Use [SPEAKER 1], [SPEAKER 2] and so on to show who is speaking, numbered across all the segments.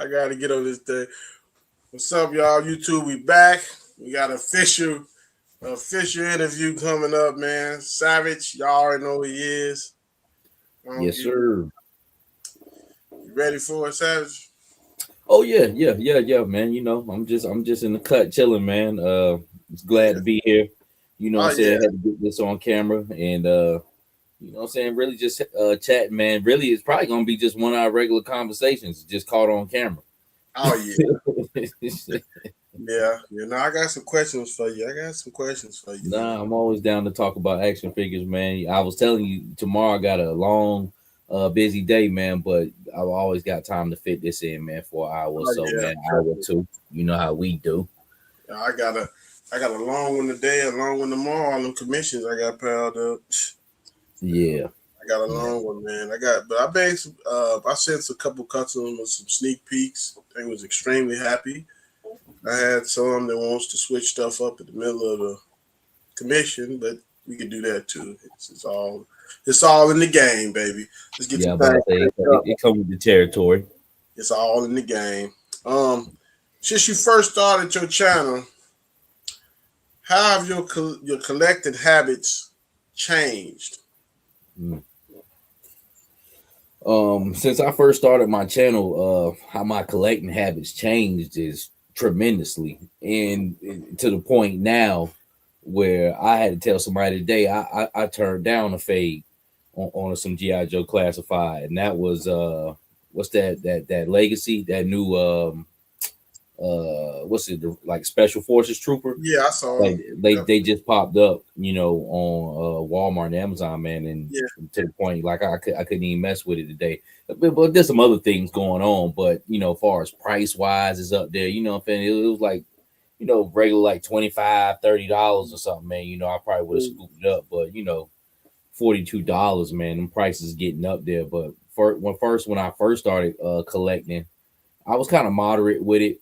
[SPEAKER 1] I gotta get on this thing. What's up, y'all? YouTube, we back. We got official interview coming up, man. Savage, y'all already know who he is.
[SPEAKER 2] Yes,
[SPEAKER 1] You
[SPEAKER 2] sir.
[SPEAKER 1] ready for it, Savage?
[SPEAKER 2] Oh yeah, man. I'm just in the cut chilling, man. Just glad
[SPEAKER 1] Yeah.
[SPEAKER 2] to be here.
[SPEAKER 1] Oh
[SPEAKER 2] What I'm
[SPEAKER 1] yeah.
[SPEAKER 2] saying, I had to get this on camera and what I'm saying, really just chatting, man. Really it's probably gonna be just one of our regular conversations, just caught on camera.
[SPEAKER 1] Oh yeah. Yeah. You know, I got some questions for you. Man.
[SPEAKER 2] Nah, I'm always down to talk about action figures, man. I was telling you tomorrow I got a long, busy day, man, but I've always got time to fit this in, man, for an hour or
[SPEAKER 1] Oh
[SPEAKER 2] so,
[SPEAKER 1] yeah.
[SPEAKER 2] man, hour or two. You know how we do.
[SPEAKER 1] Yeah, I got a long one today, a long one tomorrow. All them commissions I got piled up.
[SPEAKER 2] Yeah.
[SPEAKER 1] I got a
[SPEAKER 2] Yeah.
[SPEAKER 1] long one, man. But I made some. I sent a couple customers some sneak peeks. They was extremely happy. I had some that wants to switch stuff up in the middle of the commission, but we can do that too. It's all in the game, baby. Let's get the
[SPEAKER 2] Yeah,
[SPEAKER 1] thing
[SPEAKER 2] but I say
[SPEAKER 1] cranked up.
[SPEAKER 2] it comes with the territory.
[SPEAKER 1] It's all in the game. Since you first started your channel, how have your collecting habits changed?
[SPEAKER 2] Mm. Since I first started my channel, how my collecting habits changed is tremendously, and to the point now where I had to tell somebody today I turned down a fade on some GI Joe classified, and that was what's that legacy, that new what's it, like special forces trooper.
[SPEAKER 1] Yeah, I saw
[SPEAKER 2] Like
[SPEAKER 1] them. Yep.
[SPEAKER 2] they just popped up, on Walmart and Amazon, man, and
[SPEAKER 1] Yeah.
[SPEAKER 2] to the point like I couldn't even mess with it today. But there's some other things going on, but as far as price wise is up there. What I'm saying, it was like regular like $25-$30 or something, man. I probably would have scooped it up, but $42, man. Them prices getting up there. But when I first started collecting, I was kind of moderate with it.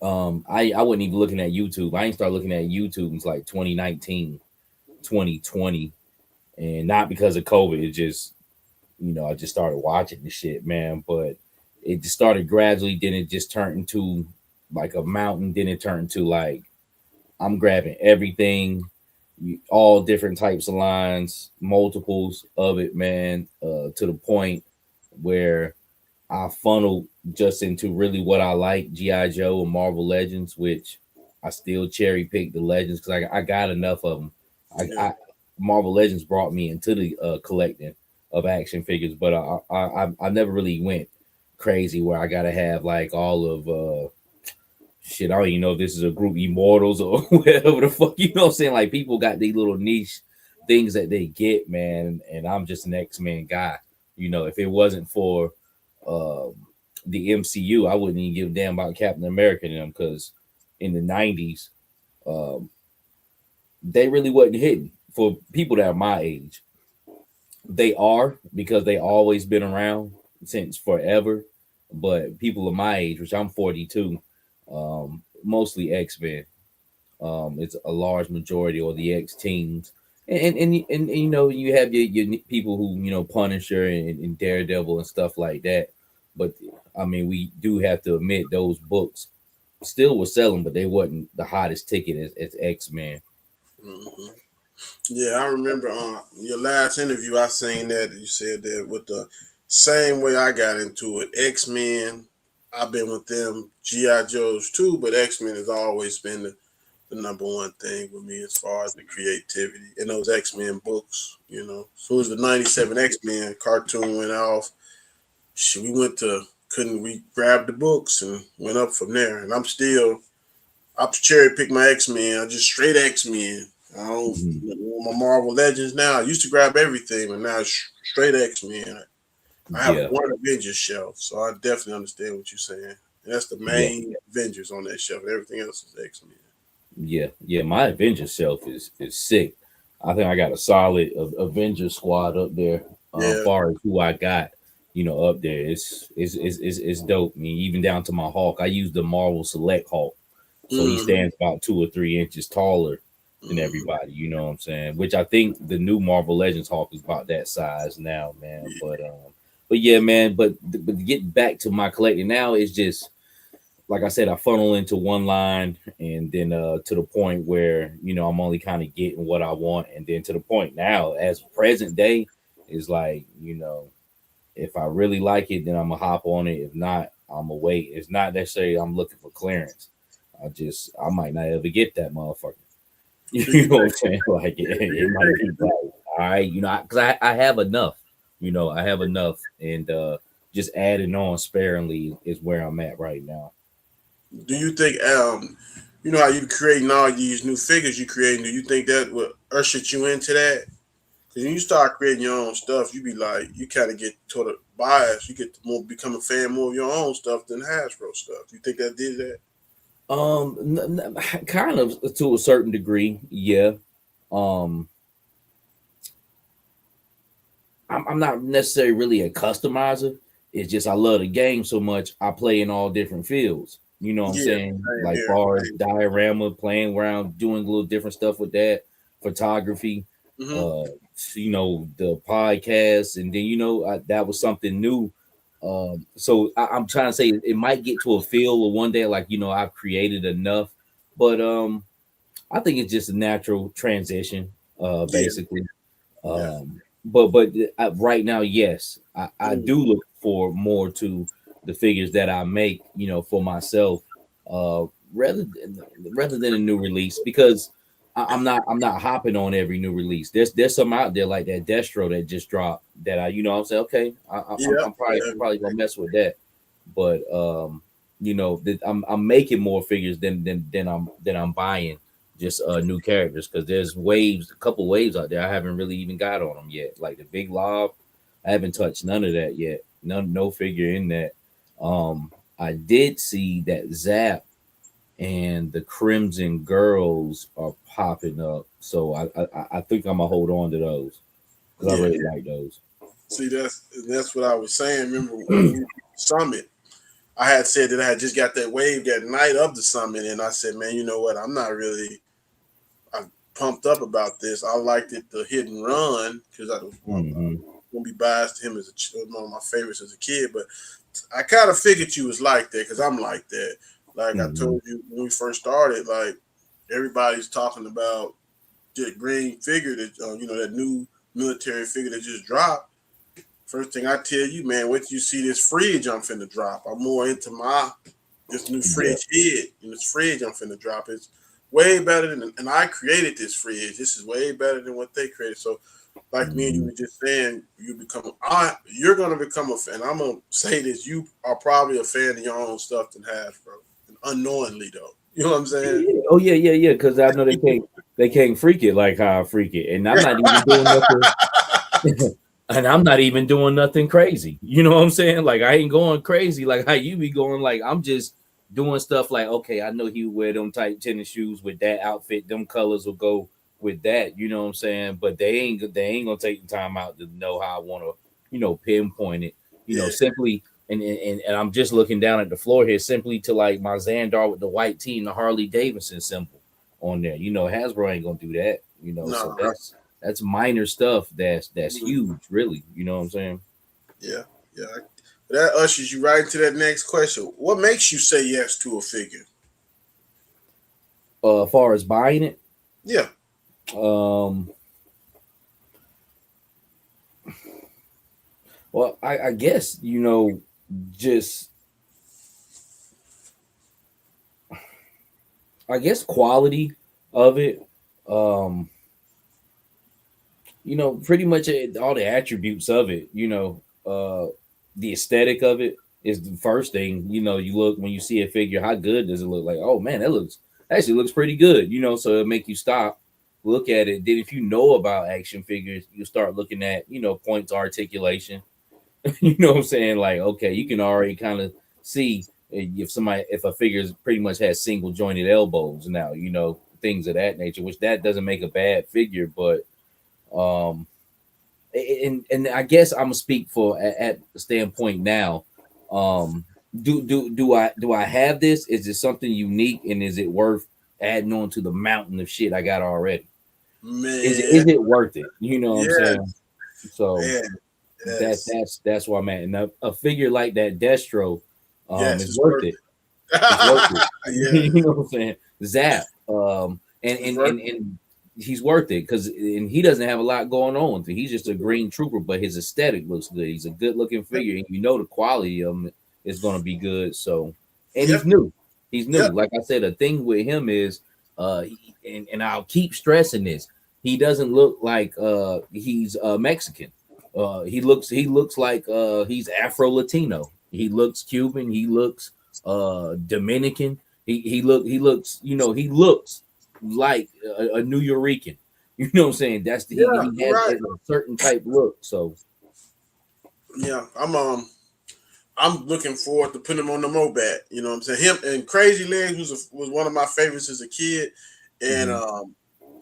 [SPEAKER 2] I wasn't even looking at YouTube. I ain't started looking at YouTube until like 2019, 2020, and not because of COVID. It just I just started watching the shit, man. But it just started gradually. Then it just turned into like a mountain. Then it turned into like I'm grabbing everything, all different types of lines, multiples of it, man. To the point where I funneled just into really what I like, GI Joe and Marvel Legends, which I still cherry pick the Legends because I got enough of them.
[SPEAKER 1] Yeah.
[SPEAKER 2] Marvel Legends brought me into the collecting of action figures, but I never really went crazy where I gotta have like all of shit. I don't even know if this is a group, Immortals or whatever the fuck. What I'm saying? Like people got these little niche things that they get, man, and I'm just an X-Men guy. If it wasn't for um the MCU, I wouldn't even give a damn about Captain America and them, because in the 90s, um, they really wasn't hitting for people that are my age. They are, because they always been around since forever. But people of my age, which I'm 42, mostly X-Men. It's a large majority, or the X teams. And you have your people who Punisher and Daredevil and stuff like that. But I mean, we do have to admit those books still were selling, but they wasn't the hottest ticket as X-Men.
[SPEAKER 1] Hmm. Yeah, I remember your last interview. I seen that you said that with the same way I got into it. X Men. I've been with them. GI Joes too, but X Men has always been the number one thing with me as far as the creativity and those X Men books. As soon as the '97 X Men cartoon went off, shit, we went to couldn't we grabbed the books and went up from there. And I cherry pick my X Men. I just straight X Men. I don't
[SPEAKER 2] Mhm.
[SPEAKER 1] my Marvel Legends now. I used to grab everything, but now it's straight X Men. I have
[SPEAKER 2] Yeah,
[SPEAKER 1] one Avengers shelf, so I definitely understand what you're saying. And that's the
[SPEAKER 2] yeah,
[SPEAKER 1] main Avengers on that shelf. Everything else is X Men.
[SPEAKER 2] yeah. My Avengers shelf is sick. I think I got a solid Avengers squad up there.
[SPEAKER 1] Yeah.
[SPEAKER 2] Far as who I got, up there, it's dope. I mean, even down to my Hulk. I use the Marvel Select Hulk, so he
[SPEAKER 1] Mm-hmm.
[SPEAKER 2] stands about 2 or 3 inches taller than
[SPEAKER 1] Mm-hmm.
[SPEAKER 2] everybody. You know what I'm saying? Which I think the new Marvel Legends Hulk is about that size now, man.
[SPEAKER 1] Yeah.
[SPEAKER 2] But but yeah, man. But to get back to my collecting now is just like I said, I funnel into one line, and then to the point where I'm only kind of getting what I want, and then to the point now, as present day, is like if I really like it, then I'm gonna hop on it. If not, I'm gonna wait. It's not necessarily I'm looking for clearance. I might not ever get that motherfucker.
[SPEAKER 1] Do
[SPEAKER 2] You
[SPEAKER 1] you
[SPEAKER 2] know what
[SPEAKER 1] think?
[SPEAKER 2] I'm saying? Like it might be like, all right, because I have enough. I have enough, and just adding on sparingly is where I'm at right now.
[SPEAKER 1] Do you think you know how you creating all these new figures you creating? Do you think that would usher you into that? Because when you start creating your own stuff, you be like, you kind of get sort of biased. You get to more become a fan more of your own stuff than Hasbro stuff. You think that did that?
[SPEAKER 2] Kind of to a certain degree, yeah. Um, I'm not necessarily really a customizer. It's just I love the game so much. I play in all different fields. You know what I'm
[SPEAKER 1] Yeah,
[SPEAKER 2] saying?
[SPEAKER 1] same
[SPEAKER 2] Like
[SPEAKER 1] here.
[SPEAKER 2] far as
[SPEAKER 1] Same.
[SPEAKER 2] diorama, playing around, doing a little different stuff with that, photography,
[SPEAKER 1] Mm-hmm.
[SPEAKER 2] uh, the podcast, and then that was something new. So I'm trying to say it might get to a feel of one day, like I've created enough, but I think it's just a natural transition,
[SPEAKER 1] Yeah,
[SPEAKER 2] basically.
[SPEAKER 1] yeah.
[SPEAKER 2] But right now, yes, I
[SPEAKER 1] Mm.
[SPEAKER 2] do look for more to the figures that I make, for myself, uh, rather rather than a new release because I'm not hopping on every new release. There's some out there like that Destro that just dropped that I'm saying okay,
[SPEAKER 1] Yeah,
[SPEAKER 2] I'm
[SPEAKER 1] yeah.
[SPEAKER 2] probably gonna mess with that, but that I'm making more figures than I'm buying just new characters because there's a couple waves out there I haven't really even got on them yet. Like the Big Lob, I haven't touched none of that yet. No figure in that. I did see that Zap and the Crimson Girls are popping up, so I think I'm gonna hold on to those because I
[SPEAKER 1] Yeah.
[SPEAKER 2] really like those.
[SPEAKER 1] See, that's what I was saying. Remember when we summit, I had said that I had just got that wave that night of the summit, and I said, man, you know what? I'm not really I'm pumped up about this. I liked it the hit and run because I was
[SPEAKER 2] Hmm.
[SPEAKER 1] gonna be biased to him as one of my favorites as a kid, but I kind of figured you was like that because I'm like that. Like I
[SPEAKER 2] Hmm.
[SPEAKER 1] told you when we first started, like everybody's talking about the green figure that that new military figure that just dropped. First thing I tell you, man, wait till you see this fridge I'm finna drop. I'm more into this new
[SPEAKER 2] Yeah.
[SPEAKER 1] fridge head and this fridge I'm finna drop. It's way better than, and I created this fridge. This is way better than what they created. So like me and you
[SPEAKER 2] Hmm.
[SPEAKER 1] were just saying, you're gonna become a fan. I'm gonna say this: you are probably a fan of your own stuff than Hasbro, and unknowingly though. You know what I'm saying?
[SPEAKER 2] Yeah. Oh yeah, yeah, yeah. Because I know they can't freak it like how I freak it, and I'm not even doing nothing. And I'm not even doing nothing crazy. You know what I'm saying? Like I ain't going crazy like how you be going. Like I'm just doing stuff like okay, I know he would wear them tight tennis shoes with that outfit. Them colors will go with that. You know what I'm saying? But they ain't gonna take the time out to know how I want to pinpoint it.
[SPEAKER 1] Yeah,
[SPEAKER 2] Simply and I'm just looking down at the floor here simply to like my Xandar with the white tee and the Harley Davidson symbol on there. Hasbro ain't gonna do that. So
[SPEAKER 1] no,
[SPEAKER 2] that's minor stuff that's huge, really. You know what I'm saying?
[SPEAKER 1] yeah, yeah. That ushers you right into that next question. What makes you say yes to a figure?
[SPEAKER 2] As far as buying it,
[SPEAKER 1] Yeah,
[SPEAKER 2] um, well, I guess just I guess quality of it. Um, pretty much all the attributes of it. The aesthetic of it is the first thing. You look when you see a figure, how good does it look? Like, oh man, that looks pretty good. So it'll make you stop, look at it. Then if you know about action figures, you start looking at points articulation. You know what I'm saying? Like, okay, you can already kind of see if a figure pretty much has single jointed elbows now. Things of that nature, which that doesn't make a bad figure, but um and I guess I'm gonna speak for at the standpoint now. Um, do I have this? Is it something unique, and is it worth adding on to the mountain of shit I got already? Is
[SPEAKER 1] man.
[SPEAKER 2] it worth it? You know what I'm
[SPEAKER 1] Yes,
[SPEAKER 2] saying? So
[SPEAKER 1] man. Yes.
[SPEAKER 2] That's where I'm at. And a figure like that, Destro,
[SPEAKER 1] Yes,
[SPEAKER 2] is
[SPEAKER 1] it's
[SPEAKER 2] worth
[SPEAKER 1] worth
[SPEAKER 2] it.
[SPEAKER 1] it.
[SPEAKER 2] It's worth it.
[SPEAKER 1] Yeah,
[SPEAKER 2] You know what I'm saying? Zap. And
[SPEAKER 1] it's
[SPEAKER 2] and
[SPEAKER 1] worth
[SPEAKER 2] and, and he's worth it because and he doesn't have a lot going on. He's just a green trooper, but his aesthetic looks good. He's a good looking
[SPEAKER 1] it.
[SPEAKER 2] figure, and you know the quality of him is going to be good. So, and he's
[SPEAKER 1] Yep,
[SPEAKER 2] new. He's new.
[SPEAKER 1] yep.
[SPEAKER 2] Like I said, the thing with him is, and I'll keep stressing this. He doesn't look like he's Mexican. He looks like he's Afro Latino. He looks Cuban. He looks Dominican. He looks like a New Yorican. You know what I'm saying? That's the
[SPEAKER 1] Yeah,
[SPEAKER 2] he
[SPEAKER 1] you're
[SPEAKER 2] has
[SPEAKER 1] right.
[SPEAKER 2] a certain type look. So
[SPEAKER 1] Yeah, I'm looking forward to putting him on the Mobat. You know what I'm saying? Him and Crazy Legs was one of my favorites as a kid, and
[SPEAKER 2] mhm,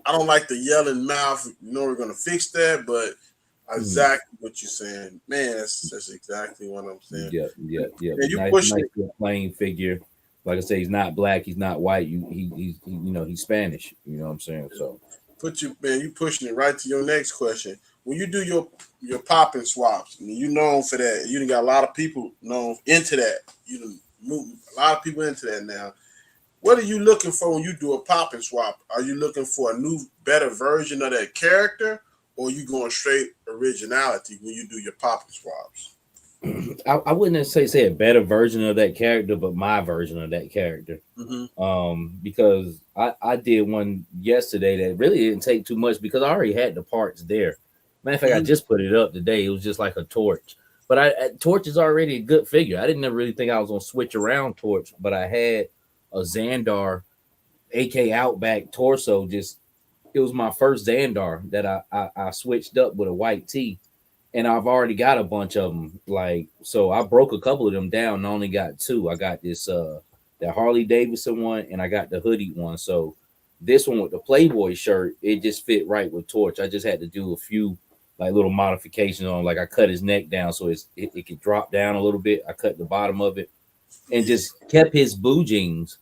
[SPEAKER 1] I don't like the yelling mouth. You know we're gonna fix that, but
[SPEAKER 2] mhm.
[SPEAKER 1] exactly what you're saying, man. That's exactly what I'm saying.
[SPEAKER 2] Yeah.
[SPEAKER 1] Yeah, you
[SPEAKER 2] Nice,
[SPEAKER 1] pushing
[SPEAKER 2] nice
[SPEAKER 1] it.
[SPEAKER 2] little plain figure. Like I say, he's not black. He's not white. He's Spanish. You know what I'm saying? So
[SPEAKER 1] Put you, man. You pushing it right to your next question. When you do your popping swaps, I mean, you known for that. You done got a lot of people known into that. You done move a lot of people into that now. What are you looking for when you do a pop and swap? Are you looking for a new, better version of that character, or are you going straight originality when you do your pop and swaps?
[SPEAKER 2] I wouldn't necessarily say a better version of that character, but my version of that character.
[SPEAKER 1] Mm-hmm.
[SPEAKER 2] Because I did one yesterday that really didn't take too much because I already had the parts there. Matter of fact, I
[SPEAKER 1] Mm-hmm.
[SPEAKER 2] just put it up today. It was just like a torch, but Torch is already a good figure. I didn't ever really think I was gonna switch around Torch, but I had a Xandar AK Outback torso. Just it was my first Xandar that I switched up with a white tee, and I've already got a bunch of them. Like so, I broke a couple of them down. And I only got two. I got this the Harley Davidson one, and I got the hoodie one. So this one with the Playboy shirt, it just fit right with Torch. I just had to do a few like little modifications on. Like I cut his neck down so it could drop down a little bit. I cut the bottom of it and
[SPEAKER 1] Yeah.
[SPEAKER 2] just kept his blue jeans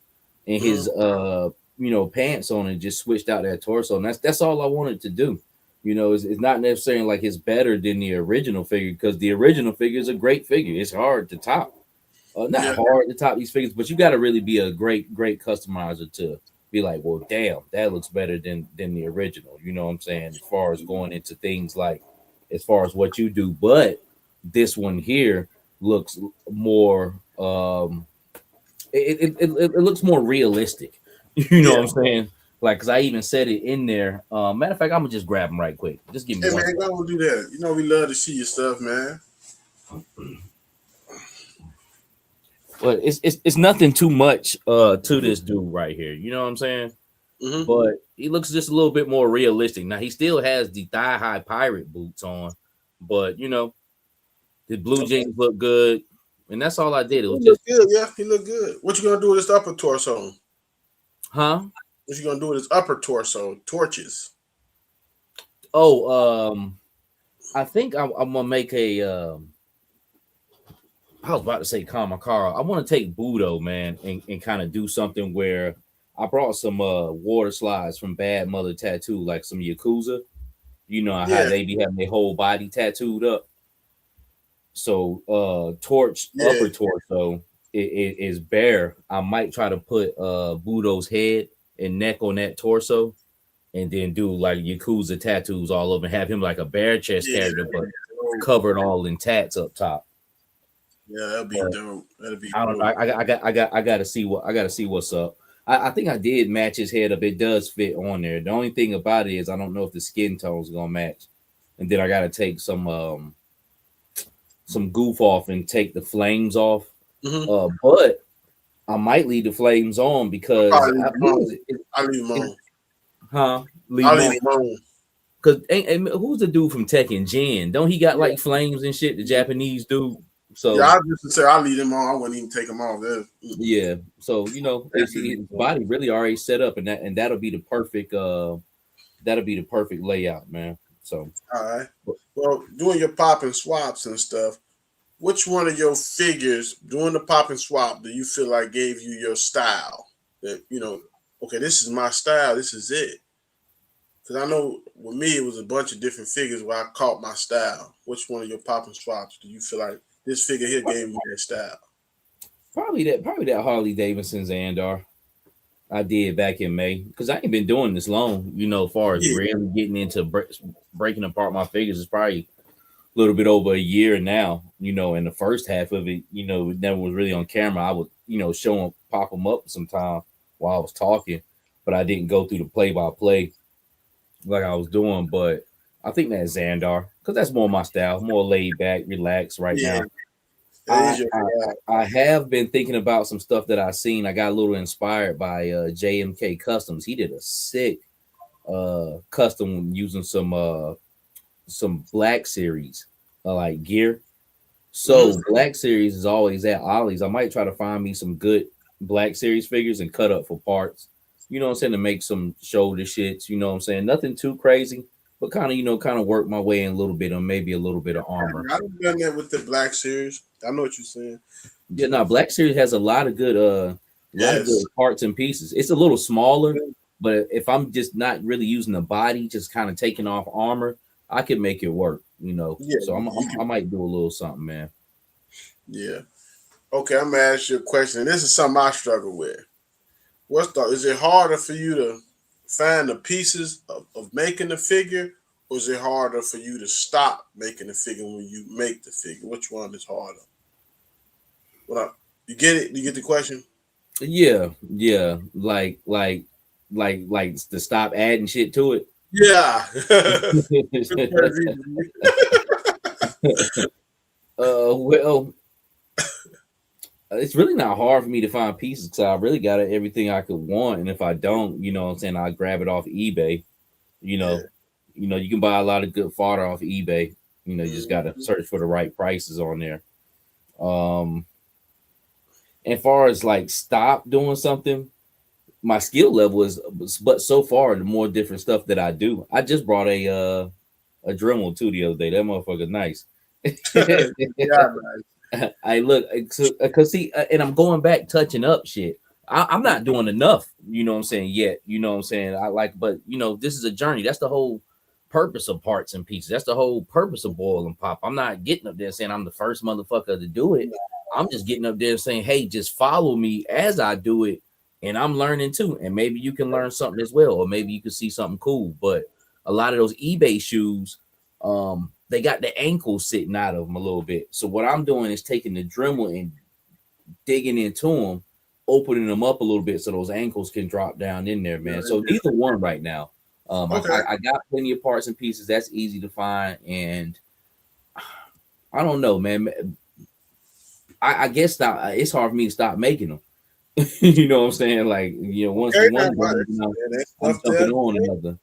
[SPEAKER 2] and
[SPEAKER 1] Mm-hmm.
[SPEAKER 2] his pants on and just switched out that torso. And that's all I wanted to do. It's not necessarily like it's better than the original figure because the original figure is a great figure. It's hard to top. Not
[SPEAKER 1] Yeah.
[SPEAKER 2] hard to top these figures, but you got to really be a great customizer to be like, well, damn, that looks better than the original. You know what I'm saying? As far as going into things like, as far as what you do, but this one here looks more it looks more realistic. You know
[SPEAKER 1] Yeah.
[SPEAKER 2] what I'm saying? Like, cause I even said it in there. Matter of fact, I'm gonna just grab them right quick. Just give me
[SPEAKER 1] Hey
[SPEAKER 2] one
[SPEAKER 1] man,
[SPEAKER 2] second.
[SPEAKER 1] go and do that. You know we love to see your stuff, man.
[SPEAKER 2] But it's nothing too much to this dude right here. You know what I'm saying?
[SPEAKER 1] Mm-hmm.
[SPEAKER 2] But he looks just a little bit more realistic. Now he still has the thigh high pirate boots on, but the blue
[SPEAKER 1] Okay.
[SPEAKER 2] jeans look good, and that's all I did. It
[SPEAKER 1] He
[SPEAKER 2] was
[SPEAKER 1] look
[SPEAKER 2] just,
[SPEAKER 1] good. Yeah, he look good. What you gonna do with his upper torso?
[SPEAKER 2] huh?
[SPEAKER 1] What you gonna do with his upper torso? Torches.
[SPEAKER 2] Oh, I think I'm gonna make a. I was about to say Kamakara. I want to take Budo, man, and kind of do something where I brought some water slides from Bad Mother Tattoo, like some Yakuza. You know how
[SPEAKER 1] Yeah.
[SPEAKER 2] they be having their whole body tattooed up. So Torch
[SPEAKER 1] Yeah.
[SPEAKER 2] upper torso is bare. I might try to put Budo's head and neck on that torso and then do like Yakuza tattoos all over and have him like a bare chest
[SPEAKER 1] Yeah.
[SPEAKER 2] character, but
[SPEAKER 1] Dope.
[SPEAKER 2] covered all in tats up top.
[SPEAKER 1] Yeah, that'll be
[SPEAKER 2] But
[SPEAKER 1] dope. That'll be
[SPEAKER 2] I don't know.
[SPEAKER 1] dope.
[SPEAKER 2] I gotta see what's up. I think I did match his head up. It does fit on there. The only thing about it is I don't know if the skin tone's gonna match. And then I gotta take some goof off and take the flames off.
[SPEAKER 1] Mm-hmm.
[SPEAKER 2] But I might leave the flames on
[SPEAKER 1] I'll
[SPEAKER 2] because
[SPEAKER 1] probably leave him
[SPEAKER 2] who
[SPEAKER 1] on.
[SPEAKER 2] is it?
[SPEAKER 1] I'll leave him
[SPEAKER 2] Is-
[SPEAKER 1] on.
[SPEAKER 2] huh? Leave
[SPEAKER 1] I'll
[SPEAKER 2] them
[SPEAKER 1] leave
[SPEAKER 2] on
[SPEAKER 1] him on.
[SPEAKER 2] because who's the dude from Tekken Jin? Don't he got
[SPEAKER 1] Yeah.
[SPEAKER 2] like flames and shit? The Japanese dude.
[SPEAKER 1] Yeah,
[SPEAKER 2] So
[SPEAKER 1] I just say I'll leave him on. I wouldn't even take him off there.
[SPEAKER 2] yeah. So his body really already set up, and that'll be the perfect layout, man. So
[SPEAKER 1] All right. Well, doing your pop and swaps and stuff, which one of your figures doing the pop and swap do you feel like gave you your style? That okay, this is my style. This is it. Because I know with me, it was a bunch of different figures where I caught my style. Which one of your pop and swaps do you feel like this figure here gave me that style?
[SPEAKER 2] Probably that Harley Davidson Xandar I did back in May because I ain't been doing this long. As far as
[SPEAKER 1] Yeah,
[SPEAKER 2] really getting into breaking apart my figures is probably a little bit over a year now. And the first half of it, it never was really on camera. I would, show them, pop them up sometime while I was talking, but I didn't go through the play by play like I was doing. But I think that Xandar because that's more my style, more laid back, relaxed right
[SPEAKER 1] yeah,
[SPEAKER 2] now.
[SPEAKER 1] that
[SPEAKER 2] I,
[SPEAKER 1] is your
[SPEAKER 2] I
[SPEAKER 1] style.
[SPEAKER 2] I have been thinking about some stuff that I seen. I got a little inspired by JMK Customs. He did a sick custom using some Black Series like gear.
[SPEAKER 1] Mhm.
[SPEAKER 2] So Black Series is always at Ollie's. I might try to find me some good Black Series figures and cut up for parts. You know what I'm saying? To make some shoulder shits. You know what I'm saying? Nothing too crazy, but kind of work my way in a little bit on maybe a little bit of armor.
[SPEAKER 1] I've done that with the Black Series. I know what you're saying.
[SPEAKER 2] Yeah, no, Black Series has a lot of good
[SPEAKER 1] Yes.
[SPEAKER 2] parts and pieces. It's a little smaller, but if I'm just not really using the body, just kind of taking off armor, I can make it work.
[SPEAKER 1] Yeah.
[SPEAKER 2] So I might do a little something, man.
[SPEAKER 1] Yeah. Okay, I'm gonna ask you a question. This is something I struggle with. Is it harder for you to find the pieces of making the figure, or is it harder for you to stop making the figure when you make the figure? Which one is harder? Well, you get it? You get the question?
[SPEAKER 2] Yeah, yeah, like to stop adding shit to it.
[SPEAKER 1] Yeah.
[SPEAKER 2] Well, it's really not hard for me to find pieces because I really got everything I could want, and if I don't, what I'm saying, I grab it off eBay. You
[SPEAKER 1] Yeah.
[SPEAKER 2] know, you can buy a lot of good fodder off eBay. You just got to
[SPEAKER 1] Mhm.
[SPEAKER 2] search for the right prices on there. Um, and far as like stop doing something, my skill level but so far the more different stuff that I do. I just brought a Dremel too the other day. That motherfucker nice.
[SPEAKER 1] Yeah, man.
[SPEAKER 2] I look because see, and I'm going back touching up shit. I'm not doing enough. You know what I'm saying? Yet, you know what I'm saying. I like, but this is a journey. That's the whole purpose of parts and pieces. That's the whole purpose of boil and pop. I'm not getting up there saying I'm the first motherfucker to do it. I'm just getting up there saying, hey, just follow me as I do it, and I'm learning too. And maybe you can learn something as well, or maybe you can see something cool. But a lot of those eBay shoes, they got the ankles sitting out of them a little bit. So what I'm doing is taking the Dremel and digging into them, opening them up a little bit so those ankles can drop down in there, man. So neither one right now.
[SPEAKER 1] Okay.
[SPEAKER 2] I got plenty of parts and pieces that's easy to find, and I don't know, man. I guess it's hard for me to stop making them. You know what I'm saying? Like, once
[SPEAKER 1] Okay.
[SPEAKER 2] one goes,
[SPEAKER 1] That
[SPEAKER 2] I'm
[SPEAKER 1] stuff
[SPEAKER 2] jumping
[SPEAKER 1] there.
[SPEAKER 2] on another.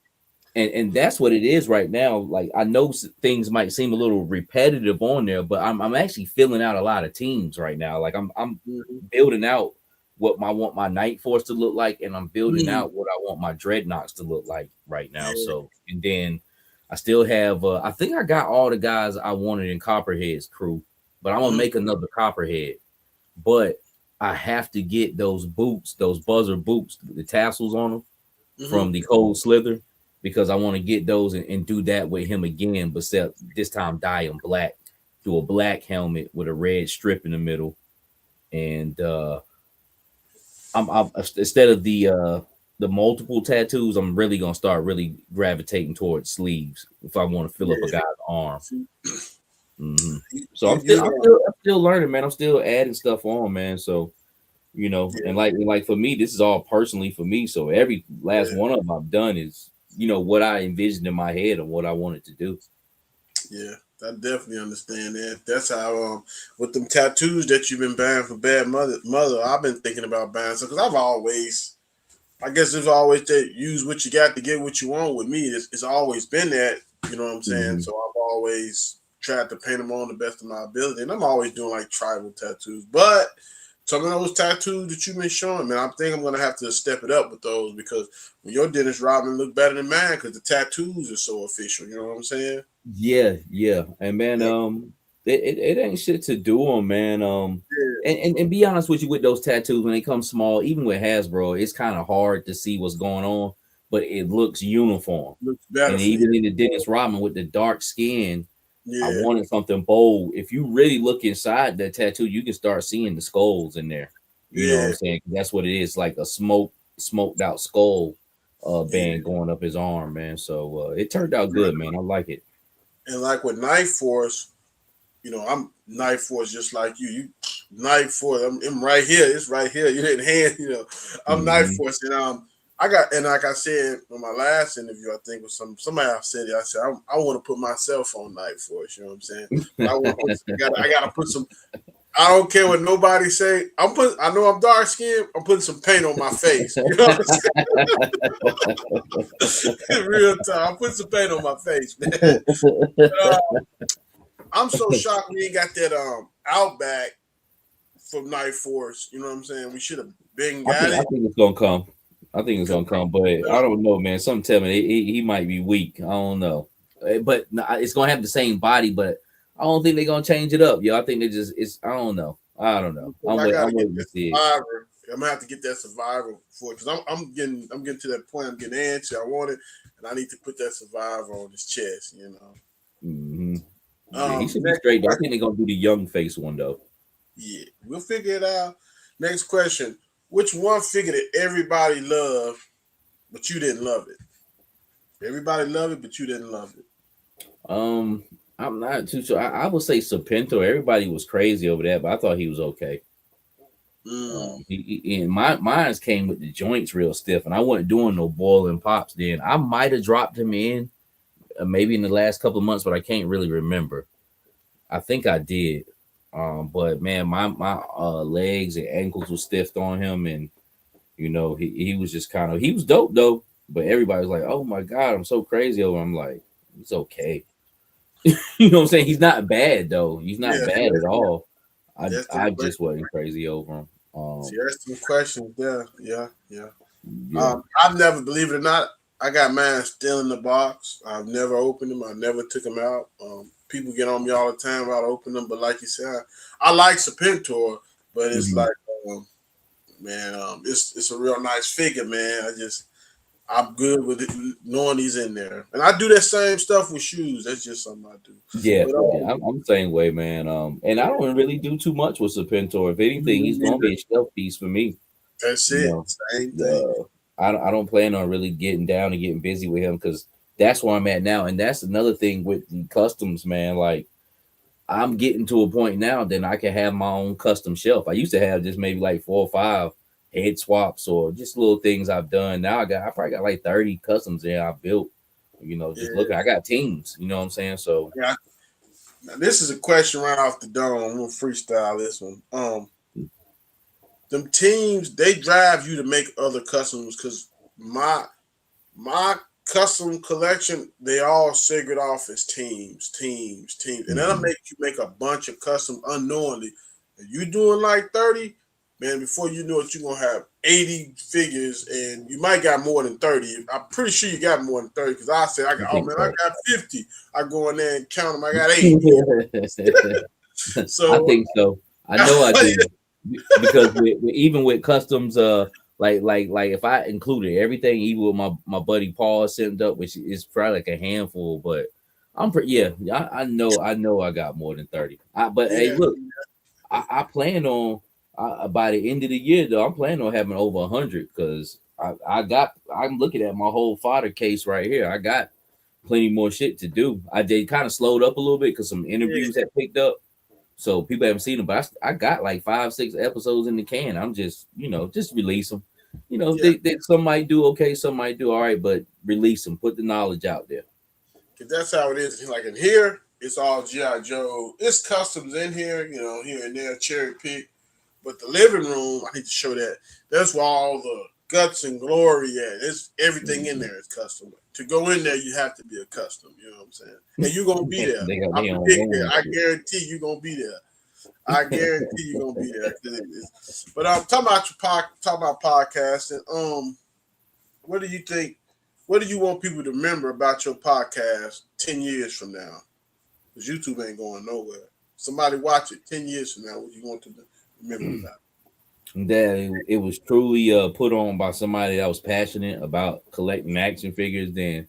[SPEAKER 2] And that's what it is right now. Like I know things might seem a little repetitive on there, but I'm actually filling out a lot of teams right now. Like I'm
[SPEAKER 1] Mhm.
[SPEAKER 2] building out what I want my Night Force to look like, and I'm building
[SPEAKER 1] Mhm.
[SPEAKER 2] out what I want my Dreadnoks to look like right now.
[SPEAKER 1] Yeah.
[SPEAKER 2] So and then I still have I think I got all the guys I wanted in Copperhead's crew, but I'm gonna
[SPEAKER 1] Mhm.
[SPEAKER 2] make another Copperhead. But I have to get those boots, those buzzer boots, the tassels on them
[SPEAKER 1] Mhm.
[SPEAKER 2] from the Cold Slither because I want to get those and do that with him again, but this time dye him black. Do a black helmet with a red strip in the middle, and I'm instead of the multiple tattoos, I'm really gonna start really gravitating towards sleeves if I want to fill up a
[SPEAKER 1] Yeah.
[SPEAKER 2] guy's arm.
[SPEAKER 1] See,
[SPEAKER 2] hmm So
[SPEAKER 1] you,
[SPEAKER 2] I'm
[SPEAKER 1] you
[SPEAKER 2] still I'm
[SPEAKER 1] know.
[SPEAKER 2] still I'm still learning, man. I'm still adding stuff on, man. So
[SPEAKER 1] Yeah.
[SPEAKER 2] and like for me, this is all personally for me. So every last
[SPEAKER 1] Yeah.
[SPEAKER 2] one of them I've done is what I envisioned in my head and what I wanted to do.
[SPEAKER 1] Yeah. I definitely understand that. That's how with them tattoos that you've been buying for bad mother, I've been thinking about buying some because I guess it's always that use what you got to get what you want. With me, it's always been that. You know what I'm saying?
[SPEAKER 2] Mhm.
[SPEAKER 1] So I've always tried to paint them on the best of my ability, and I'm always doing like tribal tattoos. But some of those tattoos that you've been showing, man, I think I'm gonna have to step it up with those because when your Dennis Rodman look better than mine because the tattoos are so official. You know what I'm saying?
[SPEAKER 2] Yeah, yeah, and man,
[SPEAKER 1] Yeah.
[SPEAKER 2] it ain't shit to do on, man.
[SPEAKER 1] Yeah.
[SPEAKER 2] And be honest with you, with those tattoos when they come small, even with Hasbro, it's kind of hard to see what's going on but it looks uniform.
[SPEAKER 1] Looks better
[SPEAKER 2] And
[SPEAKER 1] for you.
[SPEAKER 2] even in the Dennis Rodman with the dark skin, I
[SPEAKER 1] Yeah,
[SPEAKER 2] wanted something bold. If you really look inside that tattoo, you can start seeing the skulls in there. You know what I'm
[SPEAKER 1] yeah,
[SPEAKER 2] saying? That's what it is, like a smoked out skull
[SPEAKER 1] yeah.
[SPEAKER 2] band going up his arm, man. So it turned out good, man. I like it.
[SPEAKER 1] And like with Night Force, I'm Night Force just like you. You Night Force. I'm right here. It's right here. You didn't hand. I'm Night
[SPEAKER 2] Hmm.
[SPEAKER 1] Force, and I got, and like I said on my last interview, I think with somebody else said it. I said I want to put myself on Night Force. You know what I'm saying? But I want I gotta put some. I don't care what nobody say. I know I'm dark skinned. I'm putting some paint on my face. You know what I'm saying? Real time. I'm putting some paint on my face, man. Uh, I'm so shocked we ain't got that Outback from Night Force. You know what I'm saying? We should have been
[SPEAKER 2] I
[SPEAKER 1] got
[SPEAKER 2] think I
[SPEAKER 1] it.
[SPEAKER 2] think it's gonna come. I think it's gonna come, but I don't know, man. Something tell me he might be weak. I don't know, but it's gonna have the same body, but I don't think they're gonna change it up, yo. I think they just it's. I don't know. I don't know.
[SPEAKER 1] I gotta
[SPEAKER 2] I'm
[SPEAKER 1] get
[SPEAKER 2] waiting to
[SPEAKER 1] that
[SPEAKER 2] see it.
[SPEAKER 1] Survivor. I'm gonna have to get that Survivor for it because I'm getting to that point. I'm getting antsy. I want it, and I need to put that Survivor on his chest.
[SPEAKER 2] Hmm. Yeah, he should be
[SPEAKER 1] Next
[SPEAKER 2] straight. Though. I
[SPEAKER 1] question.
[SPEAKER 2] think they're gonna do the young face one though.
[SPEAKER 1] Yeah, we'll figure it out. Next question. Which one figure that everybody loved, but you didn't love it? Everybody loved it, but you didn't love it.
[SPEAKER 2] Um, I'm not too sure. I would say Serpento. Everybody was crazy over that, but I thought he was okay.
[SPEAKER 1] Mm,
[SPEAKER 2] And mine's came with the joints real stiff, and I wasn't doing no boiling pops then. I might have dropped him in maybe in the last couple of months, but I can't really remember. I think I did. But man, my legs and ankles were stiffed on him, and he was just kind of he was dope though. But everybody was like, "Oh my god, I'm so crazy over." Him." I'm like, "It's okay." You know what I'm saying? He's not bad though. He's not
[SPEAKER 1] yeah,
[SPEAKER 2] bad at all.
[SPEAKER 1] that's the
[SPEAKER 2] I just
[SPEAKER 1] question.
[SPEAKER 2] wasn't crazy over him.
[SPEAKER 1] See, that's some questions there. Yeah, yeah.
[SPEAKER 2] Yeah.
[SPEAKER 1] I've never, believe it or not, I got mine still in the box. I've never opened them. I never took them out. People get on me all the time about opening them, but like you said, I like Serpentor, but it's
[SPEAKER 2] Mhm.
[SPEAKER 1] like, man, it's a real nice figure, man. I'm good with it, knowing he's in there, and I do that same stuff with shoes. That's just something I do.
[SPEAKER 2] Yeah,
[SPEAKER 1] But
[SPEAKER 2] yeah, I'm the same way, man. And I don't really do too much with Serpentor. If anything, he's gonna be a shelf piece for me.
[SPEAKER 1] that's
[SPEAKER 2] You
[SPEAKER 1] it.
[SPEAKER 2] know,
[SPEAKER 1] Same thing.
[SPEAKER 2] I don't plan on really getting down and getting busy with him because that's where I'm at now. And that's another thing with the customs, man. Like I'm getting to a point now that I can have my own custom shelf. I used to have just maybe like 4 or 5 head swaps or just little things I've done. Now I probably got like 30 customs there I built. Just
[SPEAKER 1] Yeah,
[SPEAKER 2] looking, I got teams. You know what I'm saying? So
[SPEAKER 1] yeah. Now, this is a question right off the dome. I'm gonna freestyle this one. Them teams they drive you to make other customs because my custom collection they all segregate off as teams, and that'll
[SPEAKER 2] mhm.
[SPEAKER 1] make you make a bunch of custom unknowingly. If you doing like 30, man, before you know it, you're gonna have 80 figures, and you might got more than 30. I'm pretty sure you got more than 30 because I said I
[SPEAKER 2] I
[SPEAKER 1] got, oh
[SPEAKER 2] think
[SPEAKER 1] man, I
[SPEAKER 2] so.
[SPEAKER 1] got 50. I go in there and count them. I got 80.
[SPEAKER 2] I
[SPEAKER 1] So
[SPEAKER 2] think so. I know I do because even with customs, like if I included everything, even with my buddy Paul sent up, which is probably like a handful, but I'm pretty yeah. I know I got more than 30. But hey,
[SPEAKER 1] yeah,
[SPEAKER 2] look, I plan on by the end of the year though. I'm planning on having over 100 because I'm looking at my whole fodder case right here. I got plenty more shit to do. I did kind of slowed up a little bit because some
[SPEAKER 1] yeah,
[SPEAKER 2] interviews had picked up, so people haven't seen them. But I got like 5, 6 episodes in the can. I'm just just release them.
[SPEAKER 1] yeah.
[SPEAKER 2] Some might do okay, some might do all right, but release them. Put the knowledge out there.
[SPEAKER 1] Cause that's how it is. Like in here, it's all GI Joe. It's customs in here, here and there, cherry pick. But the living room, I need to show that. That's where all the guts and glory at. It's everything in
[SPEAKER 2] Mhm.
[SPEAKER 1] there is custom. To go in there, you have to be a custom. You know what I'm saying? And you're gonna be there.
[SPEAKER 2] They got
[SPEAKER 1] I
[SPEAKER 2] their own
[SPEAKER 1] predict it.
[SPEAKER 2] game
[SPEAKER 1] I
[SPEAKER 2] shit.
[SPEAKER 1] guarantee you're gonna be there. I guarantee you're gonna be there. But I'm talking about talking about podcasting. What do you think? What do you want people to remember about your podcast 10 years from now? Because YouTube ain't going nowhere. Somebody watch it 10 years from now. What do you want them to remember about it?
[SPEAKER 2] that it was truly put on by somebody that was passionate about collecting action figures, then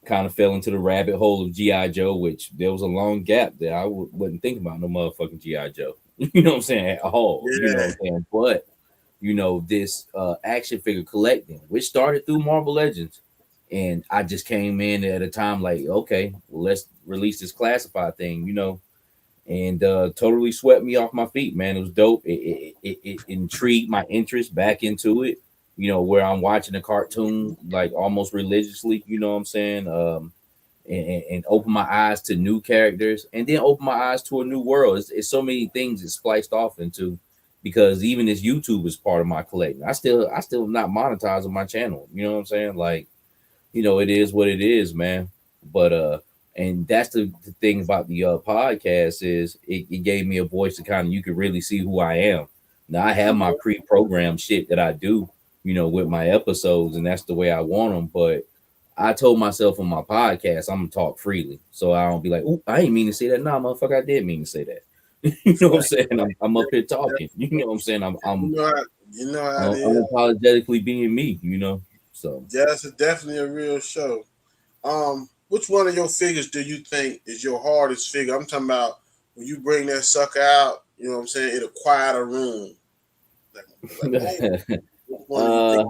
[SPEAKER 2] kind of fell into the rabbit hole of GI Joe, which there was a long gap that I wasn't thinking about no motherfucking GI Joe. You know what I'm saying? At all. You know what
[SPEAKER 1] Yeah,
[SPEAKER 2] I'm saying? But this action figure collecting, which started through Marvel Legends, and I just came in at a time like, okay, well, let's release this classified thing, and totally swept me off my feet, man. It was dope. It intrigued my interest back into it, where I'm watching a cartoon like almost religiously, you know what I'm saying? And open my eyes to new characters, and then open my eyes to a new world. It's so many things it's spliced off into, because even this YouTube is part of my collecting. I still not monetizing my channel. You know what I'm saying? Like, it is what it is, man. But and that's the thing about the podcast is it gave me a voice to kind of, you could really see who I am. Now I have my pre-programmed shit that I do, with my episodes, and that's the way I want them. But I told myself on my podcast, I'm gonna talk freely, so I don't be like, "Oh, I ain't mean to say that." Nah, motherfucker, I did mean to say that. You know what I'm saying? I'm up here talking. You know what I'm saying? I'm
[SPEAKER 1] you
[SPEAKER 2] I'm
[SPEAKER 1] know how, you know how it is.
[SPEAKER 2] unapologetically being me. So
[SPEAKER 1] Yeah, it's definitely a real show. Which one of your figures do you think is your hardest figure? I'm talking about when you bring that sucker out. You know what I'm saying? It'll quiet a room. Like oh, which one do you think
[SPEAKER 2] uh,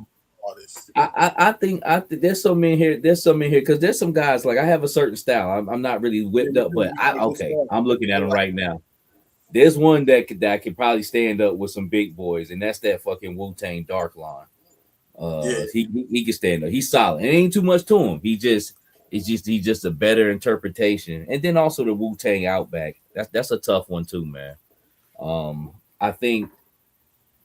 [SPEAKER 1] is the hardest?
[SPEAKER 2] I think there's so many here. There's so many here because there's some guys like I have a certain style. I'm not really
[SPEAKER 1] Yeah,
[SPEAKER 2] whipped
[SPEAKER 1] you
[SPEAKER 2] up,
[SPEAKER 1] do.
[SPEAKER 2] but
[SPEAKER 1] You
[SPEAKER 2] I
[SPEAKER 1] got a good
[SPEAKER 2] okay.
[SPEAKER 1] start.
[SPEAKER 2] I'm looking at
[SPEAKER 1] I
[SPEAKER 2] him
[SPEAKER 1] like
[SPEAKER 2] right now. There's one that could probably stand up with some big boys, and that's that fucking Wu Tang Dark Line.
[SPEAKER 1] yeah,
[SPEAKER 2] He can stand up. He's solid. It ain't too much to him. He's just a better interpretation. And then also the Wu Tang Outback. That's a tough one too, man. Um, I think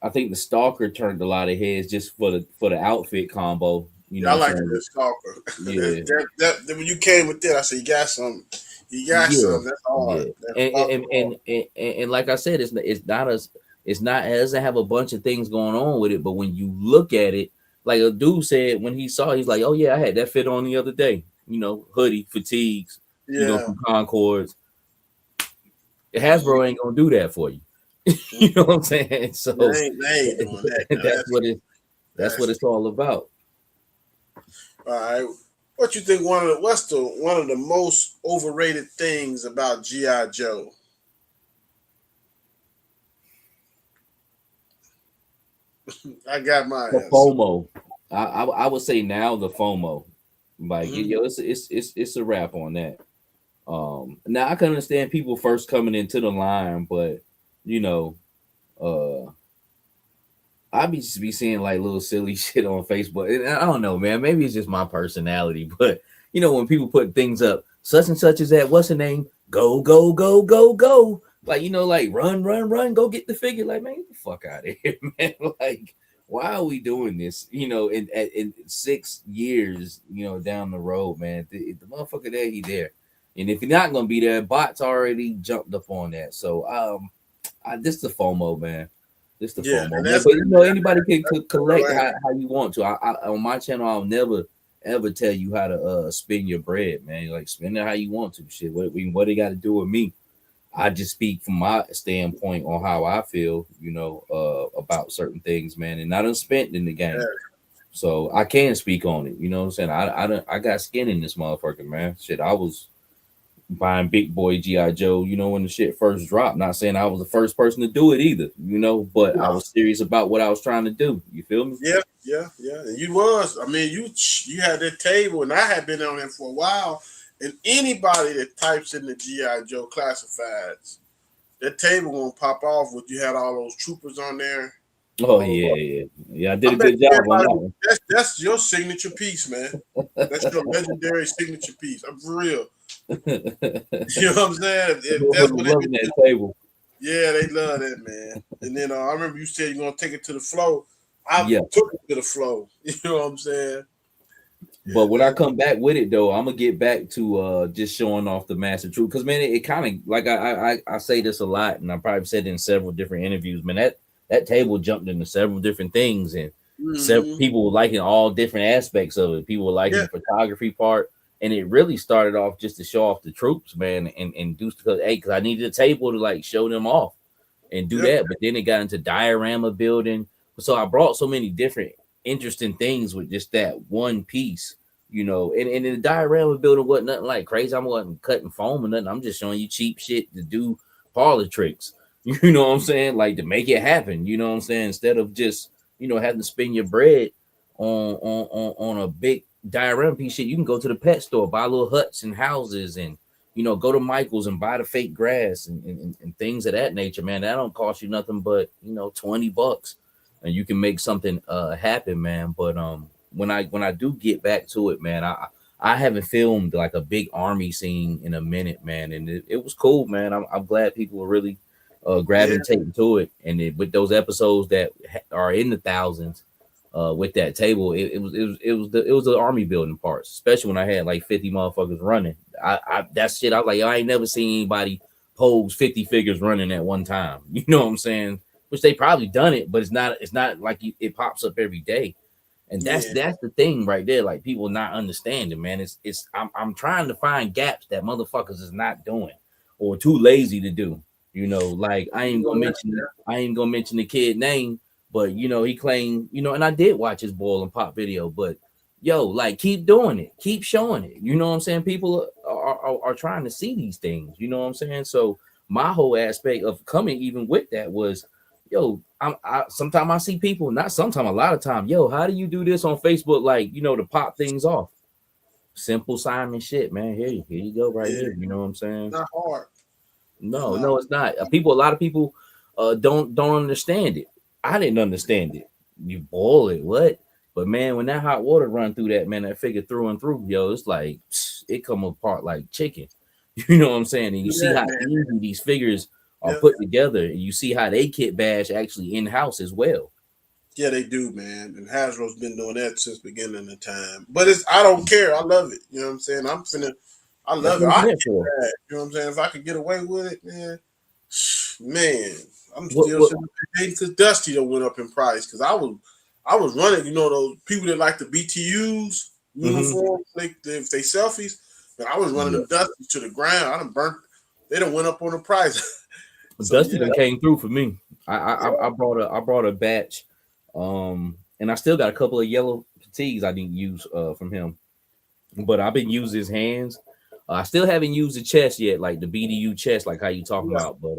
[SPEAKER 2] I think the Stalker turned a lot of heads just for the outfit combo. You
[SPEAKER 1] yeah, I
[SPEAKER 2] know what
[SPEAKER 1] like
[SPEAKER 2] I'm
[SPEAKER 1] the
[SPEAKER 2] saying?
[SPEAKER 1] good stalker.
[SPEAKER 2] Yeah,
[SPEAKER 1] When you came with that, I said you got some. You got
[SPEAKER 2] yeah,
[SPEAKER 1] some. That's hard.
[SPEAKER 2] yeah.
[SPEAKER 1] That
[SPEAKER 2] And
[SPEAKER 1] stalker
[SPEAKER 2] and
[SPEAKER 1] hard.
[SPEAKER 2] and, and like I said, it's not, it doesn't have a bunch of things going on with it. But when you look at it, like a dude said when he saw, it, he's like, oh yeah, I had that fit on the other day. Hoodie, fatigues,
[SPEAKER 1] Yeah,
[SPEAKER 2] some Concords.
[SPEAKER 1] you,
[SPEAKER 2] Hasbro ain't gonna do that for you.
[SPEAKER 1] mm,
[SPEAKER 2] You know what I'm saying? So
[SPEAKER 1] they ain't doing that. Now.
[SPEAKER 2] that's that's what
[SPEAKER 1] That's
[SPEAKER 2] it's all about.
[SPEAKER 1] all right. What you think? One of the most overrated things about GI Joe? I got my
[SPEAKER 2] The
[SPEAKER 1] answer.
[SPEAKER 2] FOMO. I would say now the FOMO. Like
[SPEAKER 1] Hmm.
[SPEAKER 2] it's a wrap on that. Now I can understand people first coming into the line, but you know, uh I just be seeing like little silly shit on Facebook. And I don't know, man. Maybe it's just my personality, but when people put things up, such and such is at what's the name? Go, go, go, go, go. Like, like run, run, run, go get the figure. Like, man, get the fuck out of here, man. Like, why are we doing this? In 6 years, down the road, man. The motherfucker there, he there. And if you're not gonna be there, bots already jumped up on that. So this the FOMO, man. This the
[SPEAKER 1] Yeah,
[SPEAKER 2] FOMO,
[SPEAKER 1] and
[SPEAKER 2] man.
[SPEAKER 1] that's
[SPEAKER 2] But anybody can
[SPEAKER 1] that's the real
[SPEAKER 2] collect
[SPEAKER 1] answer.
[SPEAKER 2] how you want to. On my channel, I'll never ever tell you how to spend your bread, man. Like spend it how you want to. Shit, what it got to do with me? I just speak from my standpoint on how I feel, about certain things, man. And I done spent in the game,
[SPEAKER 1] Yeah.
[SPEAKER 2] so I can speak on it. You know what I'm saying? I got skin in this motherfucker, man. Shit, I was buying Big Boy GI Joe, when the shit first dropped. Not saying I was the first person to do it either, but I
[SPEAKER 1] No.
[SPEAKER 2] was serious about what I was trying to do. You feel me?
[SPEAKER 1] Yeah, yeah, yeah. And you was. I mean, you had that table, and I had been on there for a while. And anybody that types in the GI Joe classifieds, that table won't pop off with you had all those troopers on there.
[SPEAKER 2] Oh
[SPEAKER 1] All those,
[SPEAKER 2] yeah, yeah, yeah. I did
[SPEAKER 1] I
[SPEAKER 2] a
[SPEAKER 1] bet
[SPEAKER 2] good
[SPEAKER 1] you
[SPEAKER 2] job on
[SPEAKER 1] everybody
[SPEAKER 2] that one.
[SPEAKER 1] that's your signature piece, man. That's your legendary signature piece. I'm for real. You know what I'm saying? If that's
[SPEAKER 2] Motherfuckers
[SPEAKER 1] what they
[SPEAKER 2] loving
[SPEAKER 1] be,
[SPEAKER 2] that table.
[SPEAKER 1] yeah, they love that, man. And then I remember you said you're gonna take it to the flow. I
[SPEAKER 2] Yeah.
[SPEAKER 1] took it to the flow. You know what I'm saying?
[SPEAKER 2] But
[SPEAKER 1] Yeah,
[SPEAKER 2] when I
[SPEAKER 1] that.
[SPEAKER 2] come back with it though, I'm gonna get back to just showing off the massive truth. Cause man, it kind of like I say this a lot, and I probably said it in several different interviews. Man, that table jumped into several different things, and several
[SPEAKER 1] Hmm.
[SPEAKER 2] people were liking all different aspects of it. People were liking
[SPEAKER 1] Yeah,
[SPEAKER 2] the photography part, and it really started off just to show off the troops, man, and do because hey, because I needed a table to like show them off. and do
[SPEAKER 1] Yep.
[SPEAKER 2] that. But then it got into diorama building. So I brought so many different interesting things with just that one piece, and in the diorama building wasn't nothing like crazy. I wasn't cutting foam or nothing. I'm just showing you cheap shit to do parlor tricks. You know what I'm saying? Like to make it happen. You know what I'm saying? Instead of just, having to spend your bread on a big diorama piece shit, you can go to the pet store, buy little huts and houses, and go to Michael's and buy the fake grass and things of that nature, man. That don't cost you nothing but $20, and you can make something happen, man. But when I do get back to it, man, I haven't filmed like a big army scene in a minute, man, and it was cool, man. I'm glad people were really
[SPEAKER 1] Yeah.
[SPEAKER 2] gravitating to it, and with those episodes that are in the thousands, with that table, it was the army building parts, especially when I had like 50 motherfuckers running. I that shit, I was like, I ain't never seen anybody pose 50 figures running at one time. You know what I'm saying? Which they probably done it, but it's not like it pops up every day. And that's
[SPEAKER 1] Yeah.
[SPEAKER 2] that's the thing right there. Like people not understanding, man. I'm trying to find gaps that motherfuckers is not doing or too lazy to do. Like I ain't gonna mention the kid name, but he claimed, and I did watch his boil and pop video, but yo, like keep doing it, keep showing it. You know what I'm saying? People are trying to see these things. You know what I'm saying? So my whole aspect of coming even with that was, yo, sometimes I see people, not sometimes, a lot of time, yo, how do you do this on Facebook? Like, to pop things off. Simple Simon shit, man. Here you go, right
[SPEAKER 1] Yeah.
[SPEAKER 2] here. You know what I'm saying?
[SPEAKER 1] Not hard.
[SPEAKER 2] No,
[SPEAKER 1] Not
[SPEAKER 2] no, it's not. A lot of people don't understand it. I didn't understand it. You boil it, what? But man, when that hot water run through that, man, that figure through and through, yo, it's like it come apart like chicken. You know what I'm saying? And you see
[SPEAKER 1] yeah,
[SPEAKER 2] how
[SPEAKER 1] man.
[SPEAKER 2] easy these figures are
[SPEAKER 1] Yeah.
[SPEAKER 2] put together, and you see how they kit bash actually in house as well.
[SPEAKER 1] Yeah, they do, man. And Hasbro's been doing that since beginning of time. But I don't care. I love it. You know what I'm saying? I
[SPEAKER 2] That's
[SPEAKER 1] love it.
[SPEAKER 2] what
[SPEAKER 1] I
[SPEAKER 2] it's
[SPEAKER 1] get
[SPEAKER 2] meant for.
[SPEAKER 1] that. You know what I'm saying? If I could get away with it, man, I'm
[SPEAKER 2] What
[SPEAKER 1] still
[SPEAKER 2] what
[SPEAKER 1] sitting there because Dusty done went up in price. Because I was running, those people that like the BTUs
[SPEAKER 2] mm-hmm.
[SPEAKER 1] uniforms, if they selfies, but I was running
[SPEAKER 2] Yeah.
[SPEAKER 1] them Dusty to the ground. I done burnt. They done went up on the price. So
[SPEAKER 2] Dusty
[SPEAKER 1] yeah,
[SPEAKER 2] done came through for me. I brought a batch, and I still got a couple of yellow fatigues I didn't use from him. But I've been using his hands. I still haven't used the chest yet, like the BDU chest, like how you talking
[SPEAKER 1] yeah,
[SPEAKER 2] about. But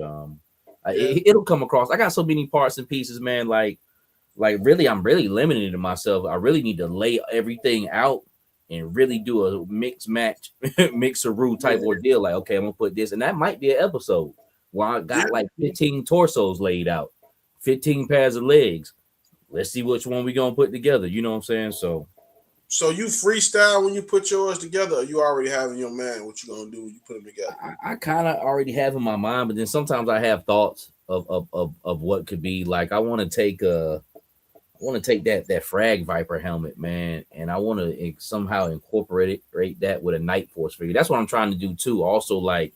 [SPEAKER 1] yeah.
[SPEAKER 2] it'll come across. I got so many parts and pieces, man. Like really, I'm really limiting myself. I really need to lay everything out and really do a mix match, mixeroo type
[SPEAKER 1] Yeah.
[SPEAKER 2] ordeal. Like, okay, I'm gonna put this, and that might be an episode where I
[SPEAKER 1] Yeah.
[SPEAKER 2] got like 15 torsos laid out, 15 pairs of legs. Let's see which one we gonna put together. You know what I'm saying? So
[SPEAKER 1] So you freestyle when you put yours together, or you already have in your mind what you gonna do when you put them together?
[SPEAKER 2] I kind of already have in my mind, but then sometimes I have thoughts of what could be. Like I want to take that frag viper helmet, man, and I want to somehow incorporate that with a Night Force figure. That's what I'm trying to do too. Also, like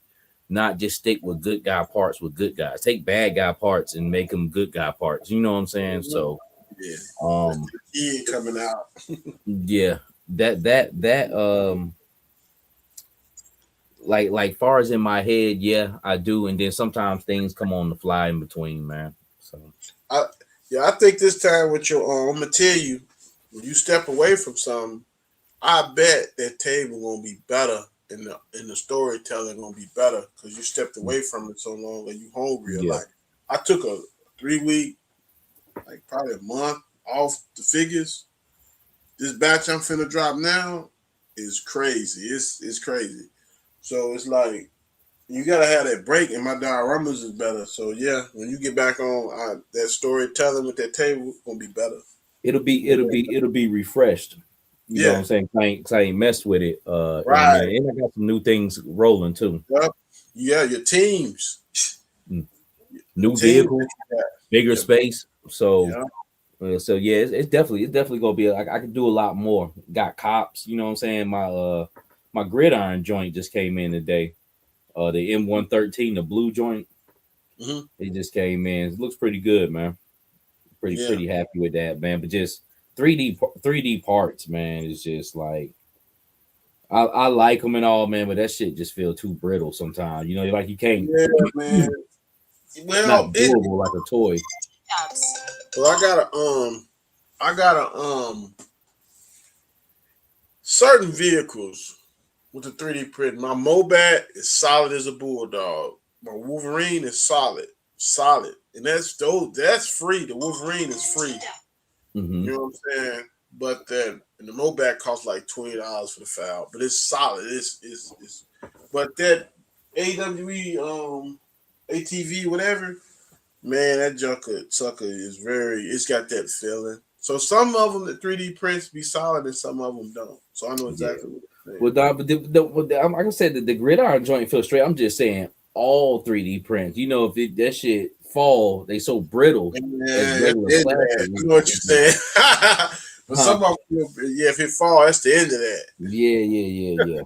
[SPEAKER 2] not just stick with good guy parts with good guys. Take bad guy parts and make them good guy parts. You know what I'm saying? So,
[SPEAKER 1] Yeah, that's
[SPEAKER 2] um,
[SPEAKER 1] the kid coming out.
[SPEAKER 2] yeah, that like far as in my head, yeah, I do, and then sometimes things come on the fly in between, man. So
[SPEAKER 1] I Yeah, I think this time with your I'm gonna tell you, when you step away from something, I bet that table gonna be better in the storytelling gonna be better because you stepped away from it so long and you hungry.
[SPEAKER 2] yeah,
[SPEAKER 1] Like I took a 3 week, like probably a month off the figures. This batch I'm finna drop now is crazy. It's crazy. So it's like you gotta have that break, and my dioramas is better. So yeah, when you get back on that storytelling with that table, gonna be better.
[SPEAKER 2] it'll be refreshed. You know what
[SPEAKER 1] Yeah,
[SPEAKER 2] I'm saying? 'Cause I ain't messed with it in a
[SPEAKER 1] right.
[SPEAKER 2] minute, and I got some new things rolling too.
[SPEAKER 1] Yep. Yeah, your teams,
[SPEAKER 2] Mm.
[SPEAKER 1] the
[SPEAKER 2] New
[SPEAKER 1] teams.
[SPEAKER 2] vehicle, bigger
[SPEAKER 1] Yeah,
[SPEAKER 2] space. So
[SPEAKER 1] yeah,
[SPEAKER 2] yeah, it's definitely gonna be. I could do a lot more. Got cops. You know what I'm saying? My gridiron joint just came in today. The M113, the blue joint,
[SPEAKER 1] hmm
[SPEAKER 2] it just came in. It looks pretty good, man. Pretty
[SPEAKER 1] yeah,
[SPEAKER 2] pretty happy with that, man. But just 3D parts, man, is just like I like them and all, man. But that shit just feel too brittle sometimes. Like you can't.
[SPEAKER 1] yeah, man. Well,
[SPEAKER 2] Not
[SPEAKER 1] it.
[SPEAKER 2] durable like a toy.
[SPEAKER 1] Well, I got a certain vehicles with the 3D print. My Mobat is solid as a bulldog. My Wolverine is solid, and that's free. The Wolverine is free.
[SPEAKER 2] Hmm.
[SPEAKER 1] You know what I'm saying? But then and the Mobat costs like $20 for the foul, but it's solid. It's but that AWE ATV whatever man, that junker sucker is very. It's got that feeling. So some of them, the 3D prints be solid, and some of them don't. So I know
[SPEAKER 2] Yeah.
[SPEAKER 1] exactly what you're saying.
[SPEAKER 2] Well, Don, but like I said, the gridiron joint feels straight. I'm just saying all 3D prints. You know, if that shit fall, they so brittle as
[SPEAKER 1] Yeah, that's
[SPEAKER 2] regular
[SPEAKER 1] the end of
[SPEAKER 2] plastic.
[SPEAKER 1] that. I know what you're saying. But
[SPEAKER 2] Huh?
[SPEAKER 1] some of them, yeah, if it fall, that's the end of that.
[SPEAKER 2] Yeah.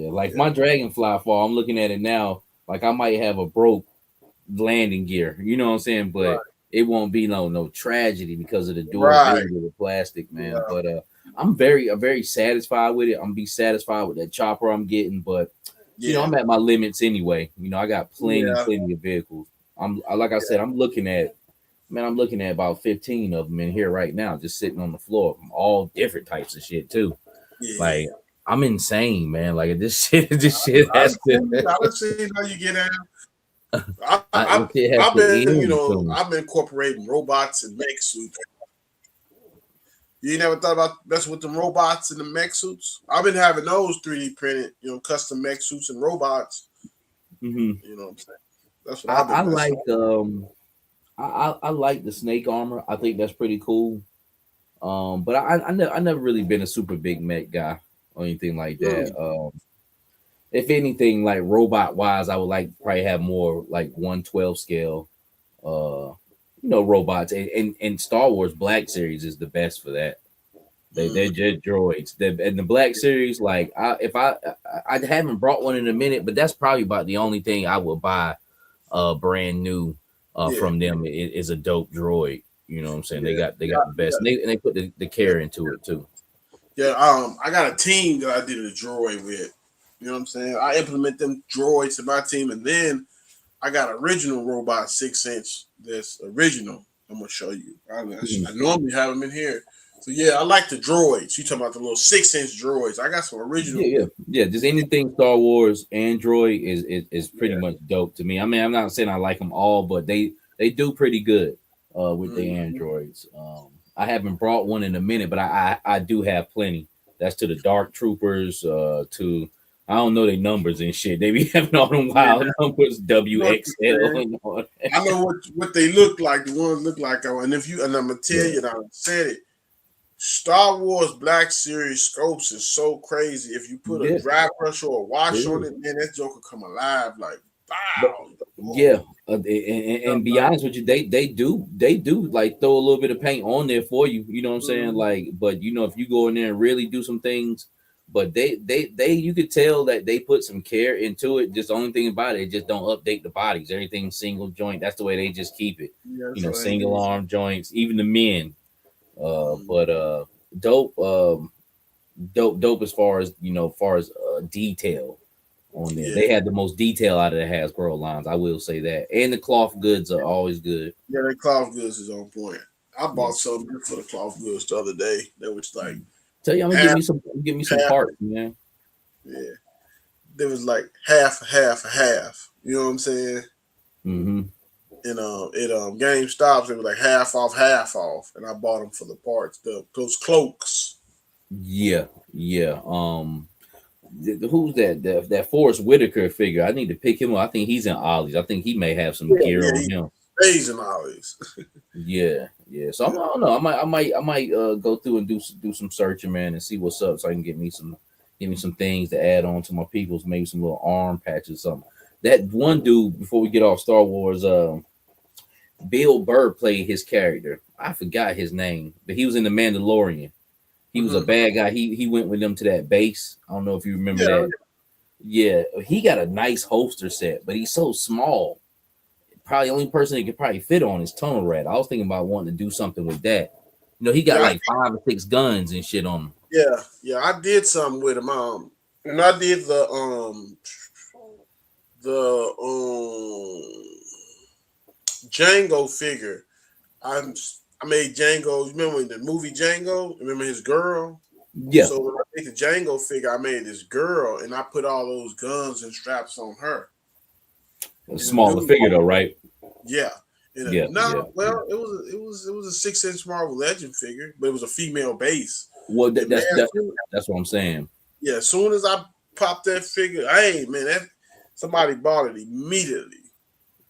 [SPEAKER 2] Like
[SPEAKER 1] Yeah,
[SPEAKER 2] my Dragonfly fall, I'm looking at it now. Like I might have a broke landing gear. You know what I'm saying? But
[SPEAKER 1] right,
[SPEAKER 2] it won't be no tragedy because of the
[SPEAKER 1] right.
[SPEAKER 2] durability of the plastic, man.
[SPEAKER 1] Yeah,
[SPEAKER 2] But I'm very satisfied with it. I'm be satisfied with that chopper I'm getting, but
[SPEAKER 1] yeah,
[SPEAKER 2] I'm at my limits anyway. I got
[SPEAKER 1] yeah,
[SPEAKER 2] plenty of vehicles. Like I said, I'm looking at about 15 of them in here right now, just sitting on the floor, from all different types of shit too.
[SPEAKER 1] yeah.
[SPEAKER 2] Like I'm insane, man. Like this shit has to,
[SPEAKER 1] I've seen how you get out.
[SPEAKER 2] this shit has
[SPEAKER 1] I've
[SPEAKER 2] to
[SPEAKER 1] been,
[SPEAKER 2] end soon.
[SPEAKER 1] I've been incorporating robots and mech suits. You ain't never thought about messing with them robots and the mech suits? I've been having those 3D printed, custom mech suits and robots.
[SPEAKER 2] Hmm.
[SPEAKER 1] You know what I'm saying? That's what I've
[SPEAKER 2] I
[SPEAKER 1] been messing
[SPEAKER 2] like
[SPEAKER 1] with.
[SPEAKER 2] I like the snake armor. I think that's pretty cool. But I never really been a super big mech guy or anything like that.
[SPEAKER 1] Mm,
[SPEAKER 2] If anything, like robot wise, I would like to probably have more like 112 scale. Uh, robots and Star Wars Black Series is the best for that. They're
[SPEAKER 1] mm,
[SPEAKER 2] just droids. And the Black Series, like I haven't brought one in a minute, but that's probably about the only thing I would buy brand new
[SPEAKER 1] yeah,
[SPEAKER 2] from them is a dope droid. You know what I'm saying?
[SPEAKER 1] yeah,
[SPEAKER 2] They got the
[SPEAKER 1] yeah,
[SPEAKER 2] best, and they put the
[SPEAKER 1] yeah.
[SPEAKER 2] care into it too.
[SPEAKER 1] Yeah, I got a team that I did a droid with. You know what I'm saying? I implement them droids to my team, and then I got original robot 6 inch. That's original. I'm gonna show you.
[SPEAKER 2] Mhm.
[SPEAKER 1] I normally have them in here. So yeah, I like the droids. You talking about the little 6 inch droids? I got some original ones.
[SPEAKER 2] Yeah. Just anything Star Wars Android is pretty
[SPEAKER 1] Yeah.
[SPEAKER 2] much dope to me. I mean, I'm not saying I like them all, but they do pretty good with the
[SPEAKER 1] Mm-hmm.
[SPEAKER 2] androids. I haven't brought one in a minute, but I do have plenty. That's to the Dark Troopers. To I don't know their numbers and shit. They be having all them
[SPEAKER 1] Yeah,
[SPEAKER 2] wild numbers,
[SPEAKER 1] I know what you're
[SPEAKER 2] WXL
[SPEAKER 1] saying.
[SPEAKER 2] and all
[SPEAKER 1] I know what they look like. The ones look like. And if you and I'm gonna tell
[SPEAKER 2] that.
[SPEAKER 1] you, and I said it. Star Wars Black Series scopes is so crazy. If you put a
[SPEAKER 2] Yeah,
[SPEAKER 1] dry brush or a
[SPEAKER 2] it
[SPEAKER 1] wash on
[SPEAKER 2] is.
[SPEAKER 1] it, man, that joker come alive like
[SPEAKER 2] But
[SPEAKER 1] wow.
[SPEAKER 2] yeah, and be honest with you, they do like throw a little bit of paint on there for you. You know what I'm saying?
[SPEAKER 1] Mhm.
[SPEAKER 2] Like, but if you go in there and really do some things, but they you could tell that they put some care into it. Just the only thing about it, they just don't update the bodies. Everything single joint. That's the way they just keep it.
[SPEAKER 1] Yeah, that's what I
[SPEAKER 2] Single
[SPEAKER 1] do.
[SPEAKER 2] arm joints, even the men.
[SPEAKER 1] Mhm.
[SPEAKER 2] But dope. Dope as far as detail on there.
[SPEAKER 1] Yeah,
[SPEAKER 2] They had the most detail out of the Hasbro lines. I will say that. And the cloth goods are always good.
[SPEAKER 1] yeah, that cloth goods is on point. I
[SPEAKER 2] Yeah.
[SPEAKER 1] bought something for the cloth goods the other day. That was like
[SPEAKER 2] Tell you, I'm gonna
[SPEAKER 1] half,
[SPEAKER 2] give me some
[SPEAKER 1] half.
[SPEAKER 2] parts, man.
[SPEAKER 1] Yeah, there was like half. You know what I'm saying?
[SPEAKER 2] Hmm.
[SPEAKER 1] And Game Stops. It was like half off, and I bought them for the parts. Those cloaks.
[SPEAKER 2] Yeah. Who's that? That Forrest Whitaker figure. I need to pick him up. I think he's in Ollie's. I think he may have some
[SPEAKER 1] Yeah,
[SPEAKER 2] gear
[SPEAKER 1] yeah,
[SPEAKER 2] on
[SPEAKER 1] he's
[SPEAKER 2] him.
[SPEAKER 1] amazing always.
[SPEAKER 2] Yeah. So I don't know. I might go through and do some searching, man, and see what's up, so I can get me some things to add on to my people's, maybe some little arm patches, something. That one dude, before we get off Star Wars, Bill Burr played his character. I forgot his name, but he was in The Mandalorian. He was a
[SPEAKER 1] Hmm.
[SPEAKER 2] bad guy. He went with them to that base. I don't know if you remember
[SPEAKER 1] Yeah,
[SPEAKER 2] that. Yeah, he got a nice holster set, but he's so small. Probably the only person he could probably fit on is Tunnel Rat. I was thinking about wanting to do something with that. He got
[SPEAKER 1] yeah,
[SPEAKER 2] like 5 or 6 guns and shit on him.
[SPEAKER 1] yeah. I did something with him. And I did the Django figure. I made Django. Remember the movie Django? Remember his girl?
[SPEAKER 2] Yeah,
[SPEAKER 1] So when I made the Django figure, I made this girl, and I put all those guns and straps on her.
[SPEAKER 2] a
[SPEAKER 1] And the
[SPEAKER 2] smaller
[SPEAKER 1] dude,
[SPEAKER 2] figure though, right?
[SPEAKER 1] yeah. And
[SPEAKER 2] Yeah, yeah.
[SPEAKER 1] no, well, it was a 6 inch Marvel Legend figure, but it was a female base.
[SPEAKER 2] Well,
[SPEAKER 1] And man,
[SPEAKER 2] that's what I'm saying.
[SPEAKER 1] yeah, as soon as I popped that figure, hey man, that somebody bought it immediately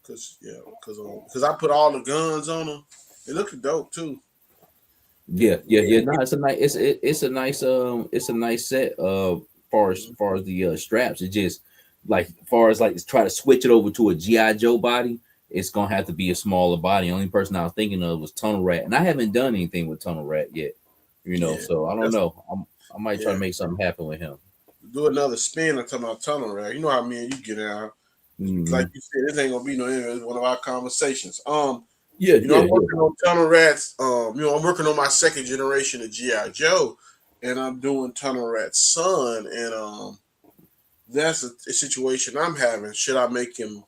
[SPEAKER 1] because I put all the guns on them. It looked dope too.
[SPEAKER 2] Yeah, yeah, yeah. No, it's a nice, it's a nice set. Far as the straps, it just like far as like try to switch it over to a GI Joe body. It's gonna have to be a smaller body. The only person I was thinking of was Tunnel Rat, and I haven't done anything with Tunnel Rat yet.
[SPEAKER 1] Yeah,
[SPEAKER 2] So I don't
[SPEAKER 1] that's
[SPEAKER 2] know. I might try
[SPEAKER 1] yeah.
[SPEAKER 2] to make something happen with him.
[SPEAKER 1] Do another spin and talk about tunnel rag. You know how me and you get out. Like
[SPEAKER 2] Hmm.
[SPEAKER 1] you said, this ain't gonna be no end. It's one of our conversations.
[SPEAKER 2] Yeah,
[SPEAKER 1] You know,
[SPEAKER 2] yeah,
[SPEAKER 1] I'm
[SPEAKER 2] yeah.
[SPEAKER 1] working on Tunnel Rats. I'm working on my second generation of GI Joe, and I'm doing Tunnel Rat's son, and that's a situation I'm having. Should I make him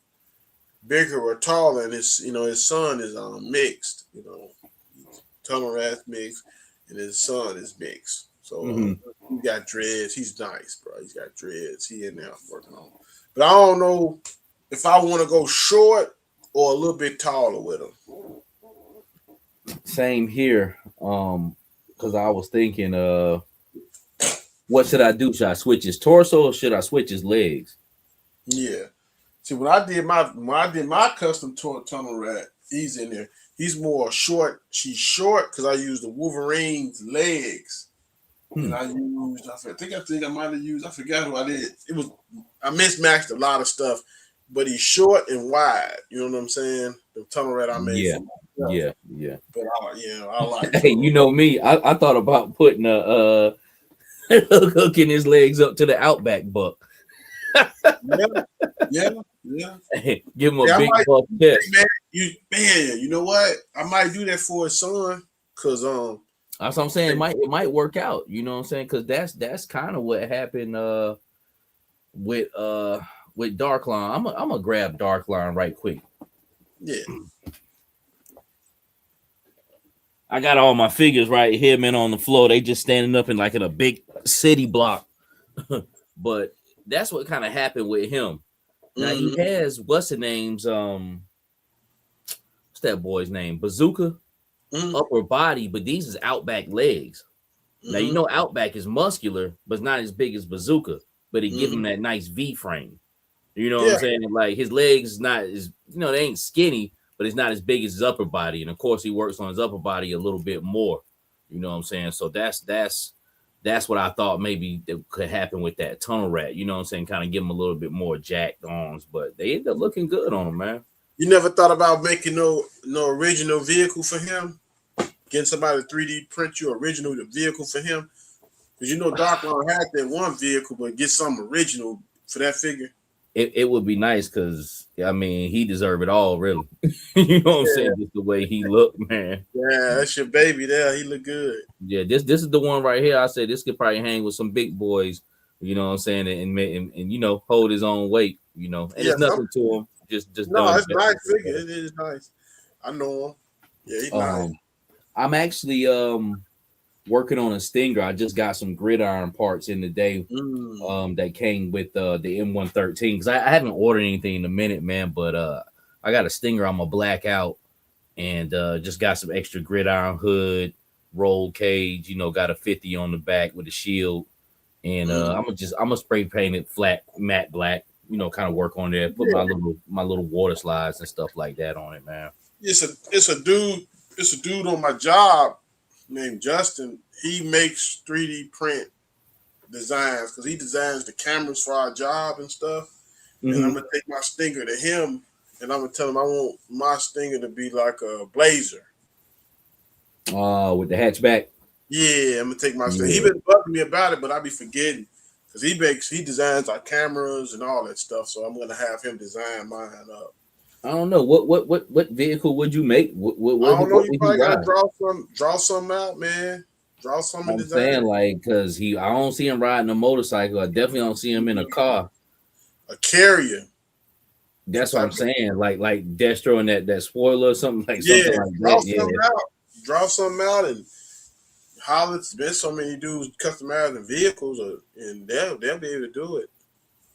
[SPEAKER 1] bigger or taller? And his son is mixed. Tunnel Rat's mixed, and his son is mixed. So
[SPEAKER 2] Hmm.
[SPEAKER 1] he got dreads. He's nice, bro. He's got dreads. He in there working on, but I don't know if I want to go short or a little bit taller with him.
[SPEAKER 2] Same here. Because I was thinking, what should I do? Should I switch his torso or should I switch his legs?
[SPEAKER 1] Yeah. See, when I did my custom tunnel rat, he's in there. He's more short. She's short because I used the Wolverine's legs, and
[SPEAKER 2] Hmm.
[SPEAKER 1] I think I might have used. I forgot who I did. I mismatched a lot of stuff, but he's short and wide. You know what I'm saying? The tunnel rat I made
[SPEAKER 2] Yeah,
[SPEAKER 1] for myself,
[SPEAKER 2] yeah, yeah.
[SPEAKER 1] but I like
[SPEAKER 2] Hey,
[SPEAKER 1] tunnel
[SPEAKER 2] you know me. I thought about putting a hooking his legs up to the Outback buck.
[SPEAKER 1] rat. Yeah, yeah, yeah.
[SPEAKER 2] Give him a
[SPEAKER 1] Yeah, I
[SPEAKER 2] big
[SPEAKER 1] might.
[SPEAKER 2] buff
[SPEAKER 1] Hey,
[SPEAKER 2] chest.
[SPEAKER 1] man, you know what? I might do that for his son, cause
[SPEAKER 2] That's what I'm saying. It might work out. You know what I'm saying? Because that's kind of what happened with Darkline. I'm gonna grab Darkline right quick.
[SPEAKER 1] yeah,
[SPEAKER 2] I got all my figures right here, man, on the floor. They just standing up in a big city block. But that's what kind of happened with him. Now he
[SPEAKER 1] mm-hmm,
[SPEAKER 2] has what's the name's what's that boy's name? Bazooka
[SPEAKER 1] mm-hmm,
[SPEAKER 2] upper body, but these is Outback legs. Now you
[SPEAKER 1] mm-hmm,
[SPEAKER 2] know Outback is muscular, but it's not as big as Bazooka. But it give him
[SPEAKER 1] mm-hmm.
[SPEAKER 2] that nice V frame. You know what I'm
[SPEAKER 1] Yeah,
[SPEAKER 2] saying? Like his legs is not as they ain't skinny, but it's not as big as his upper body. And of course, he works on his upper body a little bit more. You know what I'm saying? So that's what I thought maybe that could happen with that tunnel rat. You know what I'm saying? Kind of give him a little bit more jacked arms, but they end up looking good on him, man.
[SPEAKER 1] you never thought about making no original vehicle for him? Getting somebody to 3D print you original vehicle for him? Because Darkline had that one vehicle, but get something original for that figure.
[SPEAKER 2] It would be nice because I mean he deserved it all, really. You know what I'm saying?
[SPEAKER 1] Yeah,
[SPEAKER 2] Just the way he looked, man.
[SPEAKER 1] yeah, that's your baby there. He look good.
[SPEAKER 2] Yeah, this is the one right here. I say this could probably hang with some big boys. You know what I'm saying? And hold his own weight. And
[SPEAKER 1] Yeah,
[SPEAKER 2] it's nothing to him. Just
[SPEAKER 1] no,
[SPEAKER 2] done
[SPEAKER 1] it's nice figure.
[SPEAKER 2] better.
[SPEAKER 1] It is nice. I know him. Yeah, he's nice.
[SPEAKER 2] Um, I'm actually working on a Stinger. I just got some gridiron parts in the day
[SPEAKER 1] Mm.
[SPEAKER 2] that came with the M113 because I haven't ordered anything in a minute, man. But I got a Stinger. I'm a black out and just got some extra gridiron hood, roll cage. Got a 50 on the back with a shield, and
[SPEAKER 1] Mm.
[SPEAKER 2] I'm gonna spray paint it flat matte black. Kind of work on there, put
[SPEAKER 1] Yeah,
[SPEAKER 2] my little water slides and stuff like that on it, man.
[SPEAKER 1] it's a dude on my job named Justin. He makes 3D print designs because he designs the cameras for our job and stuff. And I'm
[SPEAKER 2] Hmm.
[SPEAKER 1] gonna take my Stinger to him, and I'm gonna tell him I want my Stinger to be like a Blazer.
[SPEAKER 2] With the hatchback,
[SPEAKER 1] Yeah, I'm gonna take my Stinger. He
[SPEAKER 2] yeah.
[SPEAKER 1] been bugging me about it, but I be forgetting because he designs our cameras and all that stuff. So I'm gonna have him design mine up.
[SPEAKER 2] I don't know what vehicle would you make?
[SPEAKER 1] I don't know.
[SPEAKER 2] What
[SPEAKER 1] You
[SPEAKER 2] would he
[SPEAKER 1] probably gotta
[SPEAKER 2] ride?
[SPEAKER 1] draw some out, man. Draw some and
[SPEAKER 2] I'm
[SPEAKER 1] design
[SPEAKER 2] saying
[SPEAKER 1] it.
[SPEAKER 2] like because I don't see him riding a motorcycle. I definitely don't see him in a car.
[SPEAKER 1] A carrier.
[SPEAKER 2] That's what I'm saying. Like Destro and that spoiler or something
[SPEAKER 1] Yeah,
[SPEAKER 2] like
[SPEAKER 1] draw
[SPEAKER 2] that.
[SPEAKER 1] something
[SPEAKER 2] Yeah.
[SPEAKER 1] out. Draw something out and Holland's been so many dudes customizing vehicles, and they'll be able to do it.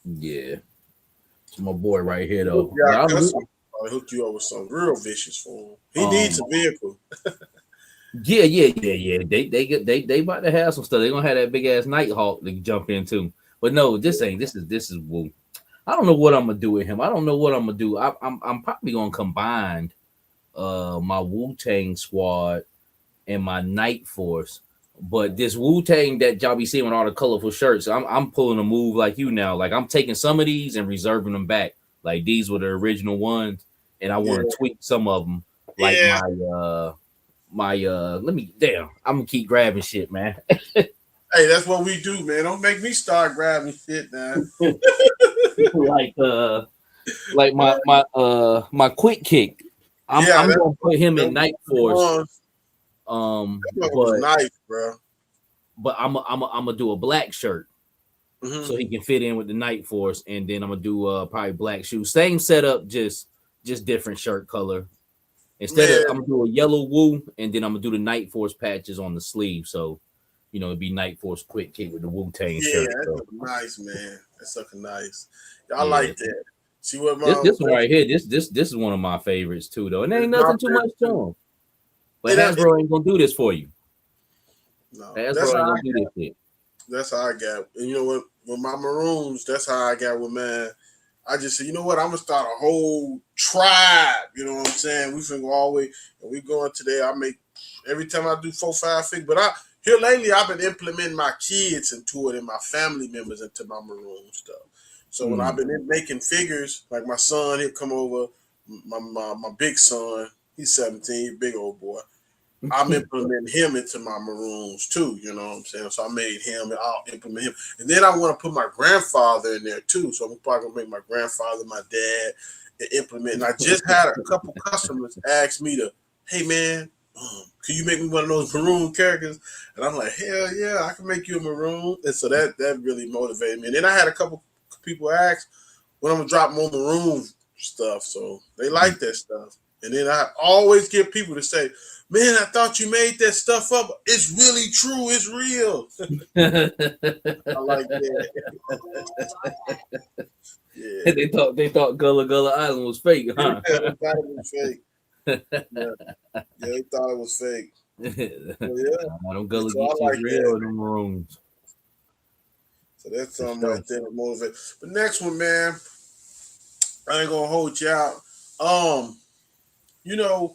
[SPEAKER 2] Yeah. It's my boy right here
[SPEAKER 1] Hook
[SPEAKER 2] though.
[SPEAKER 1] you
[SPEAKER 2] But
[SPEAKER 1] out
[SPEAKER 2] I'm
[SPEAKER 1] custom. I'll hook you up with something real vicious for him. He needs a
[SPEAKER 2] um
[SPEAKER 1] vehicle.
[SPEAKER 2] yeah. They about to have some stuff. They're gonna have that big ass Nighthawk to jump into. But no, this is woo. I don't know what I'm gonna do with him. I don't know what I'm gonna do. I'm probably gonna combine my Wu Tang squad and my Night Force. But this Wu Tang that y'all be seeing with all the colorful shirts, I'm pulling a move like you now. Like I'm taking some of these and reserving them back. Like these were the original ones, and I
[SPEAKER 1] Yeah,
[SPEAKER 2] want to tweak some of them. Like
[SPEAKER 1] yeah.
[SPEAKER 2] my let me damn. I'm gonna keep grabbing shit, man.
[SPEAKER 1] Hey, that's what we do, man. Don't make me start grabbing shit now.
[SPEAKER 2] like like my quick kick.
[SPEAKER 1] Yeah,
[SPEAKER 2] I'm gonna put him
[SPEAKER 1] that
[SPEAKER 2] in Night Force.
[SPEAKER 1] one, that one was
[SPEAKER 2] But
[SPEAKER 1] nice, bro.
[SPEAKER 2] I'm gonna do a black shirt
[SPEAKER 1] Hmm.
[SPEAKER 2] so he can fit in with the Night Force, and then I'm gonna do probably black shoes. Same setup, just different shirt color. Instead of
[SPEAKER 1] Man,
[SPEAKER 2] I'm gonna do a yellow Woo, and then I'm gonna do the Night Force patches on the sleeve. So it'd be Night Force quick kick with the Wu Tang
[SPEAKER 1] yeah,
[SPEAKER 2] shirt.
[SPEAKER 1] that's
[SPEAKER 2] So
[SPEAKER 1] looking nice, man. That's looking nice. I
[SPEAKER 2] yeah,
[SPEAKER 1] like that. See what
[SPEAKER 2] this one right here, this is one of my favorites too, though. And there ain't
[SPEAKER 1] my
[SPEAKER 2] nothing too much
[SPEAKER 1] favorite
[SPEAKER 2] to
[SPEAKER 1] too.
[SPEAKER 2] him. But Hasbro ain't gonna do this for you.
[SPEAKER 1] No,
[SPEAKER 2] Hasbro ain't gonna do this shit.
[SPEAKER 1] that's how I got. And you know what? With my Maroons, that's how I got with man. I just said, you know what? I'm gonna start a whole tribe. You know what I'm saying? We finna go all the way, and we going today. I make every time I do 4-5 fig, but I here lately I've been implementing my kids into it and my family members into my Maroon stuff. So when I've been making figures, like my son, he'll come over. My big son, he's 17, big old boy. I'm implementing him into my Maroons too. You know what I'm saying? So I made him, and I'll implement him, and then I want to put my grandfather in there too. So I'm probably gonna make my grandfather, my dad, and implement. And I just had a couple customers ask me to, hey man, can you make me one of those maroon characters? And I'm like, hell yeah, I can make you a maroon. And so that really motivated me. And then I had a couple people ask when I'm gonna drop more maroon stuff. So they like that stuff. And then I always get people to say, man, I thought you made that stuff up. It's really true. It's real. I like that. Yeah.
[SPEAKER 2] they thought Gullah Gullah Island was fake, huh?
[SPEAKER 1] They thought it was fake. Yeah. They thought it was fake. Well, yeah.
[SPEAKER 2] Them Gullah
[SPEAKER 1] So I
[SPEAKER 2] Geeks
[SPEAKER 1] like
[SPEAKER 2] is real,
[SPEAKER 1] that.
[SPEAKER 2] them Maroons.
[SPEAKER 1] So that's
[SPEAKER 2] For
[SPEAKER 1] something
[SPEAKER 2] sure.
[SPEAKER 1] right there to motivate. But next one, man, I ain't gonna hold you out. You know,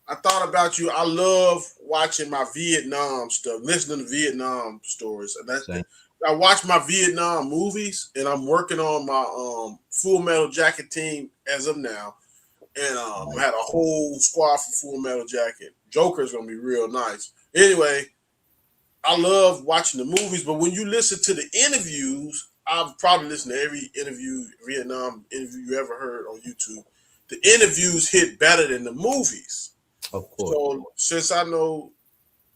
[SPEAKER 1] I thought about you. I love watching my Vietnam stuff, listening to Vietnam stories, and that's.
[SPEAKER 2] Same.
[SPEAKER 1] I watch my Vietnam movies, and I'm working on my Full Metal Jacket team as of now, and I had a whole squad for Full Metal Jacket. Joker's gonna be real nice. Anyway, I love watching the movies, but when you listen to the interviews, I've probably listened to every Vietnam interview you ever heard on YouTube. The interviews hit better than the movies.
[SPEAKER 2] Of course.
[SPEAKER 1] So since I know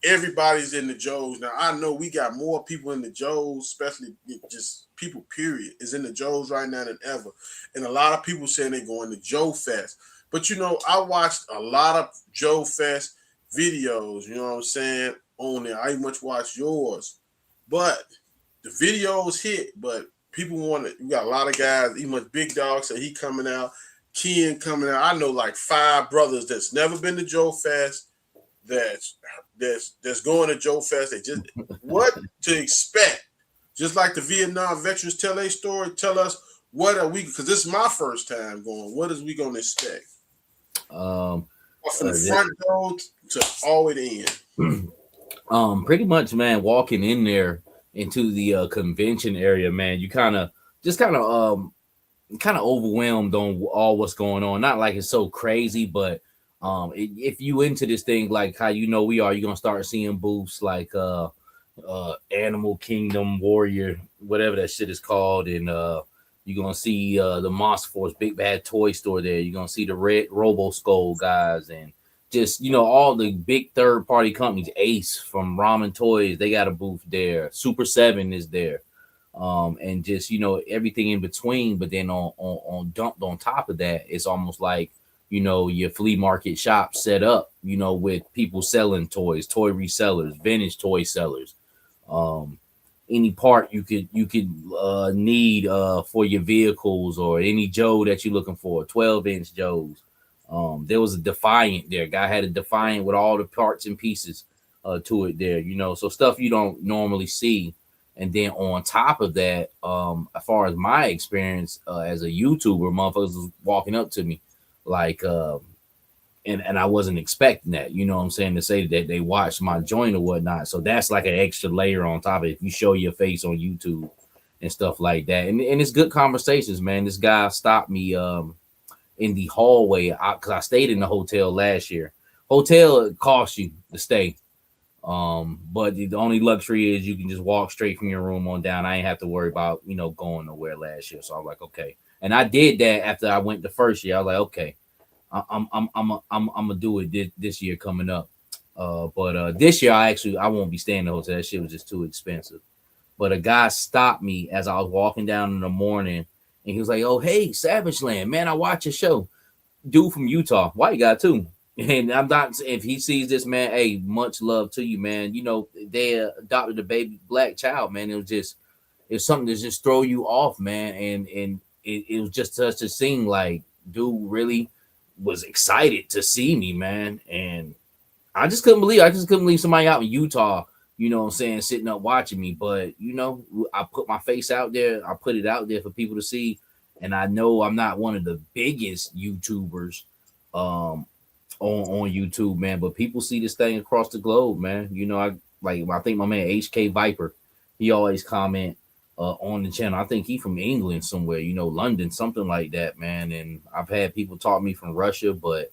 [SPEAKER 1] everybody's in the Joes now, I know we got more people in the Joes, especially just people. Period is in the Joes right now than ever, and a lot of people saying they're going to Joe Fest. But I watched a lot of Joe Fest videos. You know what I'm saying on there. I even much watched yours, but the videos hit. But people want it. You got a lot of guys. Even much Big Dog said he coming out. Ken coming out. I know like 5 brothers that's never been to Joe Fest. That's going to Joe Fest. They just what to expect. Just like the Vietnam veterans tell their story. Tell us what are we, because this is my first time going. What is we gonna expect? From the front door to all the way to end.
[SPEAKER 2] Pretty much, man, walking in there into the convention area, man, you kind of overwhelmed on all what's going on. Not like it's so crazy, but if you into this thing like how we are, you're gonna start seeing booths like Animal Kingdom Warrior, whatever that shit is called, and you're gonna see the Monster Force Big Bad Toy Store there. You're gonna see the Red Robo Skull guys, and just all the big third party companies. Ace from Ramen Toys, they got a booth there. Super 7 is there. and just everything in between. But then on dumped on top of that, it's almost like your flea market shop set up, with people selling toys, toy resellers, vintage toy sellers, um, any part you could need for your vehicles, or any Joe that you're looking for, 12-inch Joes. There was a Defiant there. Guy had a Defiant with all the parts and pieces to it there, so stuff you don't normally see. And then on top of that, as far as my experience as a YouTuber, motherfuckers was walking up to me like, and I wasn't expecting that, you know what I'm saying, to say that they watched my joint or whatnot. So that's like an extra layer on top of it. If you show your face on YouTube and stuff like that. And it's good conversations, man. This guy stopped me in the hallway because I stayed in the hotel last year. Hotel costs you to stay. But the only luxury is you can just walk straight from your room on down. I ain't have to worry about, going nowhere last year. So I was like, okay. And I did that after I went the first year. I was like, okay, I'm gonna do it this year coming up. But this year I won't be staying in the hotel. That shit was just too expensive. But a guy stopped me as I was walking down in the morning, and he was like, "Oh, hey, Savage Land, man, I watch your show." Dude from Utah, white guy too. And I'm not, if he sees this, man, hey, much love to you, man. They adopted a baby black child, man. It's something to just throw you off, man. And it was just such a scene, like, dude really was excited to see me, man. And I just couldn't believe somebody out in Utah, what I'm saying, sitting up watching me. But I put my face out there, I put it out there for people to see. And I know I'm not one of the biggest YouTubers on YouTube, man, but people see this thing across the globe, man. I think my man HK Viper, he always comment on the channel. I think he from England somewhere, London, something like that, man. And I've had people talk to me from Russia, but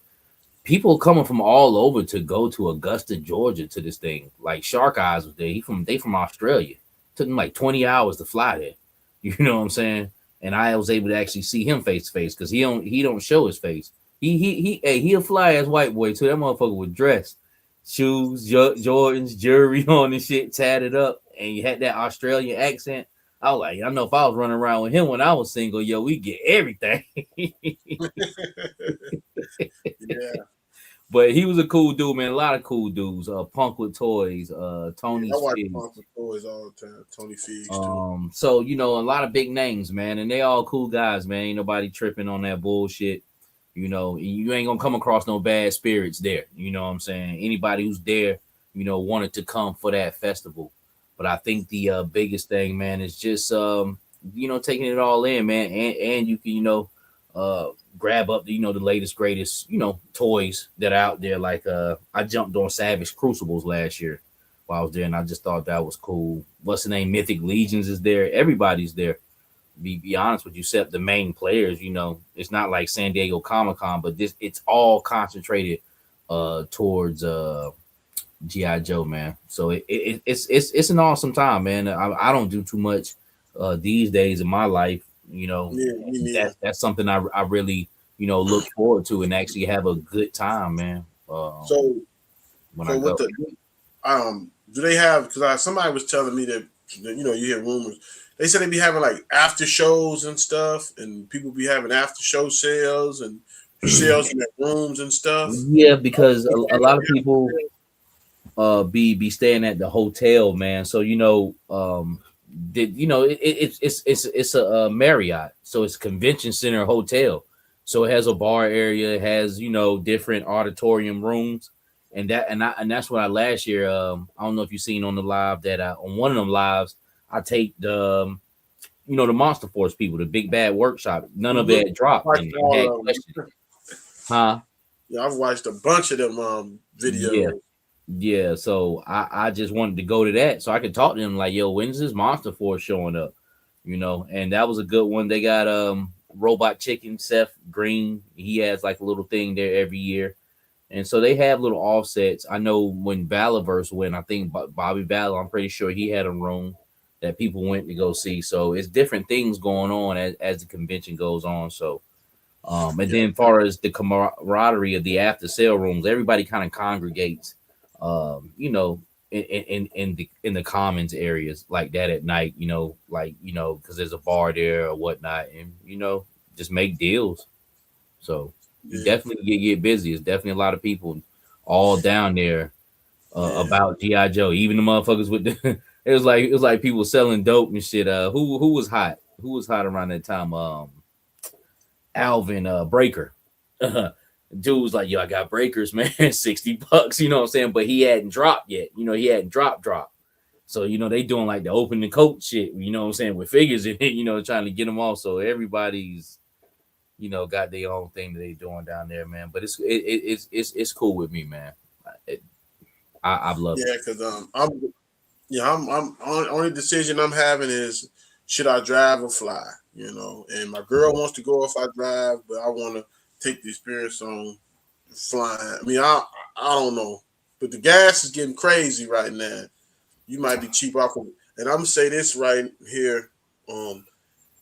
[SPEAKER 2] people coming from all over to go to Augusta, Georgia to this thing. Like Shark Eyes was there. They from Australia. Took him like 20 hours to fly there. You know what I'm saying? And I was able to actually see him face to face because he don't show his face. He a fly ass white boy too. That motherfucker was dressed, shoes, Jordans, jewelry on and shit, tatted up, and you had that Australian accent. I was like, I know if I was running around with him when I was single, yo, we get everything.
[SPEAKER 1] Yeah.
[SPEAKER 2] But he was a cool dude, man. A lot of cool dudes. Punk with Toys, Tony.
[SPEAKER 1] I watch Punk with Toys all the time. Tony Figs too.
[SPEAKER 2] So a lot of big names, man, and they all cool guys, man. Ain't nobody tripping on that bullshit. You ain't gonna come across no bad spirits there. You know what I'm saying? Anybody who's there, wanted to come for that festival. But I think the biggest thing, man, is just taking it all in, man, and you can grab up the the latest greatest toys that are out there. Like I jumped on Savage Crucibles last year while I was there, and I just thought that was cool. What's the name? Mythic Legions is there. Everybody's there. Be honest with you, except the main players. It's not like San Diego Comic-Con, but it's all concentrated towards GI Joe, man. So it's an awesome time, man. I don't do too much these days in my life. That's something I really look forward to and actually have a good time, man.
[SPEAKER 1] So do they have? Because somebody was telling me that you hear rumors. They said they be having like after shows and stuff, and people be having after show sales and sales in their rooms and stuff.
[SPEAKER 2] Yeah, because a lot of people be staying at the hotel, man. So it's a Marriott, so it's a convention center hotel. So it has a bar area, it has different auditorium rooms, and that's what I last year. I don't know if you've seen on the live that on one of them lives. I take the the Monster Force people, the Big Bad Workshop. None of it dropped. Huh?
[SPEAKER 1] Yeah, I've watched a bunch of them videos.
[SPEAKER 2] Yeah. So I just wanted to go to that so I could talk to them like, yo, when's this Monster Force showing up? And that was a good one. They got Robot Chicken, Seth Green. He has like a little thing there every year. And so they have little offsets. I know when Valorverse went, I think Bobby Valor, I'm pretty sure he had a room that people went to go see. So it's different things going on as the convention goes on. So, then as far as the camaraderie of the after sale rooms, everybody kind of congregates, in the commons areas like that at night, like because there's a bar there or whatnot, and just make deals. So you
[SPEAKER 1] Yeah,
[SPEAKER 2] definitely get busy. It's definitely a lot of people all down there
[SPEAKER 1] yeah,
[SPEAKER 2] about GI Joe. Even the motherfuckers with the it was like people selling dope and shit. Who was hot? Who was hot around that time? Alvin Breaker. Dude was like, yo, I got breakers, man, $60. You know what I'm saying? But he hadn't dropped yet. He hadn't drop. So they doing like the open the coat shit. You know what I'm saying, with figures in it. Trying to get them off. So everybody's got their own thing that they doing down there, man. But it's cool with me, man. It, I've loved it.
[SPEAKER 1] yeah. Because I'm only decision I'm having is should I drive or fly? And my girl wants to go if I drive, but I want to take the experience on flying. I mean, I don't know, but the gas is getting crazy right now. You might be cheap off of it, and I'm gonna say this right here.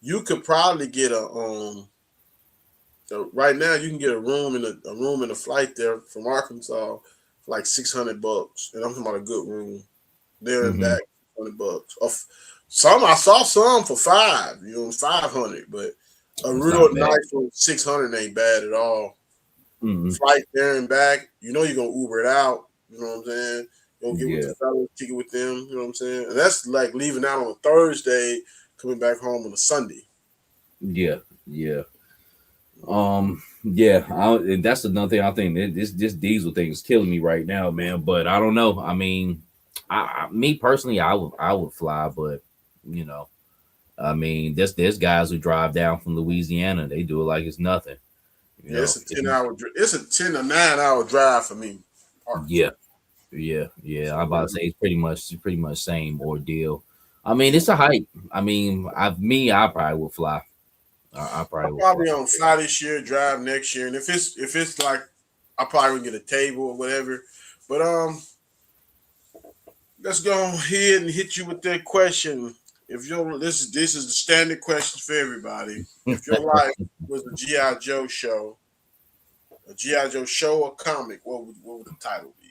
[SPEAKER 1] You could probably get right now you can get a flight there from Arkansas for like $600, and I'm talking about a good room there and
[SPEAKER 2] Mm-hmm.
[SPEAKER 1] back, $100. Some I saw some for 500, but a
[SPEAKER 2] It's not
[SPEAKER 1] real
[SPEAKER 2] bad.
[SPEAKER 1] nice one 600 ain't bad at all.
[SPEAKER 2] Mm-hmm.
[SPEAKER 1] Flight there and back, you're gonna Uber it out. You know what I'm saying? Go get with the
[SPEAKER 2] Yeah,
[SPEAKER 1] fellas, kick it with them. You know what I'm saying? And that's like leaving out on a Thursday, coming back home on a Sunday.
[SPEAKER 2] yeah, yeah. Yeah, and that's another thing I think that this diesel thing is killing me right now, man. But I don't know. I mean, me personally, I would fly, but you know, I mean, there's guys who drive down from Louisiana. They do it like it's nothing. You
[SPEAKER 1] Yeah,
[SPEAKER 2] know.
[SPEAKER 1] it's a 10 hour. It's a 10 or 9 hour drive for me.
[SPEAKER 2] Yeah, yeah. I'm about to say it's pretty much same ordeal. I mean, it's a hike. I mean, I probably would fly. I
[SPEAKER 1] I'm
[SPEAKER 2] probably would fly.
[SPEAKER 1] probably on fly this year, drive next year, and if it's like I probably would get a table or whatever. But let's go ahead and hit you with that question. If your this is the standard question for everybody. If your life was a GI Joe show, a GI Joe show or comic, what would the title be?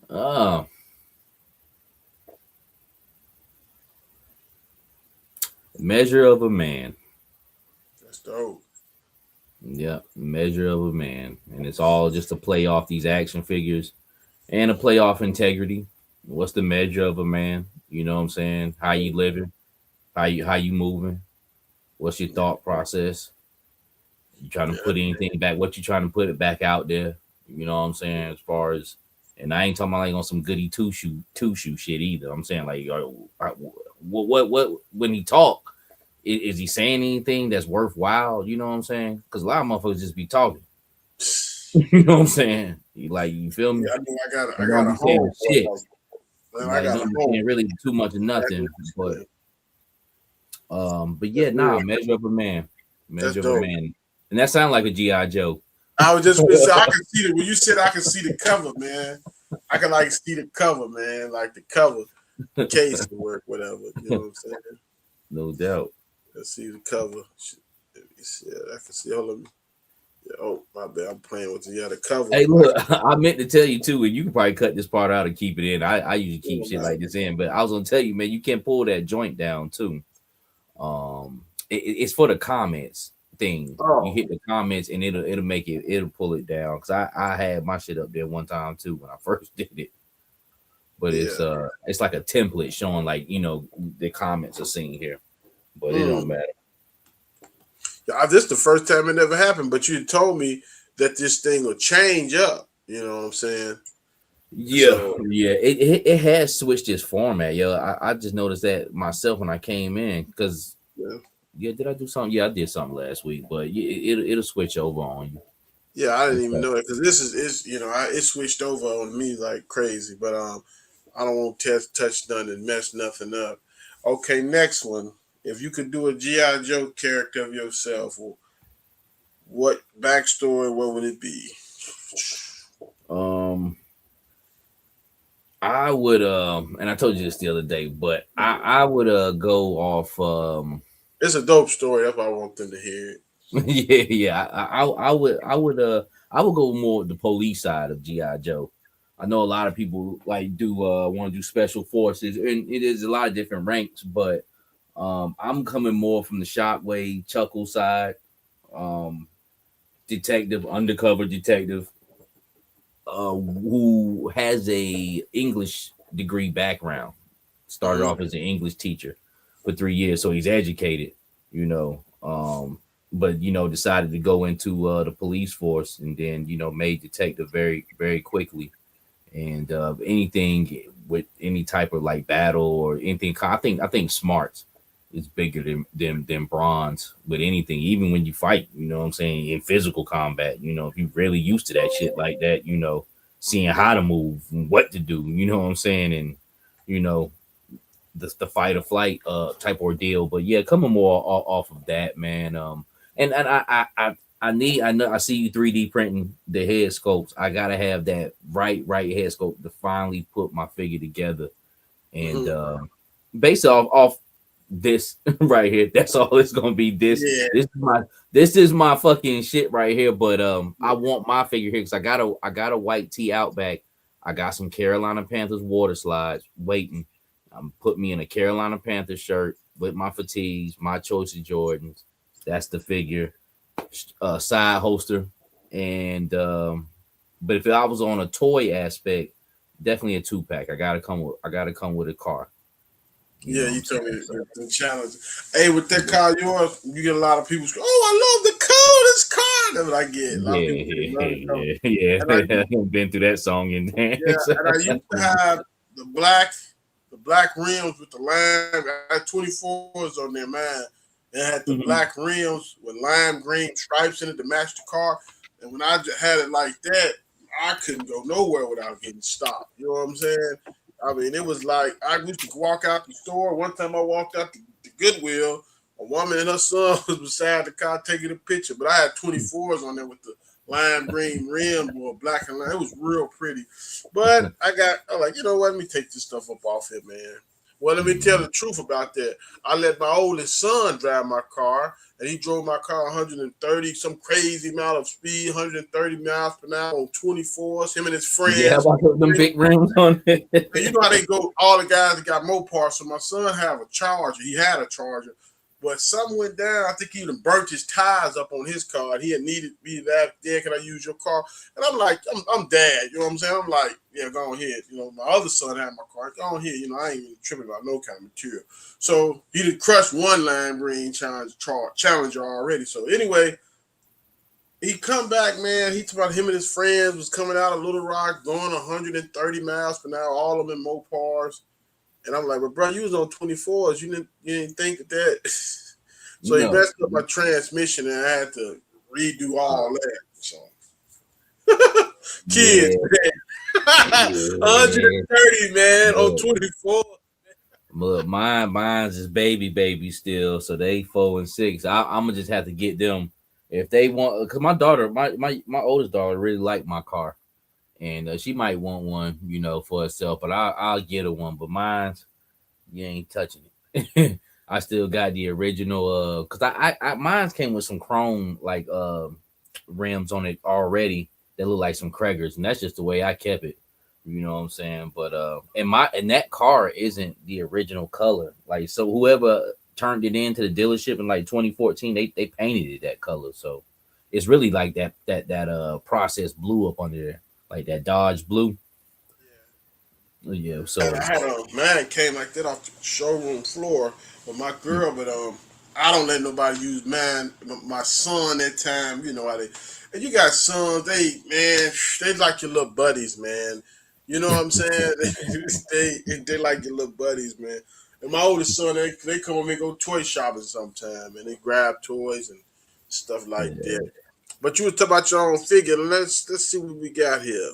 [SPEAKER 2] Oh, measure of a man.
[SPEAKER 1] That's dope.
[SPEAKER 2] Yeah, measure of a man, and it's all just to play off these action figures and to play off integrity. What's the measure of a man? You know what I'm saying? How you living? How you moving? What's your thought process? You trying to
[SPEAKER 1] Yeah,
[SPEAKER 2] put anything back? What you trying to put it back out there? You know what I'm saying? As far as, and I ain't talking about like on some goody two shoe shit either. I'm saying like, what when he talk, is he saying anything that's worthwhile? You know what I'm saying? Because a lot of motherfuckers just be talking. You know what I'm saying? You feel me?
[SPEAKER 1] yeah. I know I
[SPEAKER 2] They
[SPEAKER 1] got
[SPEAKER 2] don't
[SPEAKER 1] a
[SPEAKER 2] be saying
[SPEAKER 1] home.
[SPEAKER 2] shit.
[SPEAKER 1] Man, I
[SPEAKER 2] Like you
[SPEAKER 1] got a
[SPEAKER 2] don't be
[SPEAKER 1] home.
[SPEAKER 2] saying really too much of
[SPEAKER 1] Exactly
[SPEAKER 2] nothing.
[SPEAKER 1] what
[SPEAKER 2] But
[SPEAKER 1] you said.
[SPEAKER 2] yeah,
[SPEAKER 1] That's
[SPEAKER 2] nah,
[SPEAKER 1] real.
[SPEAKER 2] measure of a man.
[SPEAKER 1] That's
[SPEAKER 2] Measure of a
[SPEAKER 1] dope.
[SPEAKER 2] man. And that sound like a GI Joe.
[SPEAKER 1] I was just gonna say I can see when you said I can see the cover, man. I can like see the cover, man. Like the cover, the case to work, whatever. You know what I'm saying?
[SPEAKER 2] No doubt.
[SPEAKER 1] I see the cover. Yeah, I can see all of them. Yeah, oh, my bad. I'm playing with you. Yeah, the cover.
[SPEAKER 2] Hey, look, I meant to tell you too, and you can probably cut this part out and keep it in. I usually keep shit like this in, but I was gonna tell you, man, you can pull that joint down too. It's for the comments thing. You
[SPEAKER 1] Oh,
[SPEAKER 2] hit the comments and it'll pull it down. Cause I had my shit up there one time too when I first did it. But
[SPEAKER 1] yeah.
[SPEAKER 2] it's like a template showing like the comments are seen here, but it don't
[SPEAKER 1] Mm.
[SPEAKER 2] matter.
[SPEAKER 1] This the first time it ever happened, but you told me that this thing will change up. You know what I'm saying?
[SPEAKER 2] Yeah,
[SPEAKER 1] So,
[SPEAKER 2] yeah, it has switched its format, yo. I just noticed that myself when I came in, because
[SPEAKER 1] yeah.
[SPEAKER 2] yeah, did I do something? Yeah, I did something last week, but it'll switch over on you.
[SPEAKER 1] Yeah, I didn't even
[SPEAKER 2] Okay.
[SPEAKER 1] know it because this is it switched over on me like crazy. But I don't want to touch none and mess nothing up. Okay, next one. If you could do a GI Joe character of yourself, what backstory? What would it be?
[SPEAKER 2] Um, I would and I told you this the other day, but I would go off
[SPEAKER 1] It's a dope story. That's why I want them to hear it.
[SPEAKER 2] yeah, I would go more with the police side of GI Joe. I know a lot of people like do want to do special forces, and it is a lot of different ranks, but I'm coming more from the Shockwave Chuckle side, um, detective, undercover detective, who has a English degree background. Started
[SPEAKER 1] Mhm.
[SPEAKER 2] off as an English teacher for 3 years, so he's educated, you know. But decided to go into the police force, and then made detective very very quickly. And anything with any type of like battle or anything, I think smarts is bigger than bronze with anything, even when you fight. You know what I'm saying, in physical combat. If you're really used to that shit like that, seeing how to move, what to do. You know what I'm saying, and you know the fight or flight type ordeal. But yeah, coming more off of that, man. And I know I see you 3D printing the head sculpts. I gotta have that right head sculpt to finally put my figure together. And
[SPEAKER 1] Mhm.
[SPEAKER 2] based off this right here, that's all it's gonna be. This
[SPEAKER 1] Yeah.
[SPEAKER 2] this is my fucking shit right here. But I want my figure here because I got a white tee Outback. I got some Carolina Panthers water slides waiting. Put me in a Carolina Panthers shirt with my fatigues, my choice of Jordans. That's the figure. Side holster, and but if I was on a toy aspect, definitely a 2-pack. I gotta come with a car. You
[SPEAKER 1] Yeah,
[SPEAKER 2] know what
[SPEAKER 1] you
[SPEAKER 2] I'm
[SPEAKER 1] told me
[SPEAKER 2] saying? So,
[SPEAKER 1] the challenge. Hey, with that
[SPEAKER 2] yeah,
[SPEAKER 1] car of yours, you get a lot of people. Oh, I love the coldest car. That's what I get. A lot of people say love the color.
[SPEAKER 2] yeah,
[SPEAKER 1] And I
[SPEAKER 2] yeah. I've been through that song and
[SPEAKER 1] Yeah,
[SPEAKER 2] dance.
[SPEAKER 1] and I used to have the black rims with the lime. I had 24s on there, man. It had the
[SPEAKER 2] Mhm.
[SPEAKER 1] black rims with lime green stripes in it to match the car. And when I just had it like that, I couldn't go nowhere without getting stopped. You know what I'm saying? I mean, it was like I used to walk out the store. One time I walked out the Goodwill. A woman and her son was beside the car taking a picture, but I had 24s on there with the lime green rim or black and lime. It was real pretty. But I was like, you know what? Let me take this stuff up off it, man. Well, let me tell
[SPEAKER 2] Mhm.
[SPEAKER 1] the truth about that. I let my oldest son drive my car, and he drove my car 130, some crazy amount of speed, 130 miles per hour on 24s. Him and his
[SPEAKER 2] Yeah, how
[SPEAKER 1] friends.
[SPEAKER 2] about them big rims on
[SPEAKER 1] And you
[SPEAKER 2] it?
[SPEAKER 1] know how they go, all the guys that got Mopar. So my son have a Charger. He had a Charger. But something went down. I think he even burnt his tires up on his car. And he had needed me that. Dad, can I use your car? And I'm like, I'm dad. You know what I'm saying? I'm like, yeah, go ahead. My other son had my car. Go ahead. I ain't even tripping about no kind of material. So he did crush one lime green Challenger already. So anyway, he come back, man. He talked about him and his friends was coming out of Little Rock, going 130 miles per hour, all of them in Mopars. And I'm like, but bro, you was on 24s. You didn't think that. So he
[SPEAKER 2] No.
[SPEAKER 1] messed up my transmission, and I had to redo
[SPEAKER 2] Uh,
[SPEAKER 1] all that. So kids,
[SPEAKER 2] yeah,
[SPEAKER 1] man,
[SPEAKER 2] yeah.
[SPEAKER 1] 130, man, on
[SPEAKER 2] Look,
[SPEAKER 1] 24.
[SPEAKER 2] mine's is baby still, so they 4 and 6. I'm gonna just have to get them if they want, because my daughter, my oldest daughter, really like my car, and she might want one, for herself. But I'll get her one. But mine's, you ain't touching it. I still got the original, because mine's came with some chrome like rims on it already that look like some Craigers, and that's just the way I kept it. You know what I'm saying? But and that car isn't the original color. Like, so whoever turned it into the dealership in like 2014, they painted it that color. So it's really like that processed blue up under there, like that Dodge blue. Yeah.
[SPEAKER 1] I
[SPEAKER 2] So
[SPEAKER 1] had a man came like that off the showroom floor with my girl, but I don't let nobody use mine. My son that time, you know how they. And you got sons, they like your little buddies, man. You know what I'm saying? they like your little buddies, man. And my oldest son, they come with me go toy shopping sometime, and they grab toys and stuff like that.
[SPEAKER 2] yeah.
[SPEAKER 1] But you was talking about your own figure. Let's see what we got here.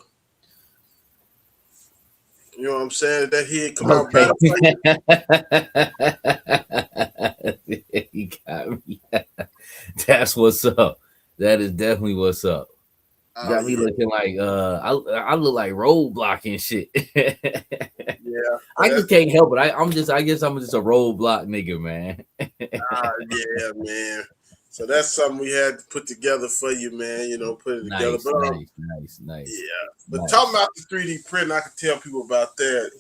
[SPEAKER 1] You know what I'm saying? That head come out
[SPEAKER 2] Okay.
[SPEAKER 1] battle fight.
[SPEAKER 2] You got me. That's what's up. That is definitely what's up.
[SPEAKER 1] Oh
[SPEAKER 2] Got me
[SPEAKER 1] yeah,
[SPEAKER 2] looking like I look like roadblock and shit.
[SPEAKER 1] yeah,
[SPEAKER 2] I
[SPEAKER 1] that's
[SPEAKER 2] just can't help it. I guess I'm just a roadblock nigga, man.
[SPEAKER 1] yeah, man. So that's something we had to put together for you, man. Put it together.
[SPEAKER 2] Nice,
[SPEAKER 1] But
[SPEAKER 2] nice, nice, nice,
[SPEAKER 1] yeah. But talking
[SPEAKER 2] nice.
[SPEAKER 1] about the 3D print, I can tell people about that.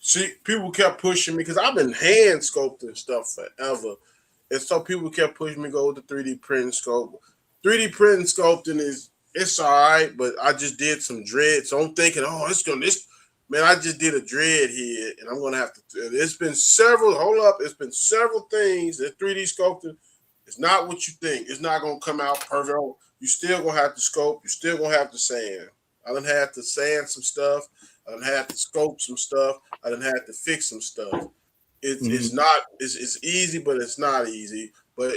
[SPEAKER 1] See, people kept pushing me because I've been hand sculpting stuff forever. And so people kept pushing me to go with the 3D print sculpt. 3D print sculpting it's all right, but I just did some dread. So I'm thinking, oh, man, I just did a dread here, and I'm gonna have to. It's been several things that 3D sculpting. It's not what you think. It's not gonna come out perfect. You still gonna have to sculpt. You still gonna have to sand. I done had to sand some stuff. I done had to sculpt some stuff. I done had to fix some stuff. It's not it's easy, but it's not easy. But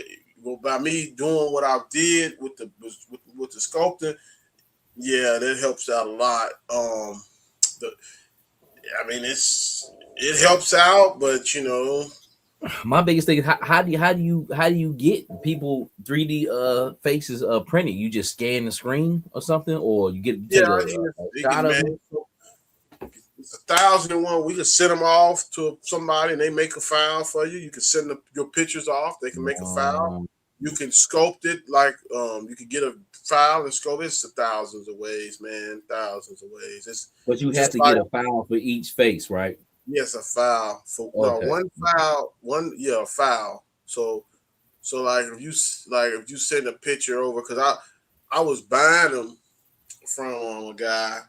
[SPEAKER 1] by me doing what I did with the sculpting, yeah, that helps out a lot. The, I mean, it helps out, but
[SPEAKER 2] My biggest thing is how do you get people 3D faces printed? You just scan the screen or something, or you take
[SPEAKER 1] yeah,
[SPEAKER 2] a shot of
[SPEAKER 1] man.
[SPEAKER 2] them?
[SPEAKER 1] It's 1,001. We can send them off to somebody, and they make a file for you. You can send your pictures off. They can make a file. You can sculpt it like you can get a file and sculpt it. It's thousands of ways, man. Thousands of ways.
[SPEAKER 2] But you have to get a file for each face, right?
[SPEAKER 1] Yes, a file for
[SPEAKER 2] Okay.
[SPEAKER 1] one file, a file. So like if you send a picture over, because I was buying them from a guy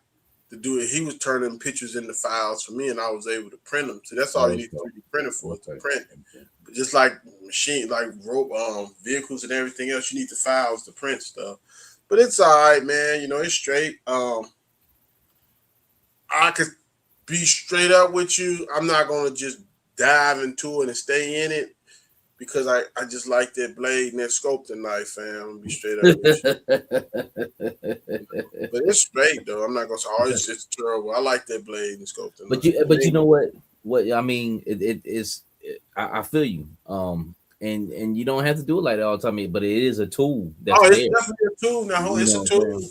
[SPEAKER 1] to do it. He was turning pictures into files for me, and I was able to print them. So that's all you need 3D printer for, to print. But just like vehicles and everything else, you need the files to print stuff. But it's all right, man. It's straight. I could be straight up with you. I'm not gonna just dive into it and stay in it because I just like that blade and that sculpting knife, fam. I'm gonna be straight up with you. But it's straight though. I'm not gonna say, oh, it's terrible. I like that blade and sculpting
[SPEAKER 2] But
[SPEAKER 1] knife.
[SPEAKER 2] you know what I mean, it is. I feel you. And you don't have to do it like that all the time. But it is a tool.
[SPEAKER 1] It's definitely a tool now. It's a tool.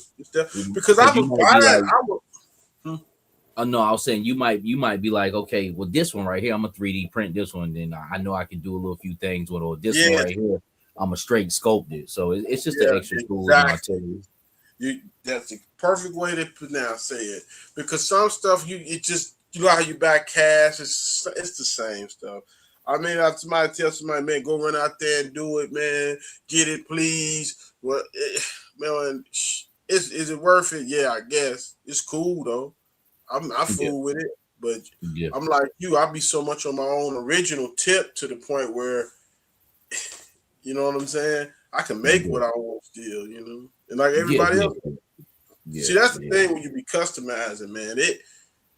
[SPEAKER 1] Because I was buying.
[SPEAKER 2] No, I was saying you might be like, okay, well, this one right here, I'm a 3D print this one, then I know I can do a little few things with, or this one right here, I'm a straight sculpt it. So it's just an extra tool. Exactly. I tell you,
[SPEAKER 1] that's the perfect way to say it. Because some stuff you know how you buy cash, it's the same stuff. I mean, if somebody tell somebody, man, go run out there and do it, man, get it, please. Well, man, is it worth it? Yeah, I guess it's cool though. I fool with it, but I'm like you. I be so much on my own original tip to the point where, you know what I'm saying? I can make what I want still, and like everybody else. See, that's the thing when you be customizing, man.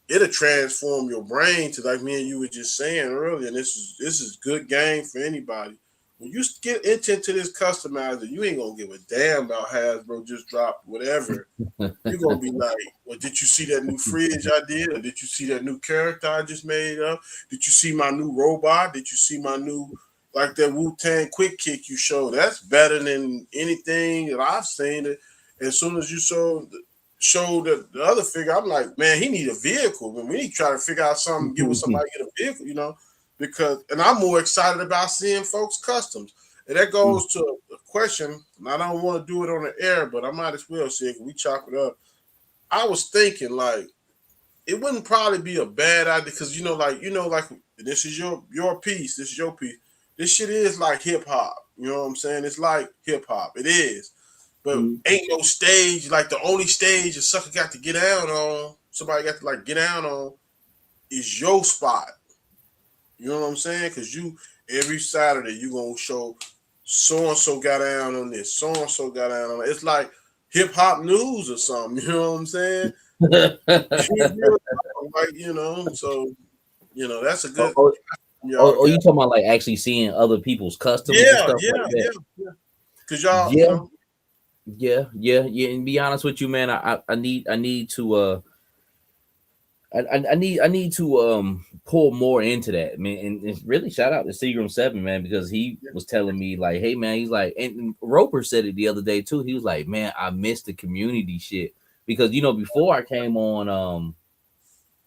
[SPEAKER 1] It'll transform your brain to, like me and you were just saying earlier. And this is good game for anybody. When you get into this customizer, you ain't gonna give a damn about Hasbro just dropped whatever. You're gonna be like, well, did you see that new fridge I did? Or did you see that new character I just made up? Did you see my new robot? Did you see my new, like that Wu-Tang quick kick you showed? That's better than anything that I've seen. And as soon as you showed the other figure, I'm like, man, he need a vehicle. And we need to try to figure out something, get with somebody, get a vehicle, and I'm more excited about seeing folks' customs. And that goes to a question, and I don't want to do it on the air, but I might as well say it. We chop it up. I was thinking, like, it wouldn't probably be a bad idea because, like this is your piece. This is your piece. This shit is like hip hop. You know what I'm saying? It's like hip hop. It is. But ain't no stage. Like, the only stage a sucker got to get down on, somebody got to, like, get down on, is your spot. You know what I'm saying? Because every Saturday, you going to show so-and-so got down on this, so-and-so got down on that. It's like hip-hop news or something. You know what I'm saying? Like, so, that's a good...
[SPEAKER 2] you talking about, like, actually seeing other people's customs and stuff like that?
[SPEAKER 1] Yeah. Because y'all...
[SPEAKER 2] Yeah. And be honest with you, man, I need to I need to pull more into that, man. And really shout out to Seagram 7, man, because he was telling me, like, hey, man, he's like, and Roper said it the other day too. He was like, man, I miss the community shit because before I came on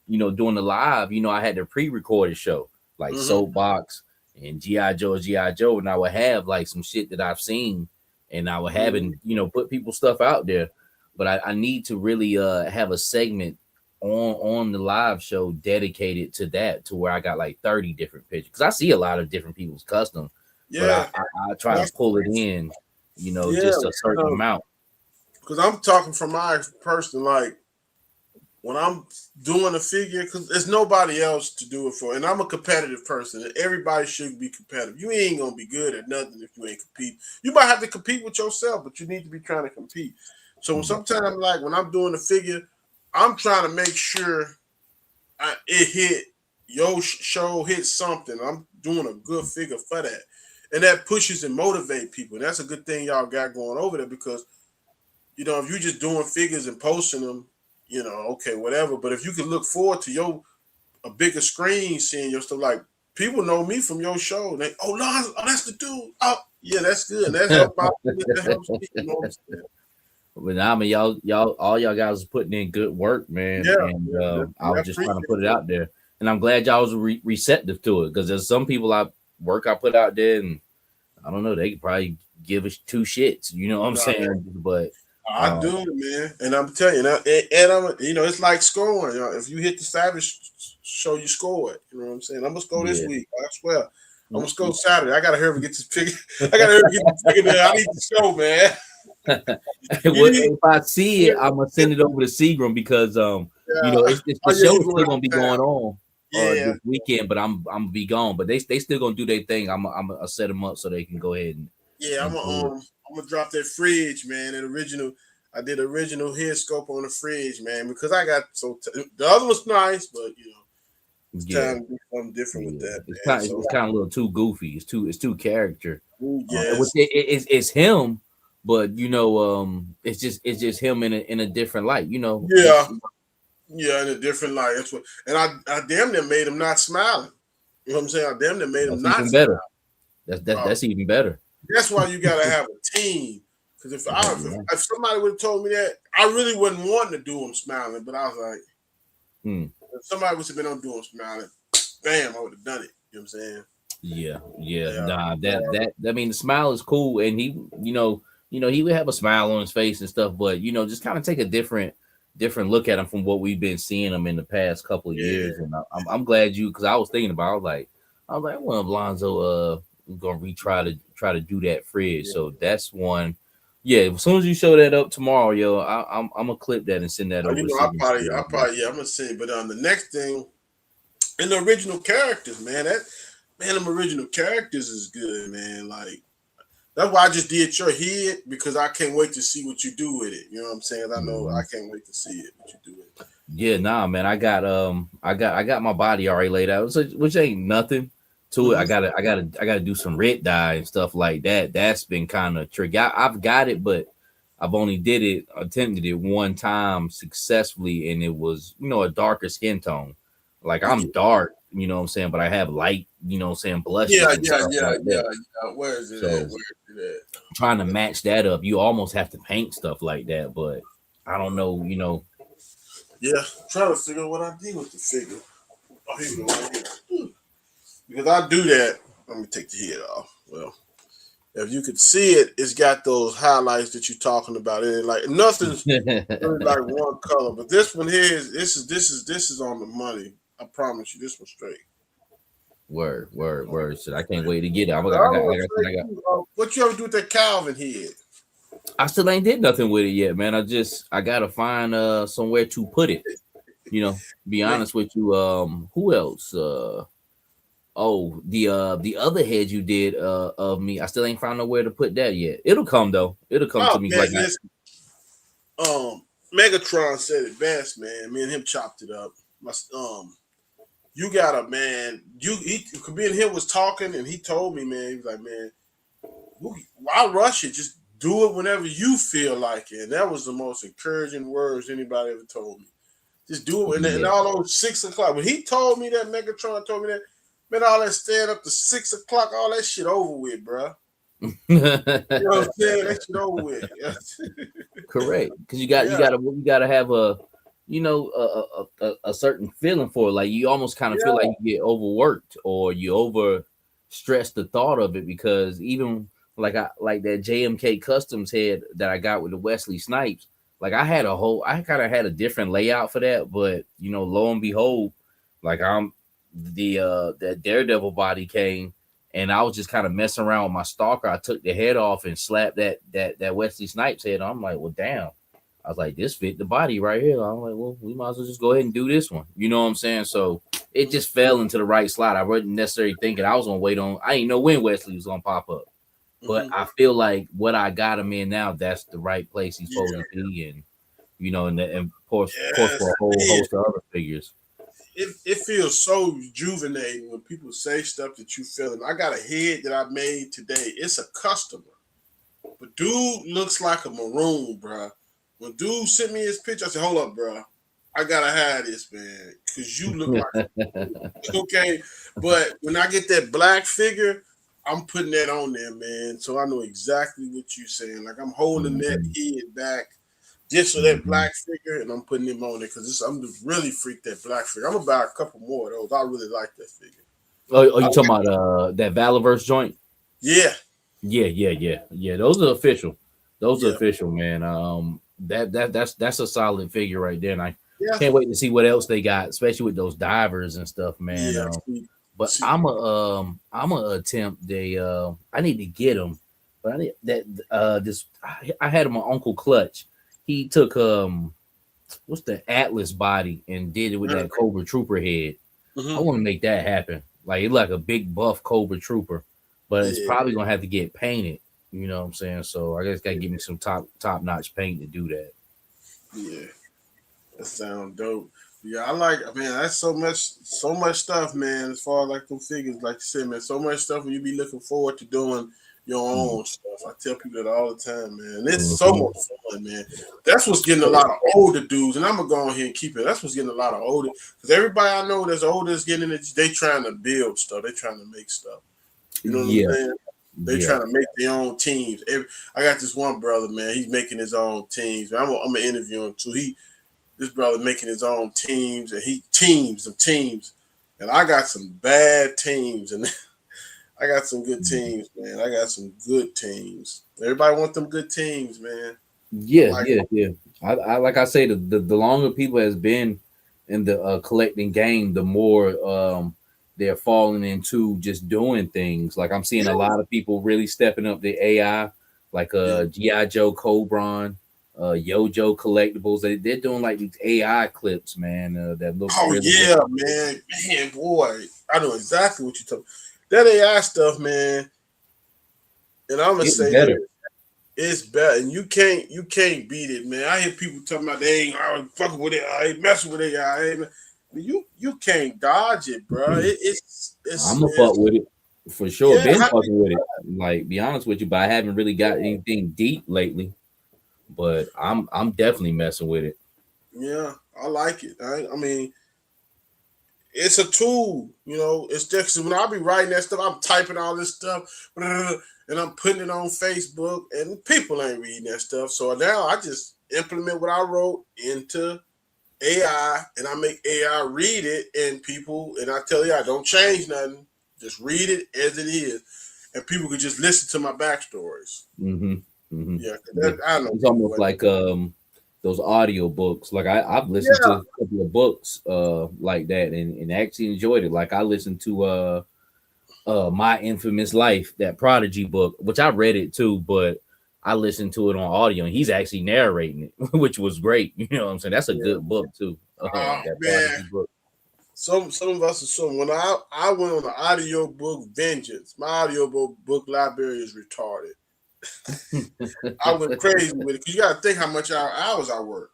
[SPEAKER 2] doing the live, I had the pre-recorded show like Soapbox and GI Joe, and I would have like some shit that I've seen, and I would have
[SPEAKER 1] Mhm.
[SPEAKER 2] and put people's stuff out there. But I need to really have a segment on the live show dedicated to that, to where I got like 30 different pictures, because I see a lot of different people's custom, but
[SPEAKER 1] Yeah,
[SPEAKER 2] I try to
[SPEAKER 1] that's
[SPEAKER 2] pull it in,
[SPEAKER 1] yeah.
[SPEAKER 2] just a certain amount.
[SPEAKER 1] Because I'm talking from my person, like when I'm doing a figure, because there's nobody else to do it for, and I'm a competitive person, and everybody should be competitive. You ain't gonna be good at nothing if you ain't compete. You might have to compete with yourself, but you need to be trying to compete. So
[SPEAKER 2] Yeah.
[SPEAKER 1] sometimes, like when I'm doing a figure, I'm trying to make sure it hit your show, hit something. I'm doing a good figure for that, and that pushes and motivate people. And that's a good thing y'all got going over there, because if you're just doing figures and posting them, okay, whatever. But if you can look forward to a bigger screen, seeing your stuff, like people know me from your show, and they, oh, Lon, oh, that's the dude. Oh, yeah, that's good. And that helps my that helps me. You know what I'm saying?
[SPEAKER 2] But I mean, all y'all guys was putting in good work, man,
[SPEAKER 1] Yeah,
[SPEAKER 2] and
[SPEAKER 1] yeah,
[SPEAKER 2] I
[SPEAKER 1] I
[SPEAKER 2] was just trying to
[SPEAKER 1] appreciate
[SPEAKER 2] put it
[SPEAKER 1] that.
[SPEAKER 2] out there, and I'm glad y'all was receptive to it, because there's some people I put out there, and I don't know, they could probably give us two shits, you know what I'm
[SPEAKER 1] No,
[SPEAKER 2] saying? But
[SPEAKER 1] I
[SPEAKER 2] uh,
[SPEAKER 1] do, man, and I'm telling you, and I'm, it's like scoring. If you hit the Savage show, you score it. You know what I'm saying? I'm gonna score this
[SPEAKER 2] yeah,
[SPEAKER 1] week. I swear. I'm gonna score Saturday. I gotta hurry and get this figure. I gotta hurry and get this figure there. I need to show, man. You need,
[SPEAKER 2] if I see
[SPEAKER 1] yeah,
[SPEAKER 2] it, I'm gonna send it over to Seagram, because
[SPEAKER 1] yeah.
[SPEAKER 2] it's
[SPEAKER 1] Oh
[SPEAKER 2] the
[SPEAKER 1] yeah,
[SPEAKER 2] show
[SPEAKER 1] you
[SPEAKER 2] is
[SPEAKER 1] going
[SPEAKER 2] still
[SPEAKER 1] out
[SPEAKER 2] gonna be
[SPEAKER 1] of town?
[SPEAKER 2] going on
[SPEAKER 1] Yeah,
[SPEAKER 2] this weekend, but I'm gonna be gone. But they still gonna do their thing. I'm gonna set them up so they can go ahead
[SPEAKER 1] yeah.
[SPEAKER 2] and do it.
[SPEAKER 1] I'm gonna drop that fridge, man. That original. I did original head scope on the fridge, man, because I got the other was nice, but it's
[SPEAKER 2] Yeah.
[SPEAKER 1] time to do something different with
[SPEAKER 2] Yeah,
[SPEAKER 1] that,
[SPEAKER 2] it's
[SPEAKER 1] man.
[SPEAKER 2] kind of
[SPEAKER 1] So
[SPEAKER 2] it's kind of a little too goofy. It's too character.
[SPEAKER 1] yes,
[SPEAKER 2] It's him, but it's just him in a different light.
[SPEAKER 1] yeah, yeah, in a different light. That's what, and I damn near made him not smiling. You know what I'm saying? I damn near made him
[SPEAKER 2] That's
[SPEAKER 1] not
[SPEAKER 2] even better.
[SPEAKER 1] smile. Uh,
[SPEAKER 2] That's even better.
[SPEAKER 1] that's why you gotta have a team. Because
[SPEAKER 2] Yeah.
[SPEAKER 1] if somebody would have told me that, I really wasn't wanting to do him smiling, but I was like,
[SPEAKER 2] Hmm.
[SPEAKER 1] if somebody would have been on doing smiling, bam, I would have done it. You know what I'm saying?
[SPEAKER 2] Yeah.
[SPEAKER 1] Yeah.
[SPEAKER 2] Nah, that I mean, the smile is cool, and he would have a smile on his face and stuff, but just kind of take a different look at him from what we've been seeing him in the past couple of
[SPEAKER 1] Yeah.
[SPEAKER 2] years. And I'm glad because I was thinking about, I was like, well, Lonzo gonna try to do that fridge.
[SPEAKER 1] Yeah.
[SPEAKER 2] So that's one. Yeah, as soon as you show that up tomorrow, yo, I'm gonna clip that and send that over to Secret
[SPEAKER 1] I
[SPEAKER 2] Studio.
[SPEAKER 1] probably, yeah, I'm gonna say, but the next thing, and the original characters, them original characters is good, man. Like that's why I just did your head, because I can't wait to see what you do with it. You know what I'm saying? I know I
[SPEAKER 2] Mhm.
[SPEAKER 1] can't wait to see it. What you do with it.
[SPEAKER 2] Yeah, nah, man. I got my body already laid out, which ain't nothing to it.
[SPEAKER 1] Mm-hmm.
[SPEAKER 2] I gotta do some red dye and stuff like that. That's been kind of tricky. I've got it, but I've only attempted it one time successfully, and it was a darker skin tone. Like, I'm dark, you know what I'm saying, but I have light, what I'm saying,
[SPEAKER 1] Yeah,
[SPEAKER 2] blushes and
[SPEAKER 1] yeah,
[SPEAKER 2] stuff
[SPEAKER 1] yeah,
[SPEAKER 2] like
[SPEAKER 1] yeah,
[SPEAKER 2] that.
[SPEAKER 1] yeah. Where is it at?
[SPEAKER 2] So
[SPEAKER 1] Where is it
[SPEAKER 2] trying to match that up, you almost have to paint stuff like that, but I don't know,
[SPEAKER 1] Yeah, trying to figure out what I did with the figure. Oh, here we go. Right here. Because I do that. Let me take the head off. Well, if you could see it, it's got those highlights that you're talking about. And like nothing's really like one color, but this one here is this is on the money. I promise you, this one's straight.
[SPEAKER 2] Word. Shit, I can't wait to get it.
[SPEAKER 1] The other one's straight too. What you ever do with that Calvin head?
[SPEAKER 2] I still ain't did nothing with it yet, man. I gotta find somewhere to put it. Be
[SPEAKER 1] Yeah,
[SPEAKER 2] honest with you. Who else? The other head you did of me, I still ain't found nowhere to put that yet. It'll come though. It'll come to
[SPEAKER 1] oh
[SPEAKER 2] me
[SPEAKER 1] man,
[SPEAKER 2] like
[SPEAKER 1] listen. Megatron said it best, man. Me and him chopped it up. My you got a man. Me and him was talking, and he told me, man, he was like, man, why rush it? Just do it whenever you feel like it. And that was the most encouraging words anybody ever told me. Just do it. And
[SPEAKER 2] yeah.
[SPEAKER 1] all those 6 o'clock. When he told me that, Megatron told me that, man, all that staying up to 6 o'clock, all that shit over with, bro. You know what I'm saying? That shit over with.
[SPEAKER 2] Correct, because
[SPEAKER 1] Yeah,
[SPEAKER 2] you gotta have a certain feeling for it. Like, you almost kind of feel like
[SPEAKER 1] yeah,
[SPEAKER 2] you get overworked, or you over stress the thought of it, because even like that JMK Customs head that I got with the Wesley Snipes, like I kind of had a different layout for that, but lo and behold, like that Daredevil body came, and I was just kind of messing around with my stalker. I took the head off and slapped that Wesley Snipes head. I'm like, well, damn. I was like, this fit the body right here. I'm like, well, we might as well just go ahead and do this one. You know what I'm saying? So it just fell into the right slot. I wasn't necessarily thinking I was gonna wait on. I didn't know when Wesley was gonna pop up, but I feel like what I got him in now, that's the right place he's supposed to be, and and of course for a whole host of other figures.
[SPEAKER 1] It feels so rejuvenating when people say stuff that you feel. And I got a head that I made today. It's a customer, but dude looks like a maroon, bro. When dude sent me his picture, I said, "Hold up, bro. I gotta have this, man, because you look like okay." But when I get that black figure, I'm putting that on there, man. So I know exactly what you're saying. Like I'm holding that head back just for that black figure, and I'm putting him on there because I'm just really freak that black figure. I'm gonna buy a couple more of those. I really like that figure.
[SPEAKER 2] Oh, you talking about that Valorverse joint?
[SPEAKER 1] Yeah.
[SPEAKER 2] Those are official. Those are official, man. That's a solid figure right there, and I can't wait to see what else they got, especially with those divers and stuff, man.
[SPEAKER 1] Yeah.
[SPEAKER 2] But I'm a attempt. I need to get them, but I need that. I had my Uncle Clutch. He took what's the Atlas body and did it with that Cobra Trooper head. I want to make that happen. Like it's like a big buff Cobra Trooper, but it's probably gonna have to get painted. You know what I'm saying? So I guess gotta give me some top notch paint to do that.
[SPEAKER 1] Yeah, that sounds dope. Yeah, I like. Man, that's so much stuff, man. As far as like them figures, like you said, man, so much stuff. When you be looking forward to doing your own stuff. I tell people that all the time, man. It's so much fun, man. That's what's getting a lot of older dudes, and I'm gonna go ahead and keep it. That's what's getting a lot of older, because everybody I know that's older is getting it. They trying to build stuff. They trying to make stuff. You know what I'm saying? They trying to make their own teams. I got this one brother, man. He's making his own teams. I'm gonna interview him too. This brother making his own teams, and he teams, and I got some bad teams, and I got some good teams, man. I got some good teams. Everybody want them good teams, man.
[SPEAKER 2] Yeah. I like I say, the longer people has been in the collecting game, the more they're falling into just doing things. Like I'm seeing a lot of people really stepping up the AI, like G.I. Joe Cobron, Yojo Collectibles. They're doing like these AI clips, man. That look.
[SPEAKER 1] Oh really good. man, boy, I know exactly what you're talking. That AI stuff, man. And I'm gonna say that it's better, and you can't beat it, man. I hear people talking about they ain't fucking with it, I ain't messing with it, You can't dodge it, bro. It's
[SPEAKER 2] I'm gonna fuck with it for sure. Been fucking with it. Like, be honest with you, but I haven't really got anything deep lately. But I'm definitely messing with it.
[SPEAKER 1] Yeah, I like it. I mean, it's a tool, It's just when I be writing that stuff, I'm typing all this stuff, and I'm putting it on Facebook, and people ain't reading that stuff. So now I just implement what I wrote into AI, and I make AI read it, and I tell AI, don't change nothing, just read it as it is, and people could just listen to my backstories. Yeah, I know.
[SPEAKER 2] It's almost like those audio books. Like I've listened to a couple of books like that, and actually enjoyed it. Like I listened to My Infamous Life, that Prodigy book, which I read it too, but I listened to it on audio, and he's actually narrating it, which was great. You know what I'm saying? That's a good book too. That
[SPEAKER 1] Prodigy book. Some of us assume when I went on the audio book Vengeance, my audio book library is retarded. I went crazy with it, because you got to think how much hours I work.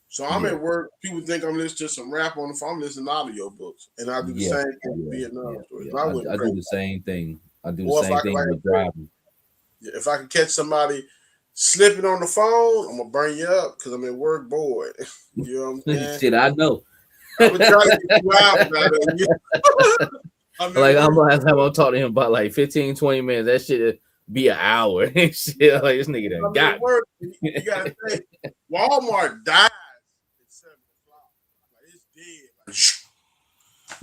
[SPEAKER 1] So I'm at work. People think I'm listening to some rap on the phone. I'm listening to audio books, and I do the same thing with Vietnam stories.
[SPEAKER 2] I do the same thing. I do the same thing with driving.
[SPEAKER 1] If I can catch somebody slipping on the phone, I'm gonna burn you up because I'm at work bored. You know what I'm saying?
[SPEAKER 2] Shit, I know.
[SPEAKER 1] I'm gonna try to get you out.
[SPEAKER 2] I'm talking to him about like 15, 20 minutes. That shit be an hour. Shit, like this nigga done got
[SPEAKER 1] work. You gotta think, Walmart died at 7 o'clock. Like, it's dead.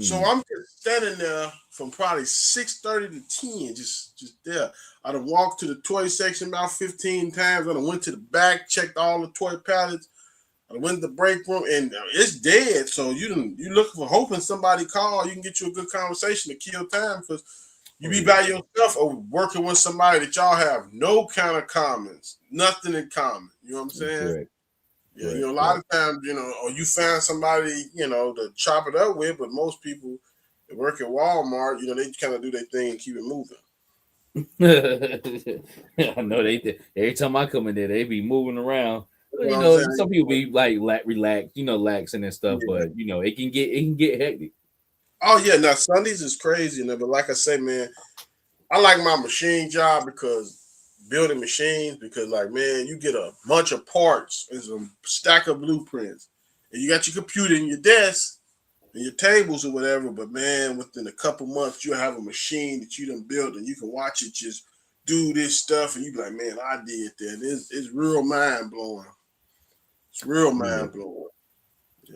[SPEAKER 1] So I'm just standing there from probably 6:30 to 10, just there. I done walked to the toy section about 15 times. I done went to the back, checked all the toy pallets. I went to the break room, and it's dead. So you looking for hoping somebody call. You can get you a good conversation to kill time because you be by yourself or working with somebody that y'all have no kind of commons, nothing in common. You know what I'm saying?
[SPEAKER 2] Correct.
[SPEAKER 1] Yeah,
[SPEAKER 2] Correct.
[SPEAKER 1] a lot of times, or you find somebody, to chop it up with, but most people that work at Walmart, they kind of do their thing and keep it moving.
[SPEAKER 2] I know they every time I come in there, they be moving around.
[SPEAKER 1] You know what I'm
[SPEAKER 2] Some
[SPEAKER 1] saying?
[SPEAKER 2] people be like relax, laxing and stuff,
[SPEAKER 1] Yeah.
[SPEAKER 2] but it can get hectic.
[SPEAKER 1] Oh yeah, now Sundays is crazy, but like I say, man, I like my machine job because building machines because like man, you get a bunch of parts, it's a stack of blueprints, and you got your computer in your desk and your tables or whatever. But man, within a couple months, you'll have a machine that you done built and you can watch it just do this stuff, and you be like, man, I did that. It's real mind blowing. It's real
[SPEAKER 2] Yeah,
[SPEAKER 1] mind blowing.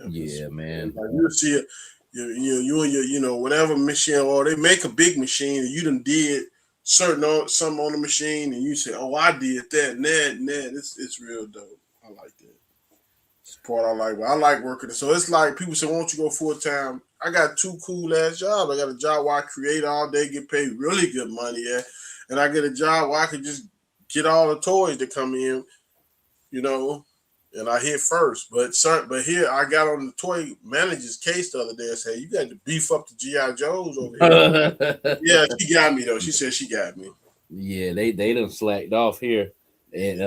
[SPEAKER 2] yeah, man.
[SPEAKER 1] Like you see it, you and your whatever machine, or they make a big machine and you done did something on the machine, and you say, oh, I did that and that and that. It's real dope. I like that. It's the part I like. I like working. So it's like people say, won't you go full time? I got two cool ass jobs. I got a job where I create all day, get paid really good money at, and I get a job where I can just get all the toys that come in, you know, and I hit first. But here I got on the toy manager's case the other day and said, you got to beef up the GI Joes over here. Yeah, she got me though. She said she got me.
[SPEAKER 2] Yeah, they done slacked off here, and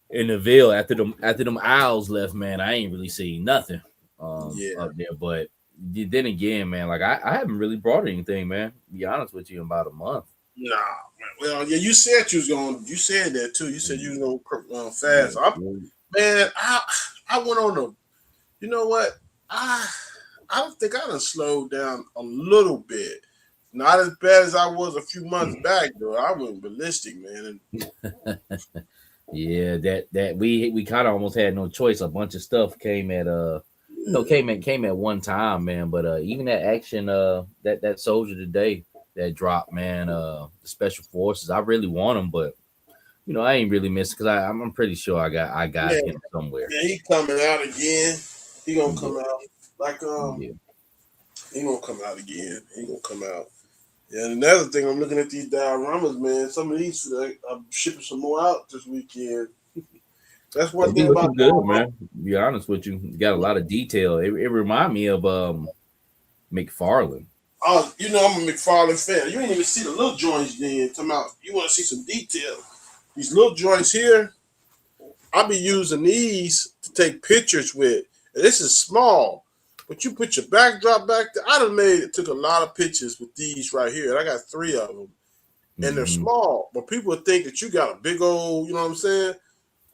[SPEAKER 2] in the Ville after them owls left, man, I ain't really seen nothing
[SPEAKER 1] Yeah.
[SPEAKER 2] up there. But then again, man, like I haven't really brought anything, man. To be honest with you, in about a month.
[SPEAKER 1] Nah, man. Well, yeah, you said you was going. You said that too. You said you was going fast.
[SPEAKER 2] Yeah.
[SPEAKER 1] Man, I went on a. You know what? I don't think I done slowed down a little bit. Not as bad as I was a few months back, though. I went ballistic, man.
[SPEAKER 2] Yeah, that we kind of almost had no choice. A bunch of stuff came at came at one time, man. But even that action, that soldier today that dropped, man, the special forces, I really want him, but I ain't really missed because I'm pretty sure I got
[SPEAKER 1] Yeah,
[SPEAKER 2] him somewhere.
[SPEAKER 1] yeah, he coming out again. He gonna
[SPEAKER 2] Yeah,
[SPEAKER 1] come out like
[SPEAKER 2] yeah.
[SPEAKER 1] he gonna come out again. He gonna come out. Yeah, and another thing, I'm looking at these dioramas, man. Some of these, I'm shipping some more out this weekend. That's
[SPEAKER 2] They
[SPEAKER 1] one
[SPEAKER 2] be
[SPEAKER 1] thing about
[SPEAKER 2] looking good,
[SPEAKER 1] diorama.
[SPEAKER 2] man. To be honest with you, got a lot of detail. It remind me of McFarlane.
[SPEAKER 1] Oh, I'm a McFarlane fan. You ain't even see the little joints then. Talking about you want to see some detail. These little joints here, I'll be using these to take pictures with. And this is small, but you put your backdrop back there. I done took a lot of pictures with these right here. And I got 3 of them. And they're
[SPEAKER 2] Hmm.
[SPEAKER 1] small, but people think that you got a big old, you know what I'm saying?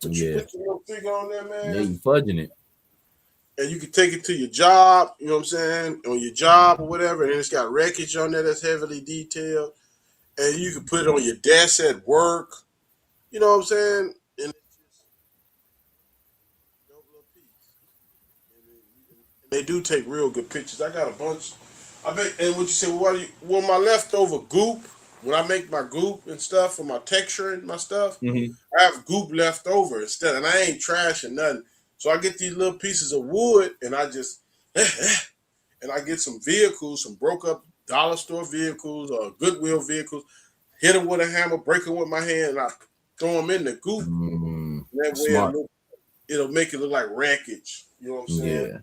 [SPEAKER 1] But you
[SPEAKER 2] Yeah,
[SPEAKER 1] put your little figure on there,
[SPEAKER 2] yeah,
[SPEAKER 1] man,
[SPEAKER 2] you fudging it.
[SPEAKER 1] and you can take it to your job, you know what I'm saying, on your job or whatever, and it's got wreckage on there that's heavily detailed, and you can put it on your desk at work, you know what I'm saying, and it's just a dope little piece. And they do take real good pictures. I got a bunch. I bet. And what you say? Well, my leftover goop. When I make my goop and stuff for my texture and my stuff,
[SPEAKER 2] Hmm.
[SPEAKER 1] I have goop left over instead, and I ain't trashing nothing. So I get these little pieces of wood, and I just and I get some vehicles, some broke up dollar store vehicles or Goodwill vehicles, hit them with a hammer, break them with my hand, and I throw them in the goop.
[SPEAKER 2] Mm,
[SPEAKER 1] That way
[SPEAKER 2] smart.
[SPEAKER 1] it'll make it look like wreckage. You know what I'm saying?
[SPEAKER 2] Yeah,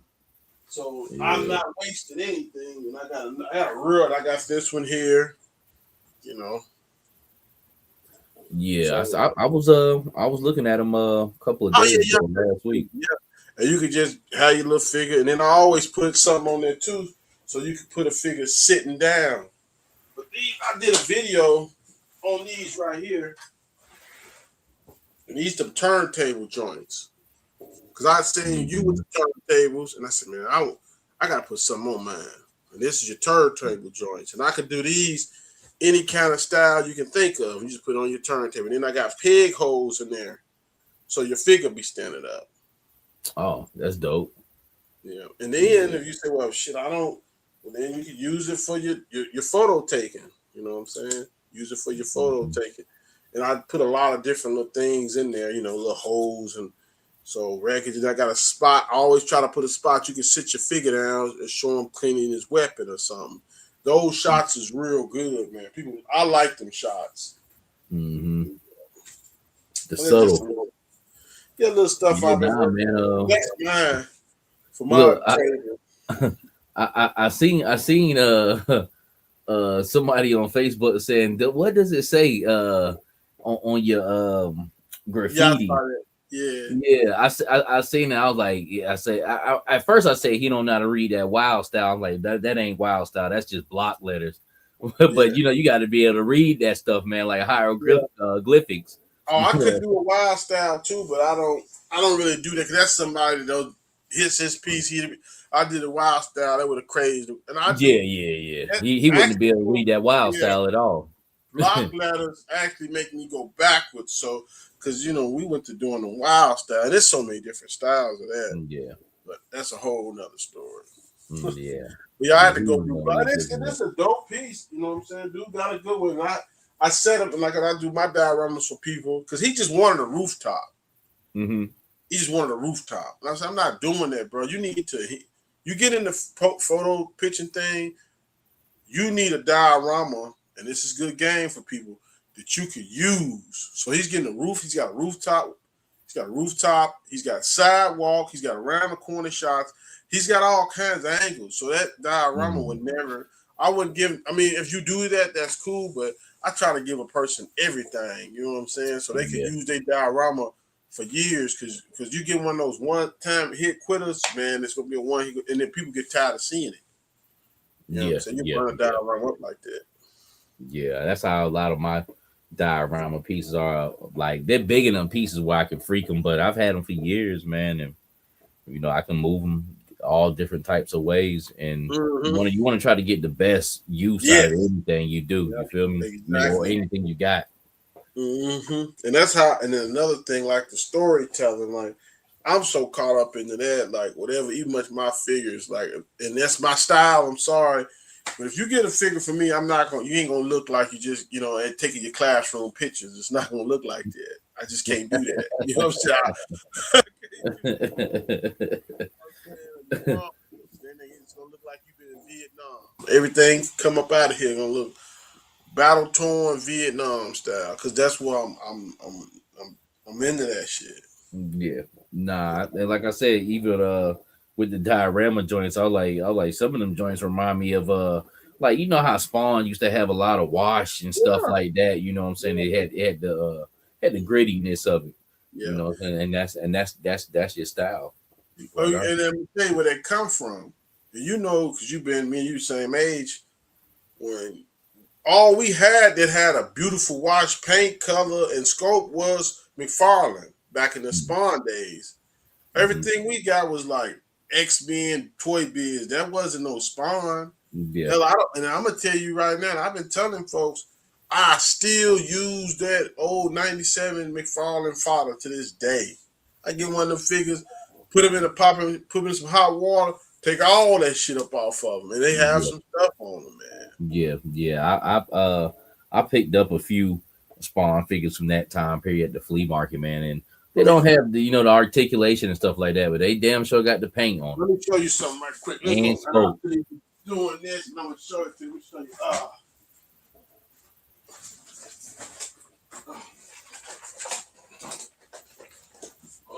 [SPEAKER 1] So I'm
[SPEAKER 2] yeah,
[SPEAKER 1] not wasting anything. And I got a rod. I got this one here. You know.
[SPEAKER 2] yeah.
[SPEAKER 1] So
[SPEAKER 2] I was looking at him a couple of
[SPEAKER 1] oh
[SPEAKER 2] days
[SPEAKER 1] yeah,
[SPEAKER 2] ago last
[SPEAKER 1] yeah,
[SPEAKER 2] week.
[SPEAKER 1] yeah. And you could just have your little figure, and then I always put something on there too, so you could put a figure sitting down. But I did a video on these right here, and these the turntable joints. Cause I seen you with
[SPEAKER 2] Hmm.
[SPEAKER 1] the turntables, and I said, man, I gotta put something on mine. And this is your turntable joints, and I could do these any kind of style you can think of. You just put it on your turntable. And then I got peg holes in there, so your figure be standing up.
[SPEAKER 2] Oh, that's dope.
[SPEAKER 1] And then
[SPEAKER 2] Yeah.
[SPEAKER 1] if you say, well, shit, I don't. And then you can use it for your photo taking. You know what I'm saying? Use it for your photo taking. And I put a lot of different little things in there, little holes and so records. And I got a spot. I always try to put a spot you can sit your figure down and show him cleaning his weapon or something. Those shots is real good, man. I like them shots.
[SPEAKER 2] Mm-hmm. The
[SPEAKER 1] Well,
[SPEAKER 2] subtle.
[SPEAKER 1] Little stuff I've been
[SPEAKER 2] man.
[SPEAKER 1] That's mine for my
[SPEAKER 2] Look, I seen somebody on Facebook saying, what does it say on your graffiti? Yeah, I seen it. I was like, yeah, at first I say he don't know how to read that wild style. I'm like, that ain't wild style. That's just block letters. But you got to be able to read that stuff, man, like hieroglyphics.
[SPEAKER 1] Oh, I could do a wild style too, but I don't really do that because that's somebody that hits his piece. I did a wild style that would have crazed him. And
[SPEAKER 2] He wouldn't be able to read that wild style at all.
[SPEAKER 1] Block letters actually make me go backwards. So, because we went to doing the wild style. There's so many different styles of that.
[SPEAKER 2] Yeah,
[SPEAKER 1] but that's a whole nother story.
[SPEAKER 2] Yeah,
[SPEAKER 1] I had to go through. But it's a dope piece. You know what I'm saying? Dude got a good one. I set up and like I do my dioramas for people because he just wanted a rooftop.
[SPEAKER 2] Mm-hmm.
[SPEAKER 1] He just wanted a rooftop. And I said, I'm not doing that, bro. You need to. You get in the photo pitching thing. You need a diorama, and this is good game for people that you could use. So he's getting a roof. He's got a rooftop. He's got sidewalk. He's got around the corner shots. He's got all kinds of angles. So that diorama would never. I wouldn't give. I mean, if you do that, that's cool. But I try to give a person everything. You know what I'm saying? So they can use their diorama for years. Because you get one of those one-time hit quitters, man. It's gonna be a one, and then people get tired of seeing it. You know what I'm saying? You burn a diorama up like that.
[SPEAKER 2] Yeah, that's how a lot of my diorama pieces are. Like they're big enough pieces where I can freak them, but I've had them for years, man, and I can move them all different types of ways. And you want to try to get the best use out of anything you do. You feel me?
[SPEAKER 1] Exactly.
[SPEAKER 2] Or anything you got.
[SPEAKER 1] And that's how. And then another thing, like the storytelling, like I'm so caught up into that, like whatever, even much my figures, like, and that's my style. I'm sorry. But if you get a figure for me, you ain't gonna look like you just, and taking your classroom pictures. It's not gonna look like that. I just can't do that. You know what I'm saying? Then it's gonna look like you've been in Vietnam. Everything come up out of here gonna look battle torn Vietnam style, because that's where I'm into that shit.
[SPEAKER 2] Yeah, nah, and like I said, even with the diorama joints, I was like some of them joints remind me of like how Spawn used to have a lot of wash and stuff like that. You know what I'm saying? It had the grittiness of it.
[SPEAKER 1] Yeah.
[SPEAKER 2] And that's your style.
[SPEAKER 1] And let me tell you where they come from. Because me and you same age, when all we had that had a beautiful wash paint color and scope was McFarlane back in the Spawn days. Everything we got was like X-Men, Toy Biz. That wasn't no Spawn.
[SPEAKER 2] Yeah.
[SPEAKER 1] And I'm gonna tell you right now, I've been telling folks, I still use that old 97 McFarlane fodder to this day. I get one of them figures, put them in a pop, put them in some hot water, take all that shit up off of them, and they have some stuff on them, man.
[SPEAKER 2] Yeah. I picked up a few Spawn figures from that time period at the flea market, man, and they don't have the the articulation and stuff like that, but they damn sure got the paint on.
[SPEAKER 1] Let me show you something right quick. Let's go. Doing this, and I'm gonna show it to you. Let me show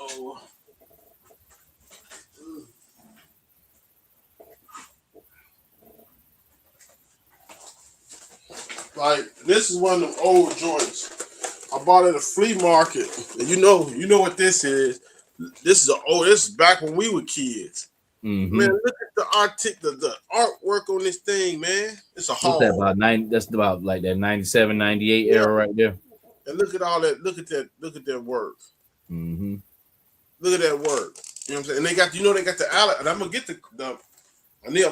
[SPEAKER 1] you. Like, this is one of them old joints. I bought it at a flea market. And you know what this is. This is back when we were kids.
[SPEAKER 2] Mm-hmm.
[SPEAKER 1] Man, look at the artwork on this thing, man. It's a haul.
[SPEAKER 2] That's about like that 97, 98 era right there.
[SPEAKER 1] And look at all that. Look at that work.
[SPEAKER 2] Mm-hmm.
[SPEAKER 1] Look at that work. You know what I'm saying? And they got the alligator. And I'm gonna get I'm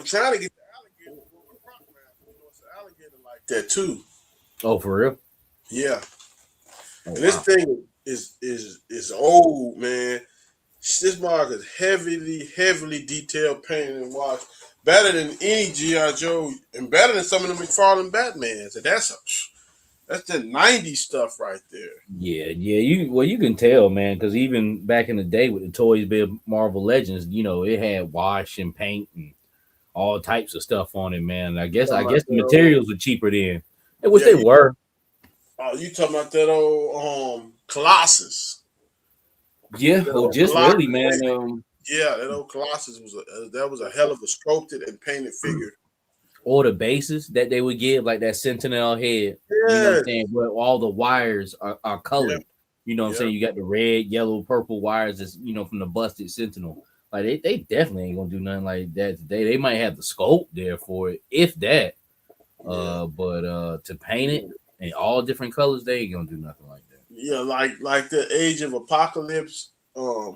[SPEAKER 1] trying to get the alligator. It's an alligator like that too.
[SPEAKER 2] Oh, for real?
[SPEAKER 1] Yeah. And this thing is old, man. This mark is heavily detailed painted and washed. better than any GI Joe, and better than some of the McFarlane Batmans. And that's the '90s stuff right there.
[SPEAKER 2] Yeah. You can tell, man, because even back in the day with the Toys Biz Marvel Legends, it had wash and paint and all types of stuff on it, man. I
[SPEAKER 1] Talking about
[SPEAKER 2] guess the
[SPEAKER 1] that old,
[SPEAKER 2] materials were cheaper then, which
[SPEAKER 1] yeah,
[SPEAKER 2] they were.
[SPEAKER 1] you talking about that old Colossus?
[SPEAKER 2] Yeah,
[SPEAKER 1] That
[SPEAKER 2] well,
[SPEAKER 1] old
[SPEAKER 2] just really,
[SPEAKER 1] Colossus.
[SPEAKER 2] man.
[SPEAKER 1] Yeah, that old Colossus was a hell of a sculpted and painted figure.
[SPEAKER 2] Or the bases that they would give, like that Sentinel head. You know what I'm
[SPEAKER 1] Yeah,
[SPEAKER 2] saying? Where all the wires are
[SPEAKER 1] yeah,
[SPEAKER 2] colored. You know what I'm
[SPEAKER 1] yeah,
[SPEAKER 2] saying? You got the red, yellow, purple wires that's from the busted Sentinel. Like they definitely ain't gonna do nothing like that today. They might have the scope there for it, if that.
[SPEAKER 1] yeah,
[SPEAKER 2] But to paint it in all different colors, they ain't gonna do nothing like that.
[SPEAKER 1] yeah. Like the Age of Apocalypse. Let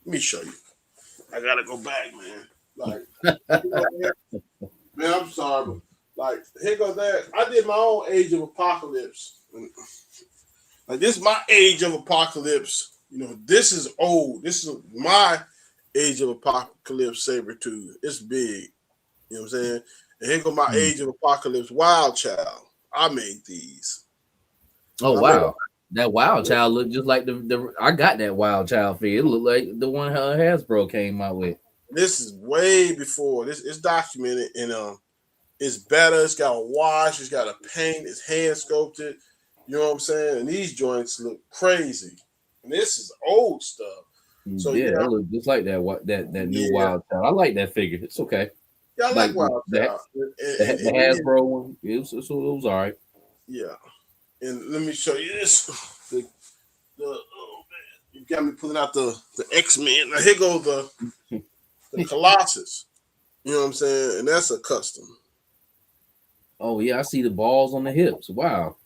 [SPEAKER 1] me show you. I gotta go back, man. Like, you know, man, I'm sorry, but like here goes that. I did my own Age of Apocalypse. Like this is my Age of Apocalypse. This is old. This is my Age of Apocalypse saber tooth. It's big. You know what I'm saying? And here go my
[SPEAKER 2] Mm.
[SPEAKER 1] Age of Apocalypse Wild Child. I made these.
[SPEAKER 2] Oh
[SPEAKER 1] I made
[SPEAKER 2] wow. That Wild Child looked just like the I got that Wild Child figure. It looked like the one Hasbro came out with.
[SPEAKER 1] this is way before this. It's documented and it's better. It's got a wash. It's got a paint. It's hand sculpted. You know what I'm saying? And these joints look crazy. And this is old stuff. So
[SPEAKER 2] Yeah,
[SPEAKER 1] yeah,
[SPEAKER 2] it looked just like that new
[SPEAKER 1] yeah,
[SPEAKER 2] Wild Child. I like that figure. It's okay.
[SPEAKER 1] yeah. I
[SPEAKER 2] Like
[SPEAKER 1] like Wild
[SPEAKER 2] the
[SPEAKER 1] Child.
[SPEAKER 2] the Hasbro one. It was all right.
[SPEAKER 1] Yeah. And let me show you this. Oh man, you got me pulling out the X-Men. Now here goes the Colossus. You know what I'm saying? And that's a custom.
[SPEAKER 2] Oh yeah, I see the balls on the hips. Wow.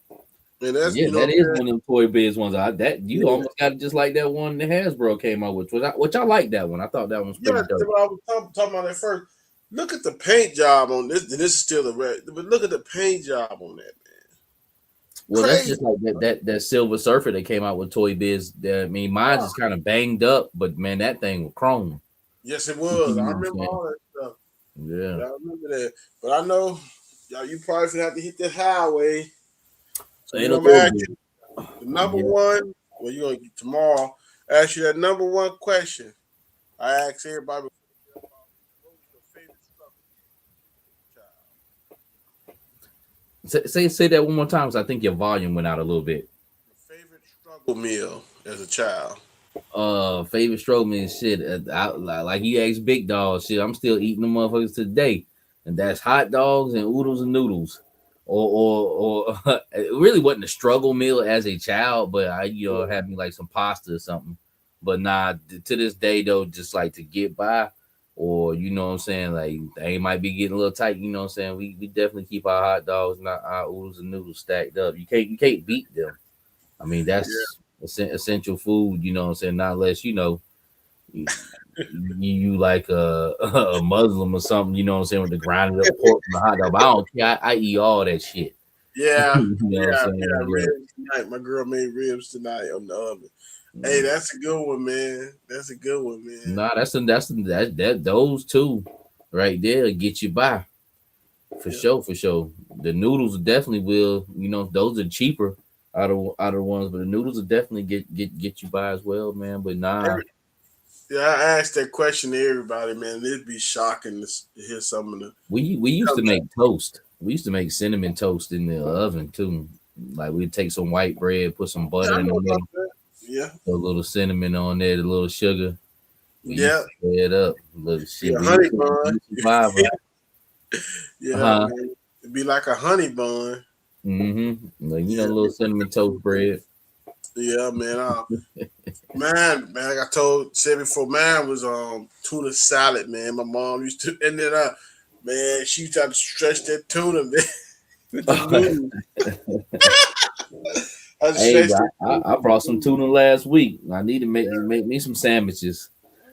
[SPEAKER 1] And that's
[SPEAKER 2] Yeah,
[SPEAKER 1] you know
[SPEAKER 2] that
[SPEAKER 1] what
[SPEAKER 2] is
[SPEAKER 1] I'm
[SPEAKER 2] one of the Toy Biz ones. That you
[SPEAKER 1] saying?
[SPEAKER 2] almost got it just like that one that Hasbro came out with, which I like that one. I thought that one was
[SPEAKER 1] Yeah,
[SPEAKER 2] pretty
[SPEAKER 1] that's
[SPEAKER 2] dope.
[SPEAKER 1] what I was talking about at first. Look at the paint job on this. This is still a red, but look at the paint job on that, man.
[SPEAKER 2] Well, that's
[SPEAKER 1] Crazy.
[SPEAKER 2] just like that Silver Surfer that came out with Toy Biz. I mean, mine's is kind of banged up, but man, that thing was chrome.
[SPEAKER 1] Yes, it
[SPEAKER 2] You
[SPEAKER 1] was. I
[SPEAKER 2] know what I'm
[SPEAKER 1] remember
[SPEAKER 2] saying?
[SPEAKER 1] all that stuff.
[SPEAKER 2] Yeah.
[SPEAKER 1] Yeah, I remember that. But I know, y'all, you probably gonna have to hit that highway. So
[SPEAKER 2] Ain't a
[SPEAKER 1] I'm gonna
[SPEAKER 2] little
[SPEAKER 1] ask
[SPEAKER 2] bit.
[SPEAKER 1] you the number
[SPEAKER 2] Yeah.
[SPEAKER 1] one. Well, you're gonna get tomorrow. Ask you that number one question. I ask everybody before we jump off. What was your favorite struggle as a child?
[SPEAKER 2] Say that one more time, because I think your volume went out a little bit.
[SPEAKER 1] Your favorite struggle meal as a child.
[SPEAKER 2] Favorite Strowman shit. Like you asked Big Dog shit. I'm still eating them motherfuckers today, and that's hot dogs and oodles and noodles. Or it really wasn't a struggle meal as a child, but I had me like some pasta or something. But nah, to this day though, just like to get by, or you know what I'm saying, like they might be getting a little tight. You know what I'm saying. We definitely keep our hot dogs and our oodles and noodles stacked up. You can't beat them. I mean,
[SPEAKER 1] Yeah.
[SPEAKER 2] that's essential food, you know what I'm saying? Not unless, you, you like a Muslim or something, you know what I'm saying, with the grinded up pork and the hot dog. But I don't care. I eat all that shit.
[SPEAKER 1] Yeah,
[SPEAKER 2] You know what I'm
[SPEAKER 1] yeah,
[SPEAKER 2] saying? Yeah.
[SPEAKER 1] ribs tonight. My girl made ribs tonight on the oven. Hey,
[SPEAKER 2] Mm.
[SPEAKER 1] that's a good one, man. That's a good one, man.
[SPEAKER 2] Nah, that those two right there get you by for
[SPEAKER 1] Yeah.
[SPEAKER 2] sure, for sure. The noodles definitely will, those are cheaper out of the ones, but the noodles will definitely get you by as well, man. But nah.
[SPEAKER 1] Every, yeah, I asked that question to everybody, man. It'd be shocking to hear some of the.
[SPEAKER 2] We used to make toast. We used to make cinnamon toast in the oven too. Like we'd take some white bread, put some
[SPEAKER 1] Yeah,
[SPEAKER 2] butter
[SPEAKER 1] I
[SPEAKER 2] in the
[SPEAKER 1] know about
[SPEAKER 2] middle,
[SPEAKER 1] that. Yeah,
[SPEAKER 2] put a little cinnamon on there, a little sugar. We used
[SPEAKER 1] yeah,
[SPEAKER 2] to stir it up. Little shit.
[SPEAKER 1] yeah.
[SPEAKER 2] We
[SPEAKER 1] Honey
[SPEAKER 2] used to, we
[SPEAKER 1] bun.
[SPEAKER 2] used to survive.
[SPEAKER 1] Yeah,
[SPEAKER 2] Huh?
[SPEAKER 1] man. It'd be like a honey bun.
[SPEAKER 2] Like, a
[SPEAKER 1] Yeah,
[SPEAKER 2] little cinnamon toast bread.
[SPEAKER 1] yeah, man. Man, like I said before, mine was tuna salad, man. My mom used to, and then man, she tried to stretch that tuna, man, with the noodles. I
[SPEAKER 2] Hey,
[SPEAKER 1] stretched it.
[SPEAKER 2] I brought some tuna last week. I need to make me some sandwiches.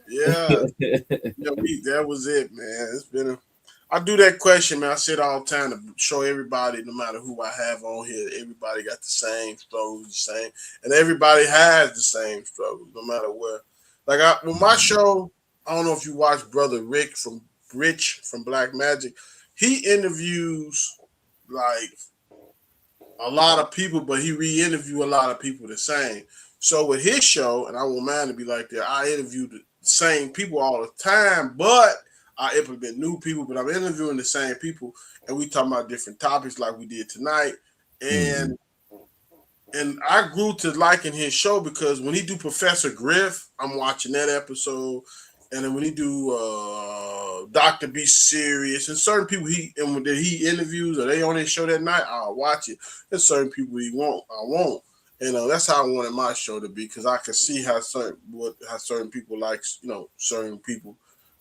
[SPEAKER 1] Yeah, that was it, man. It's been a. I do that question, man. I say it all the time to show everybody, no matter who I have on here, everybody got the same struggles, the same, and everybody has the same struggles, no matter where. Like with my show, I don't know if you watch Brother Rick from Rich from Black Magic. He interviews like a lot of people, but he re-interview a lot of people the same. So with his show, and I won't mind to be like that, I interview the same people all the time, but I implement new people, but I'm interviewing the same people, and we talking about different topics like we did tonight. And I grew to liking his show because when he do Professor Griff, I'm watching that episode. And then when he do Dr. Be Serious, and certain people that he interviews or they on his show that night, I'll watch it. There's certain people I won't. And that's how I wanted my show to be, because I could see how certain people like, certain people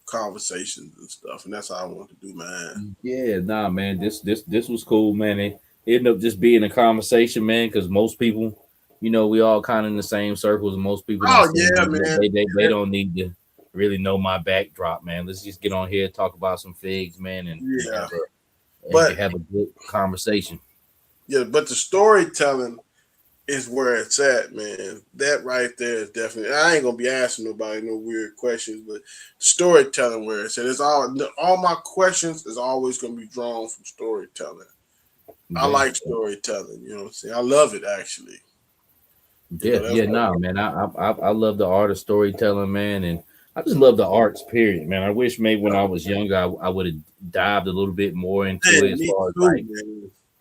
[SPEAKER 1] conversations and stuff, and that's how I want to do, man.
[SPEAKER 2] Yeah, nah, man. This was cool, man. It ended up just being a conversation, man, because most people, we all kind of in the same circles, and most people
[SPEAKER 1] Oh yeah, man.
[SPEAKER 2] They don't need to really know my backdrop, man. Let's just get on here, talk about some figs, man, and have a good conversation.
[SPEAKER 1] Yeah, but the storytelling is where it's at, man. That right there is definitely. I ain't gonna be asking nobody no weird questions, but storytelling where it's at. It's all my questions is always gonna be drawn from storytelling. Yeah. I like storytelling. You know what I'm saying? I love it actually.
[SPEAKER 2] Man. I love the art of storytelling, man, and I just love the arts, period, man. I wish maybe when I was younger, I would have dived a little bit more into it as far as like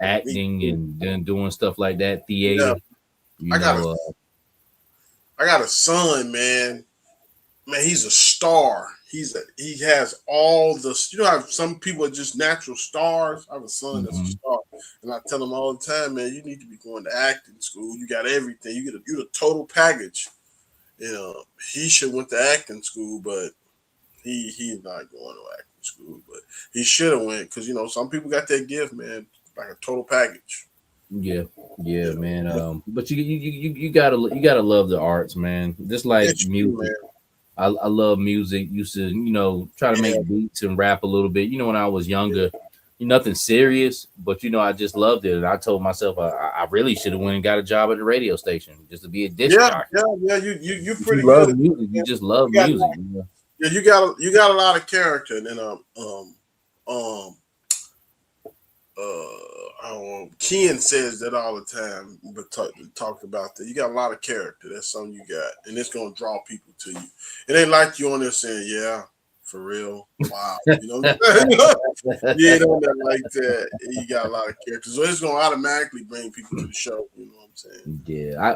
[SPEAKER 2] acting and then doing stuff like that, theater. Yeah.
[SPEAKER 1] I got a son, man. Man, he's a star. He has all the. How some people are just natural stars. I have a son that's a star, and I tell him all the time, man, you need to be going to acting school. You got everything. You're the total package. He should went to acting school, but he's not going to acting school. But he should have went, because some people got that gift, man, like a total package.
[SPEAKER 2] Yeah, man. But you gotta love the arts, man. Just like music. Man. I love music. Used to try to make beats and rap a little bit. When I was younger, nothing serious, but I just loved it. And I told myself I really should have went and got a job at the radio station just to be a disc jockey.
[SPEAKER 1] Yeah. You pretty
[SPEAKER 2] good. Love music. You just love music.
[SPEAKER 1] Yeah, you got a lot of character. And then Ken says that all the time, but talked about that. You got a lot of character. That's something you got, and it's gonna draw people to you. It ain't like you on there saying, "Yeah, for real, wow," you don't like that. You got a lot of characters, so it's gonna automatically bring people to the show. You know what I'm saying?
[SPEAKER 2] Yeah,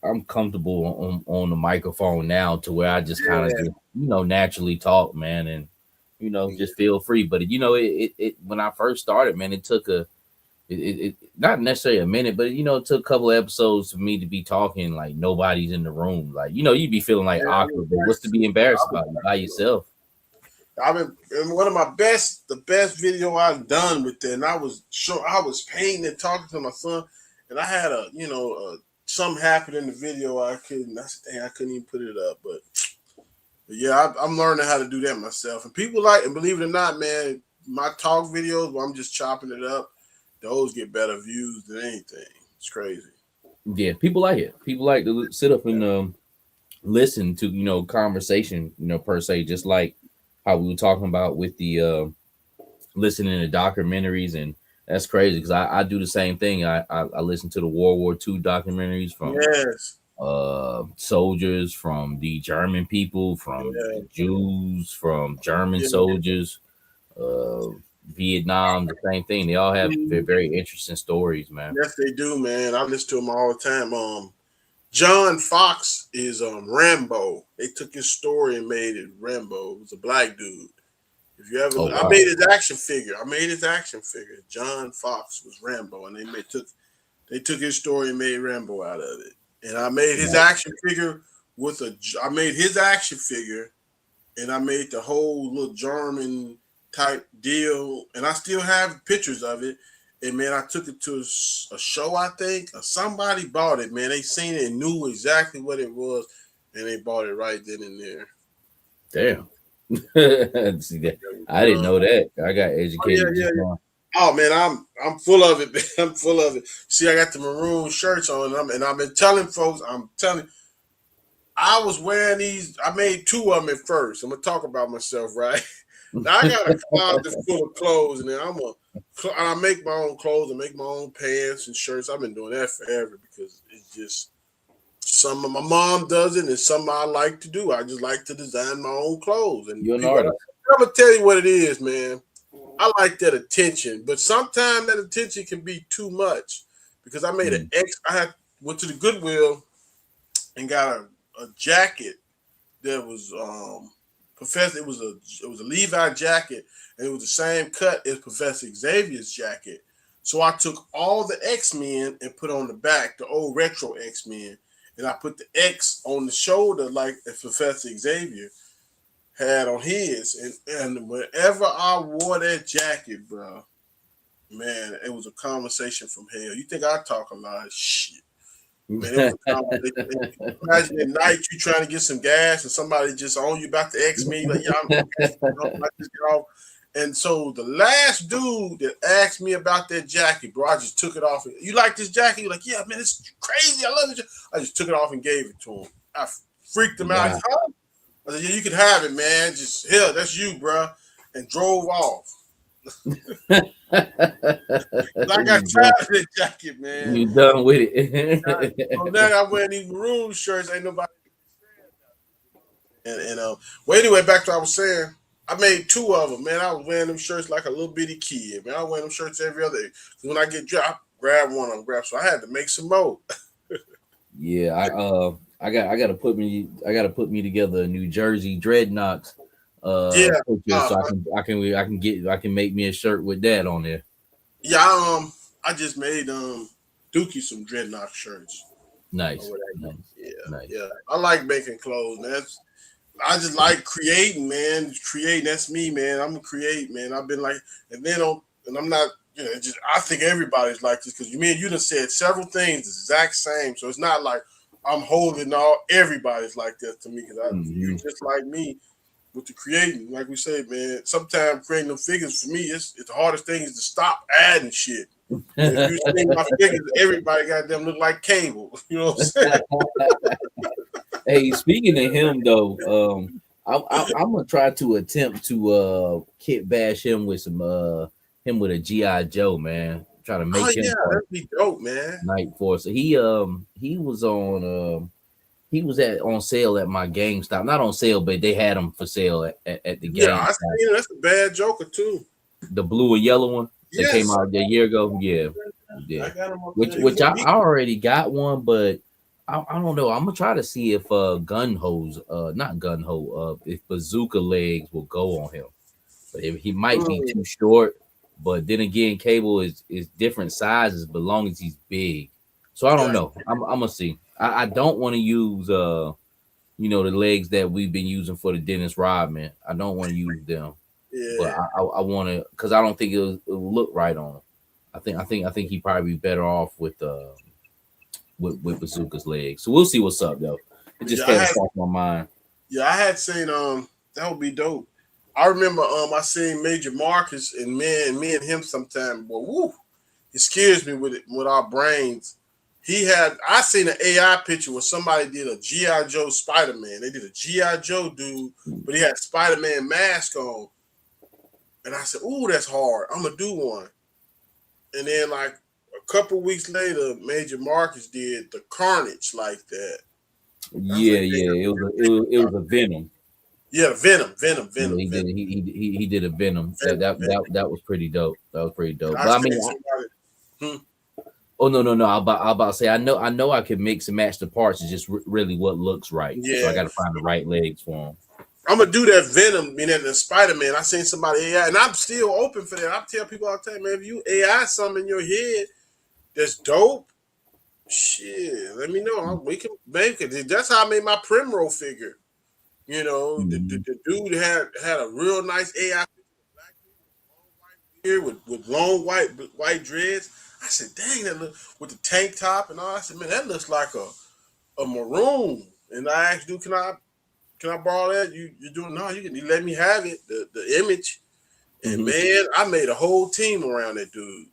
[SPEAKER 2] I'm comfortable on the microphone now to where I just kind of naturally talk, man, and. Just feel free. But it when I first started, man, it took it not necessarily a minute, but it took a couple of episodes for me to be talking like nobody's in the room. Like, you'd be feeling like awkward, but what's to be embarrassed about? You by yourself.
[SPEAKER 1] I've been one of the best video I've done with that, and I was painting and talking to my son, and I had something happened in the video I couldn't even put it up, but yeah, I'm learning how to do that myself. And people and believe it or not, man, my talk videos where I'm just chopping it up, those get better views than anything. It's crazy.
[SPEAKER 2] Yeah, people like it. People like to sit up and listen to, conversation, per se, just like how we were talking about with the listening to documentaries. And that's crazy because I do the same thing. I listen to the World War II documentaries from soldiers, from the German people, from Jews, from German soldiers, Vietnam, the same thing. They all have very interesting stories, man.
[SPEAKER 1] Yes, they do, man. I listen to them all the time. John Fox is Rambo. They took his story and made it Rambo. It was a black dude. If you ever, I made his action figure. John Fox was Rambo, and they took his story and made Rambo out of it. And I made his action figure and I made the whole little German type deal, and I still have pictures of it. And man, I took it to a show, I think, or somebody bought it, man. They seen it and knew exactly what it was, and they bought it right then and there.
[SPEAKER 2] Damn. See that? I didn't know that. I got educated.
[SPEAKER 1] Oh man, I'm full of it, man. I'm full of it. See, I got the maroon shirts on, and I've been telling folks, I was wearing these. I made two of them at first. I'm gonna talk about myself, right? Now I got a closet full of clothes, and then I make my own clothes and make my own pants and shirts. I've been doing that forever because it's just some of my mom does it, and some I like to do. I just like to design my own clothes, and
[SPEAKER 2] You're an
[SPEAKER 1] people.
[SPEAKER 2] artist.
[SPEAKER 1] I'm gonna tell you what it is, man. I like that attention, but sometimes that attention can be too much because I made an
[SPEAKER 2] Mm.
[SPEAKER 1] X. Went to the Goodwill and got a jacket that was Professor. It was a Levi jacket, and it was the same cut as Professor Xavier's jacket. So I took all the X-Men and put on the back the old retro X-Men, and I put the X on the shoulder like Professor Xavier had on his. And whenever I wore that jacket, bro, man, it was a conversation from hell. You think I talk a lot? Shit. Man, it was a conversation. Imagine at night you trying to get some gas and somebody just on you about to X me, like, yeah, I just get off. And so the last dude that asked me about that jacket, bro, I just took it off. You like this jacket? You're like, yeah, man, it's crazy. I love it. I just took it off and gave it to him. I freaked him out.
[SPEAKER 2] Wow.
[SPEAKER 1] Huh? I said, yeah, you can have it, man. Just, hell, that's you, bro. And drove off. I got tired of that jacket, man.
[SPEAKER 2] You done with it.
[SPEAKER 1] From that, I wear these maroon shirts. Ain't nobody. Well, anyway, back to what I was saying. I made two of them, man. I was wearing them shirts like a little bitty kid, man. I wear them shirts every other day. When I get dropped, I grab one of them, so I had to make some more.
[SPEAKER 2] Yeah, I gotta put me together a New Jersey Dreadnoughts
[SPEAKER 1] Yeah,
[SPEAKER 2] picture so I can make me a shirt with that on there.
[SPEAKER 1] yeah. I just made Dookie some dreadnought shirts.
[SPEAKER 2] Nice.
[SPEAKER 1] Yeah,
[SPEAKER 2] Nice.
[SPEAKER 1] yeah. I like making clothes, man. I just like creating, man. Creating, that's me, man. I'm a create, man. I've been like, and then and I'm not, just I think everybody's like this because you done said several things the exact same. So it's not like I'm holding everybody's like that to me because you're just like me with the creating. Like we said, man, sometimes creating them figures for me, it's the hardest thing is to stop adding shit. If you see my figures, everybody got them look like Cable. You know what I'm saying?
[SPEAKER 2] Hey, speaking of him though, I'm gonna try to attempt to kit bash him with a GI Joe, man. Try to make him
[SPEAKER 1] that'd be dope, man.
[SPEAKER 2] Night Force. He was on sale at my GameStop. Not on sale, but they had him for sale at the GameStop.
[SPEAKER 1] Yeah, I seen that's a bad Joker too.
[SPEAKER 2] The blue and yellow one that came out a year ago. Yeah.
[SPEAKER 1] I got him
[SPEAKER 2] Which I already got one, but I don't know. I'm gonna try to see if if bazooka legs will go on him. But if he might be too short. But then again, Cable is different sizes, but long as he's big. So I don't know. I'm gonna see. I don't want to use the legs that we've been using for the Dennis Rodman. I don't want to use them.
[SPEAKER 1] Yeah.
[SPEAKER 2] But I want to because I don't think it'll look right on him. I think he'd probably be better off with Bazooka's legs. So we'll see what's up though. It just came across my mind.
[SPEAKER 1] Yeah, I had seen that would be dope. I remember I seen Major Marcus and me and him sometime. But woo, it scares me with our brains. I seen an AI picture where somebody did a G.I. Joe Spider-Man. They did a G.I. Joe dude, but he had Spider-Man mask on. And I said, ooh, that's hard. I'm gonna do one. And then like a couple weeks later, Major Marcus did the Carnage like that.
[SPEAKER 2] Yeah. It was a Venom.
[SPEAKER 1] Yeah, Venom.
[SPEAKER 2] He did a Venom. That was pretty dope. That was pretty dope. But oh no! I'm about to say I know I can mix and match the parts. It's just really what looks right.
[SPEAKER 1] Yeah.
[SPEAKER 2] So I got to find the right legs for him.
[SPEAKER 1] I'm gonna do that Venom, the Spider-Man. I seen somebody AI, and I'm still open for that. I tell people all the time, man, if you AI something in your head that's dope, shit, let me know. We can make it. That's how I made my Primrose figure. The dude had a real nice AI here with long white dreads. I said, dang, that look with the tank top and all. I said, man, that looks like a maroon. And I asked, dude, can I borrow that? You doing no? You let me have it, the image. And man, I made a whole team around that dude.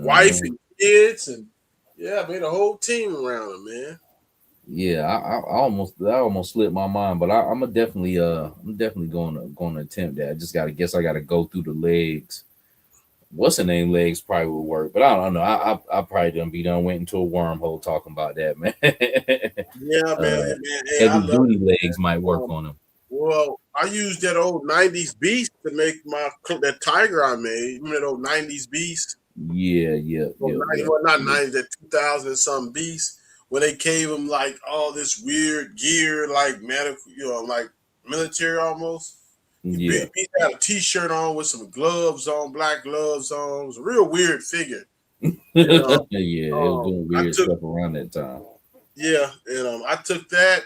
[SPEAKER 1] Wife and kids, and Yeah, I made a whole team around him, man.
[SPEAKER 2] Yeah, I almost slipped my mind, but I'm definitely going to attempt that. I just gotta guess I gotta go through the legs. What's the name? Legs probably will work, but I don't know. I probably done be done went into a wormhole talking about that, man.
[SPEAKER 1] Yeah, man,
[SPEAKER 2] uh,
[SPEAKER 1] man. Hey, I
[SPEAKER 2] heavy
[SPEAKER 1] love
[SPEAKER 2] duty
[SPEAKER 1] it,
[SPEAKER 2] legs might
[SPEAKER 1] man.
[SPEAKER 2] work on him.
[SPEAKER 1] Well, I used that old '90s Beast to make that tiger I made. Remember that old '90s Beast?
[SPEAKER 2] Yeah, yeah,
[SPEAKER 1] Well,
[SPEAKER 2] yeah, yeah,
[SPEAKER 1] well, not
[SPEAKER 2] yeah.
[SPEAKER 1] '90s, that 2000 something Beast. When they gave him like all this weird gear, like medical, like military almost.
[SPEAKER 2] Yeah.
[SPEAKER 1] He had a T-shirt on with some gloves on, black gloves on. It was a real weird figure. And
[SPEAKER 2] Yeah, they was doing
[SPEAKER 1] I
[SPEAKER 2] weird
[SPEAKER 1] took
[SPEAKER 2] stuff around that time.
[SPEAKER 1] yeah, and I took that,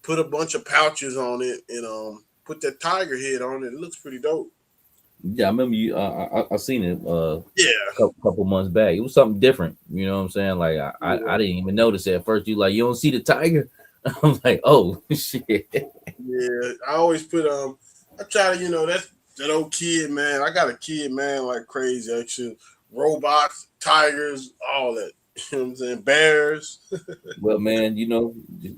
[SPEAKER 1] put a bunch of pouches on it, and put that tiger head on it. It looks pretty dope.
[SPEAKER 2] Yeah, I remember you. I seen it
[SPEAKER 1] Yeah,
[SPEAKER 2] couple months back. It was something different. You know what I'm saying? Like I
[SPEAKER 1] yeah,
[SPEAKER 2] didn't even notice it at first. You like you don't see the tiger. I'm like, oh shit.
[SPEAKER 1] yeah. I always put I try to that old kid man. I got a kid man like crazy action, robots, tigers, all that. You know what I'm saying? Bears.
[SPEAKER 2] Well, man,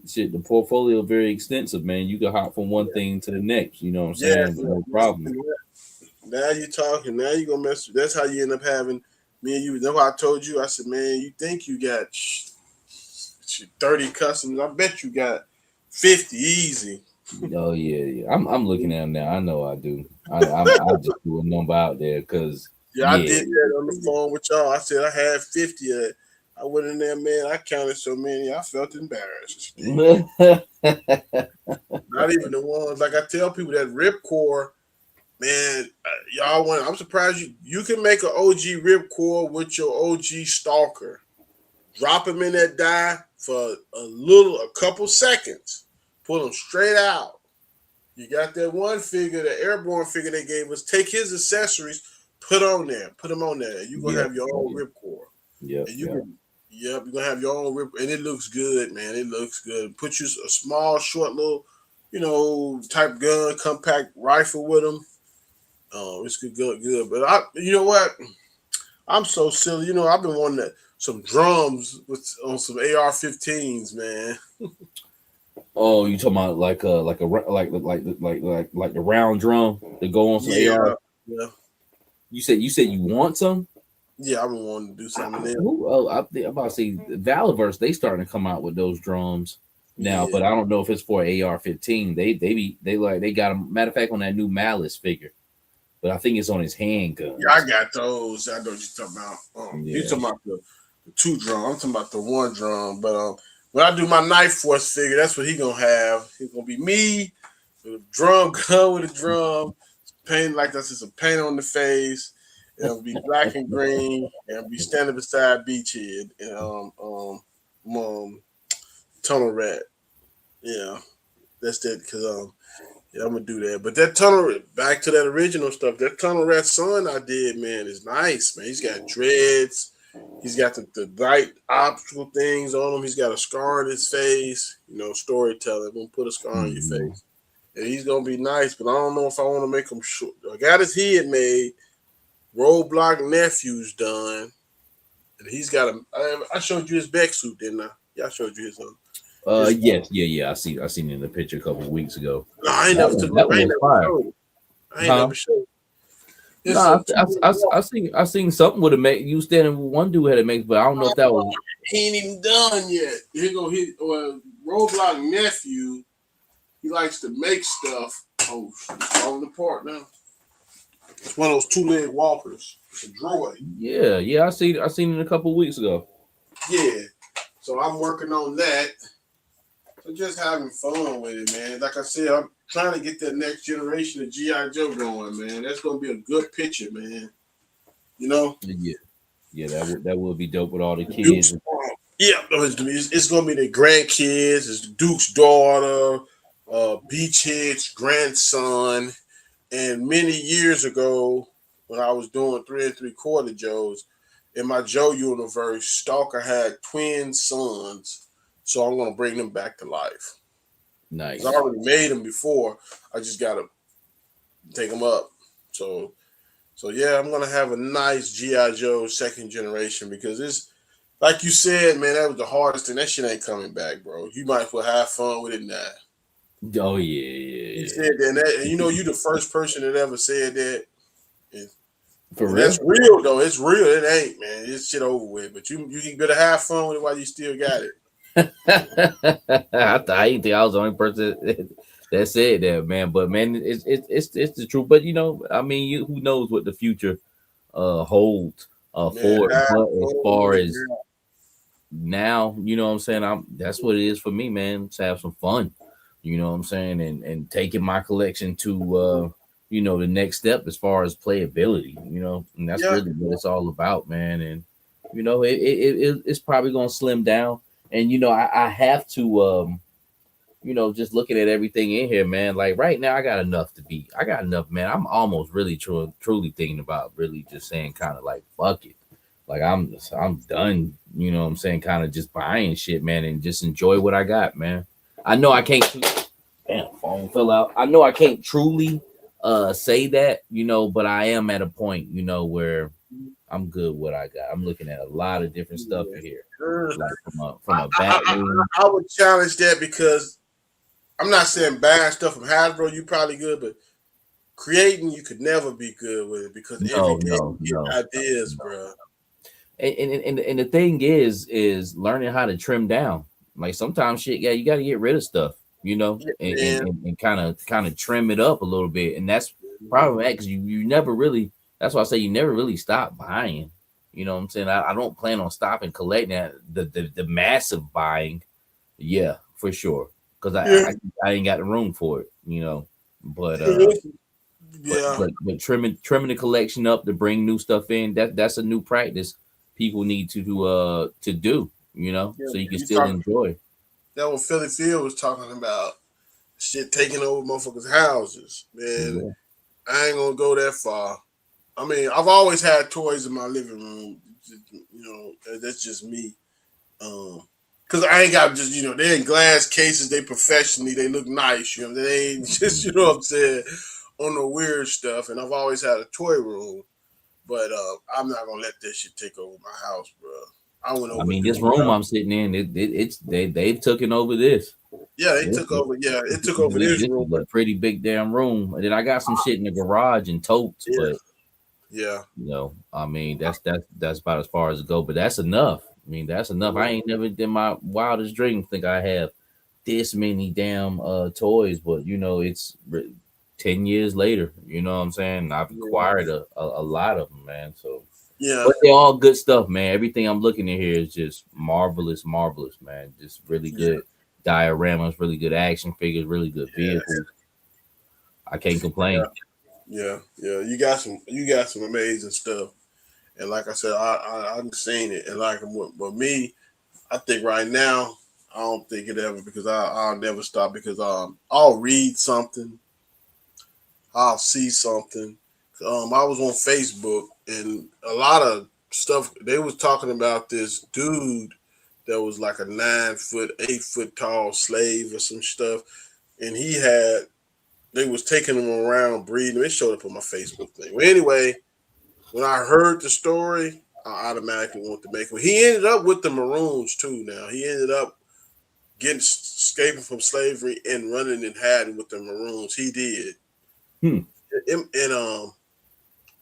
[SPEAKER 2] shit. The portfolio very extensive, man. You can hop from one thing to the next. You know what I'm
[SPEAKER 1] Yeah,
[SPEAKER 2] saying? No problem.
[SPEAKER 1] now you're talking. Now you're gonna mess. That's how you end up having me and you. That's why I told you. I said, man, you think you got 30 customers? I bet you got 50 easy.
[SPEAKER 2] Oh yeah, yeah. I'm looking at him now. I know I do. I just threw a number out there because
[SPEAKER 1] Yeah, I
[SPEAKER 2] yeah.
[SPEAKER 1] did that on the phone with y'all. I said I had 50. I went in there, man. I counted so many. I felt embarrassed. Not even the ones like I tell people that Ripcore, man. Y'all want? I'm surprised you can make an OG Ripcore with your OG Stalker. Drop him in that die for a couple seconds. Pull him straight out. You got that one figure, the airborne figure they gave us. Take his accessories, put them on there. You're gonna
[SPEAKER 2] Yeah.
[SPEAKER 1] have your
[SPEAKER 2] Oh
[SPEAKER 1] own
[SPEAKER 2] yeah.
[SPEAKER 1] ripcord.
[SPEAKER 2] Yep.
[SPEAKER 1] And
[SPEAKER 2] Yep.
[SPEAKER 1] you're gonna have your own rip, and it looks good, man. It looks good. Put you a small, short, little, type gun, compact rifle with them. It's good. But you know what? I'm so silly. I've been wanting some drums on some AR-15s, man.
[SPEAKER 2] Oh, you talking about like the round drum that go on some AR?
[SPEAKER 1] Yeah, yeah,
[SPEAKER 2] You said you want some?
[SPEAKER 1] yeah. I've been wanting to do something there.
[SPEAKER 2] Who? Oh, I'm about to say Valaverse. They starting to come out with those drums now,
[SPEAKER 1] Yeah.
[SPEAKER 2] but I don't know if it's for AR-15. They got a matter of fact on that new Malice figure, but I think it's on his
[SPEAKER 1] Yeah, I
[SPEAKER 2] handguns.
[SPEAKER 1] got those. I know what you're talking about. You
[SPEAKER 2] Yeah.
[SPEAKER 1] talking about the two drum. I'm talking about the one drum. But when I do my Knife Force figure, that's what he gonna have. He's gonna be me with a drum gun with a drum, paint like that's just a paint on the face. It'll be black and green, and I'll be standing beside Beachhead and Tunnel Rat. Yeah, that's that because yeah, I'm gonna do that. But that tunnel, back to that original stuff. That tunnel rat son I did, man, is nice, man. He's got dreads. He's got the right obstacle things on him. He's got a scar on his face. Storytelling. Gonna put a scar on your
[SPEAKER 2] Mhm.
[SPEAKER 1] face, and he's gonna be nice. But I don't know if I want to make him short. I got his head made. Roadblock nephew's done, and he's got a. I showed you his back suit, didn't I? Yeah, I showed you his.
[SPEAKER 2] Yes, yeah. I seen it in the picture a couple of weeks ago.
[SPEAKER 1] No, I ain't
[SPEAKER 2] That
[SPEAKER 1] never
[SPEAKER 2] one,
[SPEAKER 1] took.
[SPEAKER 2] that
[SPEAKER 1] I
[SPEAKER 2] one
[SPEAKER 1] ain't
[SPEAKER 2] was
[SPEAKER 1] never
[SPEAKER 2] fire,
[SPEAKER 1] showed it. I ain't
[SPEAKER 2] huh?
[SPEAKER 1] never showed it.
[SPEAKER 2] No,
[SPEAKER 1] It's a two-minute.
[SPEAKER 2] I seen something with a make. You standing with one dude had a make, but I don't know if that was.
[SPEAKER 1] He ain't even done yet. Here go his Roblox nephew. He likes to make stuff. Oh, it's falling apart now. It's one of those two-leg walkers. It's a droid.
[SPEAKER 2] Yeah. I seen it a couple of weeks ago.
[SPEAKER 1] Yeah. So I'm working on that. So just having fun with it, man. Like I said, I'm trying to get that next generation of GI Joe going, man. That's gonna be a good picture, man. You know,
[SPEAKER 2] Yeah, yeah. That would be dope with all the
[SPEAKER 1] the Duke's.
[SPEAKER 2] kids.
[SPEAKER 1] Yeah, it's gonna be the grandkids. It's the Duke's daughter, Beachhead's grandson. And many years ago, when I was doing 3 3/4 Joes, in my Joe universe, Stalker had twin sons. So I'm gonna bring them back to life. Cause I
[SPEAKER 2] Nice.
[SPEAKER 1] already made them before. I just gotta take them up. So yeah, I'm gonna have a nice GI Joe second generation because it's like you said, man, that was the hardest thing. That shit ain't coming back, bro. You might as well have fun with it now.
[SPEAKER 2] Oh
[SPEAKER 1] You
[SPEAKER 2] yeah.
[SPEAKER 1] said that, and you know, you the first person that ever said that. And,
[SPEAKER 2] For
[SPEAKER 1] and
[SPEAKER 2] real?
[SPEAKER 1] that's real though. It's real. It ain't, man. It's shit over with. But you better have fun with it while you still got it.
[SPEAKER 2] I didn't think I was the only person that said that, man. But man, it's the truth. But I mean, who knows what the future holds
[SPEAKER 1] Man,
[SPEAKER 2] for it.
[SPEAKER 1] have
[SPEAKER 2] But as
[SPEAKER 1] fun
[SPEAKER 2] far
[SPEAKER 1] with it,
[SPEAKER 2] as
[SPEAKER 1] man.
[SPEAKER 2] now, what I'm saying, that's what it is for me, man. To have some fun, what I'm saying, and taking my collection to the next step as far as playability, and that's
[SPEAKER 1] Yeah,
[SPEAKER 2] really what it's all about, man. And it's probably gonna slim down, and I have to just looking at everything in here, man. Like right now, I got enough, man. I'm almost really truly thinking about really just saying kind of like fuck it. Like I'm done, what I'm saying, kind of just buying shit, man, and just enjoy what I got, man. I know I can't damn phone fell out. I know I can't truly say that, but I am at a point, where I'm good what I got. I'm looking at a lot of different stuff in here.
[SPEAKER 1] sure.
[SPEAKER 2] Like from a back room.
[SPEAKER 1] I would challenge that because I'm not saying buying stuff from Hasbro, you probably good, but creating you could never be good with it because every
[SPEAKER 2] No,
[SPEAKER 1] day
[SPEAKER 2] no,
[SPEAKER 1] you
[SPEAKER 2] no.
[SPEAKER 1] get ideas, bro.
[SPEAKER 2] And the thing is learning how to trim down. Like sometimes shit, yeah, you got to get rid of stuff,
[SPEAKER 1] Yeah,
[SPEAKER 2] and
[SPEAKER 1] man.
[SPEAKER 2] kind of trim it up a little bit. And that's probably because you never really. That's why I say you never really stop buying. You know what I'm saying? I don't plan on stopping collecting the massive buying. Yeah, for sure. Because
[SPEAKER 1] Yeah,
[SPEAKER 2] I ain't got the room for it. But but
[SPEAKER 1] yeah,
[SPEAKER 2] but but trimming the collection up to bring new stuff in, that's a new practice people need to do,
[SPEAKER 1] yeah.
[SPEAKER 2] so you can
[SPEAKER 1] You
[SPEAKER 2] still
[SPEAKER 1] talk
[SPEAKER 2] enjoy.
[SPEAKER 1] that what Philly Field was talking about. Shit taking over motherfuckers' houses, man.
[SPEAKER 2] Yeah.
[SPEAKER 1] I ain't gonna go that far. I mean, I've always had toys in my living room. That's just me. Cause I ain't got just they're in glass cases. They professionally. They look nice. They ain't just what I'm saying on the weird stuff. And I've always had a toy room, but I'm not gonna let that shit take over my house, bro. I went
[SPEAKER 2] I
[SPEAKER 1] over
[SPEAKER 2] mean,
[SPEAKER 1] this
[SPEAKER 2] this room
[SPEAKER 1] house.
[SPEAKER 2] I'm sitting in, they've taken over this.
[SPEAKER 1] Yeah, they
[SPEAKER 2] This
[SPEAKER 1] took
[SPEAKER 2] is,
[SPEAKER 1] over. Yeah,
[SPEAKER 2] this
[SPEAKER 1] it took over
[SPEAKER 2] is
[SPEAKER 1] this
[SPEAKER 2] this
[SPEAKER 1] room,
[SPEAKER 2] is
[SPEAKER 1] but
[SPEAKER 2] a pretty big damn room, and then I got some shit in the garage and totes,
[SPEAKER 1] yeah,
[SPEAKER 2] but
[SPEAKER 1] yeah,
[SPEAKER 2] I mean, that's about as far as it go, but that's enough. I mean, that's enough. I ain't never in my wildest dreams think I have this many damn toys, but it's 10 years later. You know what I'm saying? I've
[SPEAKER 1] yeah,
[SPEAKER 2] acquired a lot of them, man. So,
[SPEAKER 1] yeah,
[SPEAKER 2] but they're all good stuff, man. Everything I'm looking at here is just marvelous, marvelous, man. Just really
[SPEAKER 1] yeah,
[SPEAKER 2] good dioramas, really good action figures, really good
[SPEAKER 1] yeah,
[SPEAKER 2] vehicles. I can't
[SPEAKER 1] yeah,
[SPEAKER 2] complain.
[SPEAKER 1] yeah, yeah. You got some amazing stuff. And like I said, I've seen it. And like with me, I think right now, I don't think it ever because I'll never stop because I'll read something, I'll see something. I was on Facebook and a lot of stuff they was talking about this dude that was like a 9 foot, 8 foot tall slave or some stuff, and they was taking him around breeding. It showed up on my Facebook thing. Well, anyway, when I heard the story, I automatically want to make him. He ended up with the Maroons too. Now he ended up getting escaping from slavery and running and hiding with the Maroons. He did,
[SPEAKER 2] Hmm.
[SPEAKER 1] and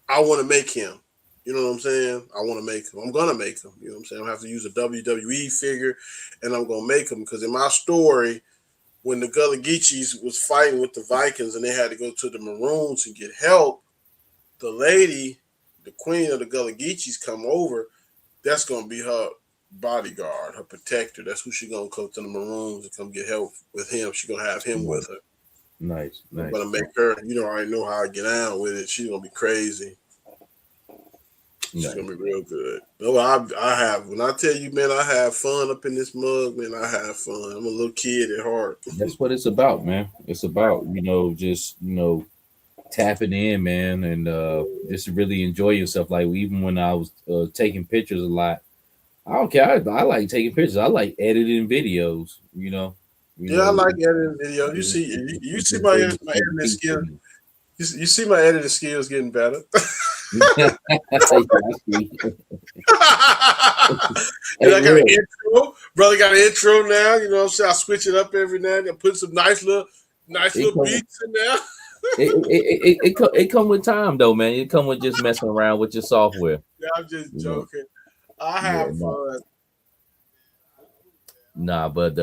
[SPEAKER 1] I want to make him. You know what I'm saying? I want to make him. I'm gonna make him. You know what I'm saying? I have to use a WWE figure, and I'm gonna make him because in my story, when the Gullah Geechees was fighting with the Vikings and they had to go to the Maroons and get help, the lady, the queen of the Gullah Geechees, come over. That's gonna be her bodyguard, her protector. That's who she gonna come to the Maroons and come get help with him. She gonna have him with her.
[SPEAKER 2] Nice,
[SPEAKER 1] I'm
[SPEAKER 2] nice,
[SPEAKER 1] gonna make her. I already know how I get on with it. She's gonna be crazy. She's
[SPEAKER 2] nice.
[SPEAKER 1] gonna be real good. No, I have. When I tell you, man, I have fun up in this mug. Man, I have fun. I'm a little kid at heart.
[SPEAKER 2] That's what it's about, man. It's about just tapping in, man, and just really enjoy yourself. Like even when I was taking pictures a lot, I don't care. I like taking pictures. I like editing videos.
[SPEAKER 1] Yeah, I like
[SPEAKER 2] It's,
[SPEAKER 1] editing video. You see, you see my
[SPEAKER 2] really
[SPEAKER 1] my
[SPEAKER 2] big
[SPEAKER 1] editing
[SPEAKER 2] piece for
[SPEAKER 1] skills.
[SPEAKER 2] me.
[SPEAKER 1] You see my editing skills getting better.
[SPEAKER 2] Yeah, I see.
[SPEAKER 1] You know,
[SPEAKER 2] Hey,
[SPEAKER 1] I got an
[SPEAKER 2] look,
[SPEAKER 1] intro. Brother got an intro now. You know what I'm saying? I switch it up every now and then. Put some nice
[SPEAKER 2] it
[SPEAKER 1] little
[SPEAKER 2] come
[SPEAKER 1] beats in there.
[SPEAKER 2] it come with time though, man. It come with just messing around with your software.
[SPEAKER 1] Yeah, I'm just
[SPEAKER 2] You know,
[SPEAKER 1] joking. I
[SPEAKER 2] yeah,
[SPEAKER 1] have
[SPEAKER 2] no.
[SPEAKER 1] fun.
[SPEAKER 2] Nah, but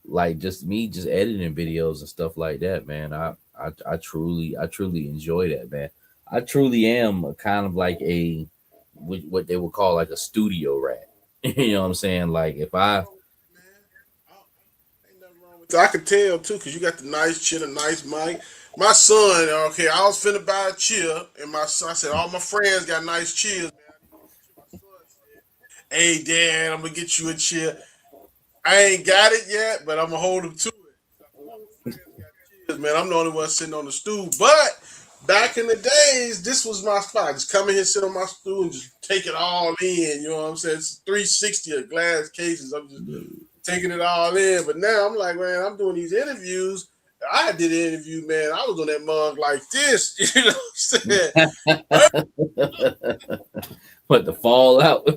[SPEAKER 2] like just me just editing videos and stuff like that, man. I truly enjoy that, man. I truly am a kind of like a what they would call like a studio rat. You know what I'm saying? Like if I
[SPEAKER 1] Man, ain't nothing wrong with that. I can tell too, cause you got the nice chin, a nice mic. My son, okay, I was finna buy a chair, and my son I said all my friends got nice chairs, man. I need a chair. My son said, "Hey, Dad, I'm gonna get you a chair." I ain't got it yet, but I'm gonna hold him to it. All my friends got chairs, man. I'm the only one sitting on the stool. But back in the days, this was my spot. Just come in here, sit on my stool, and just take it all in. You know what I'm saying? It's 360 of glass cases. I'm just taking it all in. But now I'm like, man, I'm doing these interviews. I did an interview, man. I was on that mug like this. You know what I'm saying?
[SPEAKER 2] what the fallout.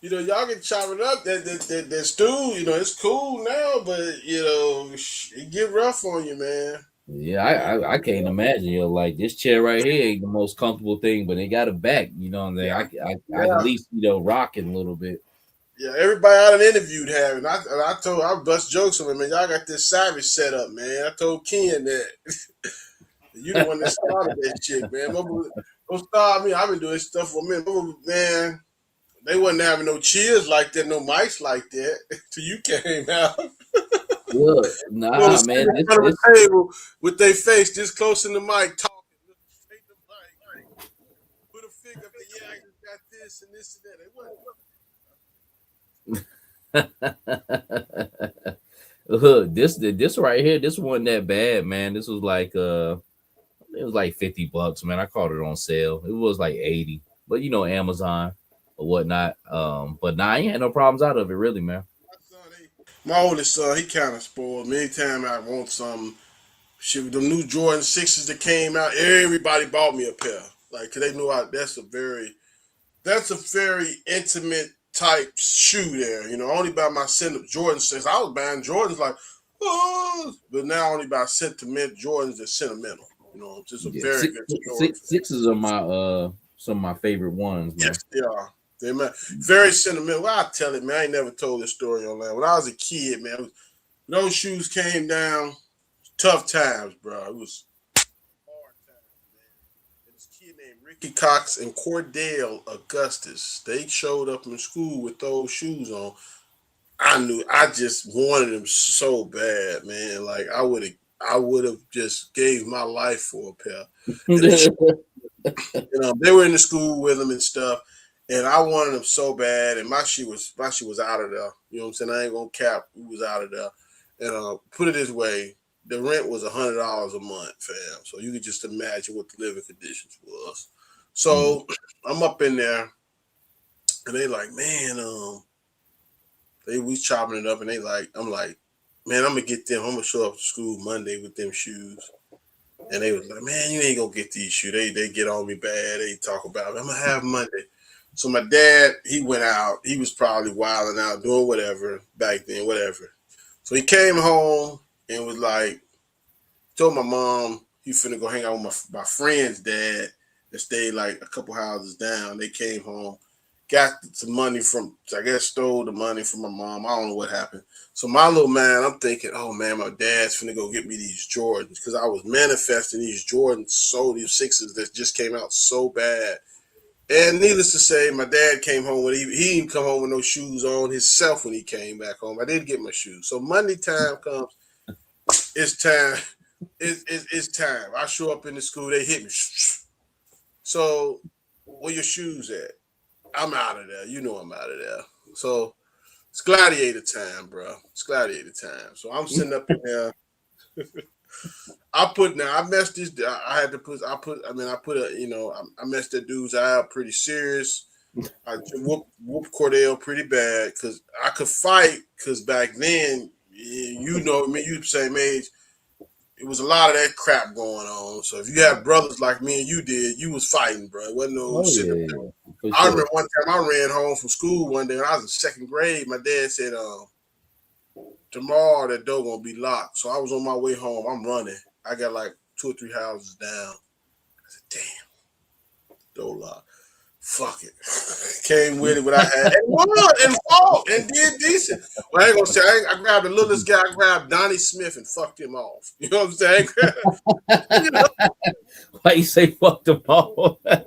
[SPEAKER 1] You know, after y'all can chop it up. That stew, it's cool now, but it get rough on you, man.
[SPEAKER 2] Yeah, I can't imagine. Like this chair right here ain't the most comfortable thing, but it got a back. You know what I'm saying?
[SPEAKER 1] Yeah,
[SPEAKER 2] I can at
[SPEAKER 1] yeah,
[SPEAKER 2] least rocking a little bit.
[SPEAKER 1] yeah. Everybody I done interviewed have, I bust jokes on them, man. Y'all got this savage set up, man. I told Ken that you the one that started that shit, man. Don't start me. I've been doing stuff for a minute, man. They wasn't having no cheers like that, no mics like that till you came out.
[SPEAKER 2] Look,
[SPEAKER 1] Well,
[SPEAKER 2] nah,
[SPEAKER 1] sitting
[SPEAKER 2] man,
[SPEAKER 1] in front of
[SPEAKER 2] this
[SPEAKER 1] a table with their face this close in the mic, talking, looking straight in the mic, put a finger up there. Yeah, I just got this and this and that. They wasn't.
[SPEAKER 2] look, this right here, this wasn't that bad, man. This was like it was like $50, man. I caught it on sale. It was like 80, but Amazon or whatnot. But nah, I ain't had no problems out of it, really, man.
[SPEAKER 1] My oldest son, he kind of spoiled me. Anytime I want something, shit, the new Jordan 6s that came out, everybody bought me a pair. Like, 'cause they knew that's a very intimate type shoe there. Only by my Jordan 6. I was buying Jordans like, oh, but now only by sentiment. Jordans are sentimental. It's just a
[SPEAKER 2] Yeah,
[SPEAKER 1] very good story for that.
[SPEAKER 2] sixes are my some of my favorite ones, man.
[SPEAKER 1] Yes, they are. Very sentimental. Well, I tell it, man. I ain't never told this story on that. When I was a kid, man, those shoes came down. Tough times, bro. It was hard times, man. And this kid named Ricky Cox and Cordell Augustus, they showed up in school with those shoes on. I just wanted them so bad, man. Like I would have just gave my life for a pair. And they were in the school with them and stuff. And I wanted them so bad, and my shoe was out of there. You know what I'm saying? I ain't gonna cap. It was out of there. And put it this way, the rent was $100 a month, fam. So you could just imagine what the living conditions was.
[SPEAKER 2] Mm.
[SPEAKER 1] So I'm up in there, and they like, man, we chopping it up, and I'm like, man, I'm gonna get them. I'm gonna show up to school Monday with them shoes. And they was like, man, you ain't gonna get these shoes. They get on me bad. They talk about it. I'm gonna have Monday. So my dad, he went out. He was probably wilding out, doing whatever back then, whatever. So he came home and was like, told my mom he finna go hang out with my friend's dad that stayed like a couple houses down. They came home, got some money from, I guess stole the money from my mom. I don't know what happened. So my little man, I'm thinking, oh man, my dad's finna go get me these Jordans because I was manifesting these Jordans, these sixes that just came out so bad. And needless to say, my dad came home when he didn't come home with no shoes on himself when he came back home. I did get my shoes. So Monday time comes, it's time. It's time. I show up in the school, they hit me. So where your shoes at? I'm out of there. You know I'm out of there. So it's gladiator time, bro. It's gladiator time. So I'm sitting up in there. I messed this. I had to put. I mean, I put a. I messed that dude's eye up pretty serious. I whooped Cordell pretty bad because I could fight. Because back then, you know me, you the same age. it was a lot of that crap going on. So if you had brothers like me and you did, you was fighting, bro. It wasn't no
[SPEAKER 2] Oh
[SPEAKER 1] sitting.
[SPEAKER 2] yeah, for
[SPEAKER 1] I
[SPEAKER 2] sure.
[SPEAKER 1] remember one time I ran home from school one day when I was in second grade. My dad said, tomorrow that door gonna be locked. So I was on my way home. I'm running. I got like 2 or 3 houses down. I said, damn, door locked. Fuck it. Came with it what I had. And won and fought and did decent. Well, I ain't gonna say I grabbed the littlest guy, I grabbed Donnie Smith and fucked him off. You know what I'm saying? You know,
[SPEAKER 2] Why you say fuck them all?
[SPEAKER 1] weeks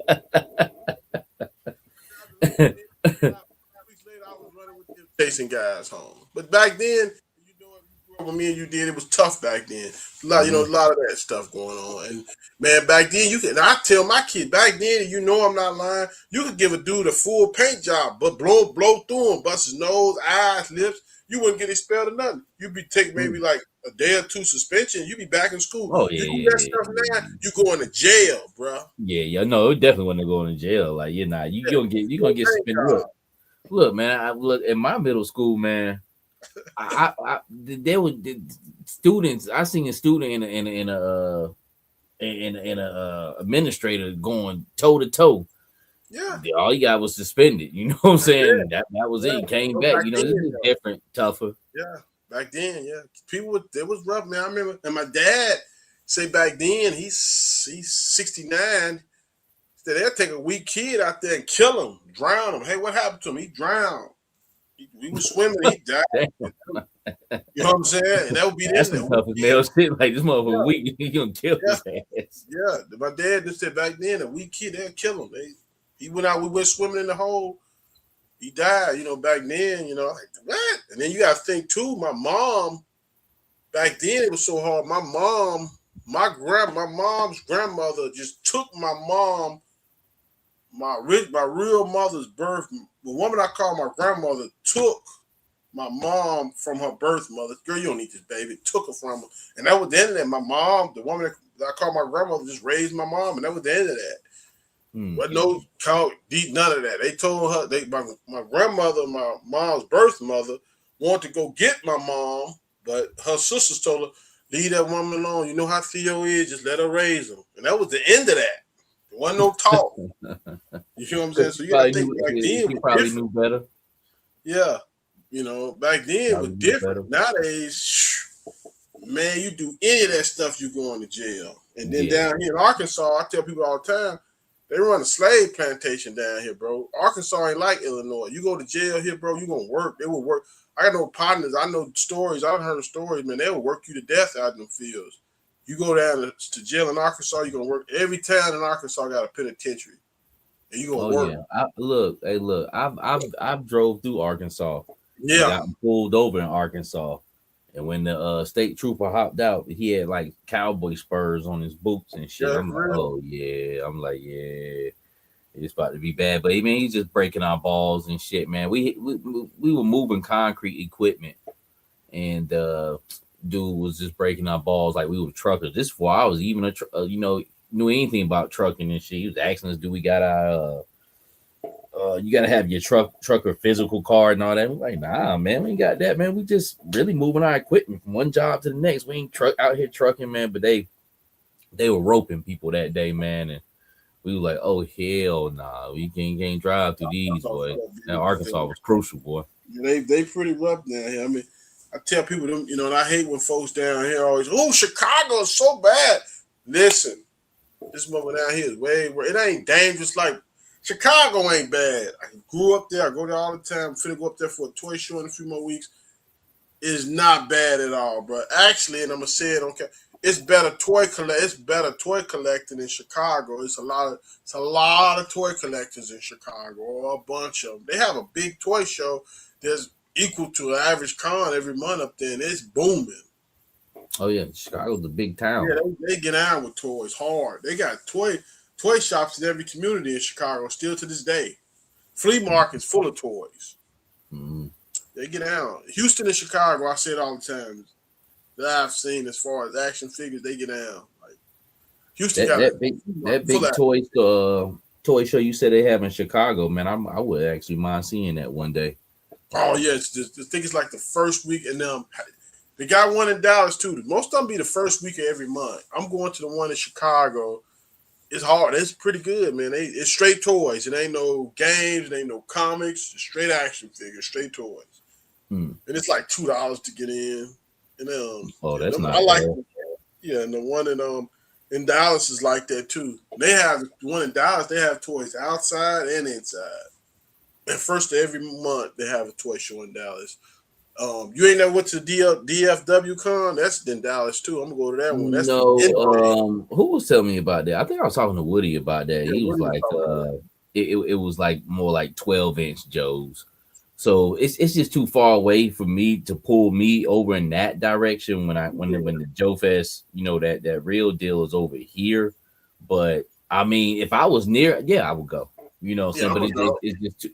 [SPEAKER 1] later, I was running with them chasing guys home. But back then, you know, if you grew up with me and you did, it was tough back then. A lot, you know, a lot of that stuff going on. And man, back then you could. I tell my kid back then, you know, I'm not lying. You could give a dude a full paint job, but blow through him, bust his nose, eyes, lips. You wouldn't get expelled or nothing. You'd be taking maybe like a day or two suspension. You'd be back in school.
[SPEAKER 2] Oh
[SPEAKER 1] You
[SPEAKER 2] yeah,
[SPEAKER 1] do
[SPEAKER 2] yeah,
[SPEAKER 1] that
[SPEAKER 2] yeah,
[SPEAKER 1] stuff now, you going to jail, bro.
[SPEAKER 2] yeah. No, it definitely want to go to jail. Like you're not. You
[SPEAKER 1] Yeah.
[SPEAKER 2] gonna get
[SPEAKER 1] Paint
[SPEAKER 2] suspended.
[SPEAKER 1] job.
[SPEAKER 2] Look, man. I look in my middle school, man. There were students. I seen a student in a administrator going toe to toe.
[SPEAKER 1] Yeah.
[SPEAKER 2] All you got was suspended. You know what I'm saying?
[SPEAKER 1] Yeah.
[SPEAKER 2] That was it.
[SPEAKER 1] Yeah.
[SPEAKER 2] He came
[SPEAKER 1] Back
[SPEAKER 2] back. You know, this
[SPEAKER 1] then,
[SPEAKER 2] is different, tougher.
[SPEAKER 1] yeah, back then, yeah, it was rough, man. I remember, and my dad say back then he's 69. Said they'll take a weak kid out there and kill him, drown him. Hey, what happened to him? He drowned. We was swimming, he died. You know what I'm saying? And that would be
[SPEAKER 2] That's
[SPEAKER 1] this.
[SPEAKER 2] some toughest male shit. Like this motherfucker
[SPEAKER 1] Yeah.
[SPEAKER 2] weak. He gonna kill
[SPEAKER 1] Yeah.
[SPEAKER 2] his ass.
[SPEAKER 1] Yeah, my dad just said back then a weak kid they'll kill him. He went out. We went swimming in the hole. He died. You know, back then. You know, like what? And then you got to think too. My mom. Back then it was so hard. My mom's grandmother just took my mom, my real mother's birth. The woman I call my grandmother took my mom from her birth mother. Girl, you don't need this baby. Took her from her, and that was the end of that. My mom, the woman that I call my grandmother, just raised my mom, and that was the end of that. But no count, none of that. They told her my grandmother, my mom's birth mother, wanted to go get my mom. But her sisters told her, leave that woman alone. You know how Theo is, just let her raise him. And that was the end of that. There wasn't no talk. You feel what I'm saying? So you gotta think back then
[SPEAKER 2] He
[SPEAKER 1] was
[SPEAKER 2] probably
[SPEAKER 1] different.
[SPEAKER 2] knew better.
[SPEAKER 1] Yeah. You know, back then it was
[SPEAKER 2] Probably knew
[SPEAKER 1] different.
[SPEAKER 2] better.
[SPEAKER 1] Nowadays, man, you do any of that stuff, you going to jail. And then
[SPEAKER 2] Yeah.
[SPEAKER 1] down here in Arkansas, I tell people all the time, they run a slave plantation down here, bro. Arkansas ain't like Illinois. You go to jail here, bro, you gonna work. They will work. I got no partners. I know stories. I've heard stories, man. They will work you to death out in them fields. You go down to jail in Arkansas, you're gonna work. Every town in Arkansas got a penitentiary. And you gonna
[SPEAKER 2] Oh
[SPEAKER 1] work.
[SPEAKER 2] yeah. Look. I've drove through Arkansas.
[SPEAKER 1] Yeah.
[SPEAKER 2] Got pulled over in Arkansas. And when the state trooper hopped out, he had like cowboy spurs on his boots and shit.
[SPEAKER 1] Yeah,
[SPEAKER 2] I'm like,
[SPEAKER 1] real.
[SPEAKER 2] oh yeah. I'm like, yeah, it's about to be bad. But I mean, he's just breaking our balls and shit, man. We were moving concrete equipment, and dude was just breaking our balls like we were truckers. This before I was even knew anything about trucking and shit. He was asking us, do we got our you gotta have your trucker physical card and all that. We're like, nah, man, we ain't got that, man. We just really moving our equipment from one job to the next. We ain't out here trucking, man. But they were roping people that day, man, and we were like, oh hell nah, we can't drive through these, boy. Now Arkansas was crucial, boy.
[SPEAKER 1] They pretty rough down here. I mean, I tell people them, you know, and I hate when folks down here always, oh, Chicago is so bad. Listen, this mother down here is way worse. It ain't dangerous like Chicago ain't bad. I grew up there. I go there all the time. I'm finna go up there for a toy show in a few more weeks. It's not bad at all, bro. Actually, and I'm gonna say it, okay, it's better toy collecting in Chicago. It's a lot of toy collectors in Chicago, or a bunch of them. They have a big toy show that's equal to an average con every month up there, and it's booming.
[SPEAKER 2] Oh yeah, Chicago's a big town.
[SPEAKER 1] Yeah, they get on with toys hard. They got toy shops in every community in Chicago still to this day. Flea markets full of toys.
[SPEAKER 2] Mm-hmm.
[SPEAKER 1] They get out. Houston and Chicago, I say it all the time, that I've seen as far as action figures, they get down. Like Houston
[SPEAKER 2] that big toy show you said they have in Chicago, man. I would actually mind seeing that one day.
[SPEAKER 1] Oh yeah, I think it's like the first week, and They got one in Dallas too. Most of them be the first week of every month. I'm going to the one in Chicago. It's hard. It's pretty good, man. It's straight toys. It ain't no games. It ain't no comics. It's straight action figures, straight toys. And it's like $2 to get in. And
[SPEAKER 2] that's not.
[SPEAKER 1] I like. Yeah, and the one in Dallas is like that too. They have one in Dallas. They have toys outside and inside. And first of every month, they have a toy show in Dallas. You ain't never went to DFW Con? That's in Dallas too. I'm gonna go to that one. That's
[SPEAKER 2] who was telling me about that? I think I was talking to Woody about that. He was like, it was like more like 12-inch Joes. So it's just too far away for me to pull me over in that direction when the Joe Fest, that real deal is over here. But I mean, if I was near, yeah, I would go. You know what I'm saying? But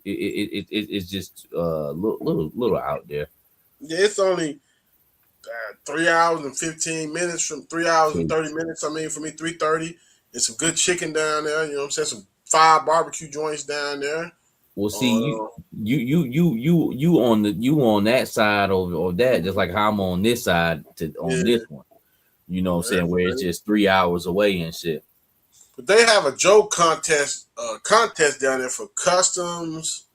[SPEAKER 2] it's just little out there.
[SPEAKER 1] Yeah, it's only 3 hours and 15 minutes from 3 hours and 30 minutes. I mean, for me, 3:30. And some good chicken down there. You know what I'm saying? Some 5 barbecue joints down there.
[SPEAKER 2] Well, see, you on that side of that, just like how I'm on this side on this one. You know what I'm saying? Where it's just 3 hours away and shit.
[SPEAKER 1] But they have a joke contest down there for customs,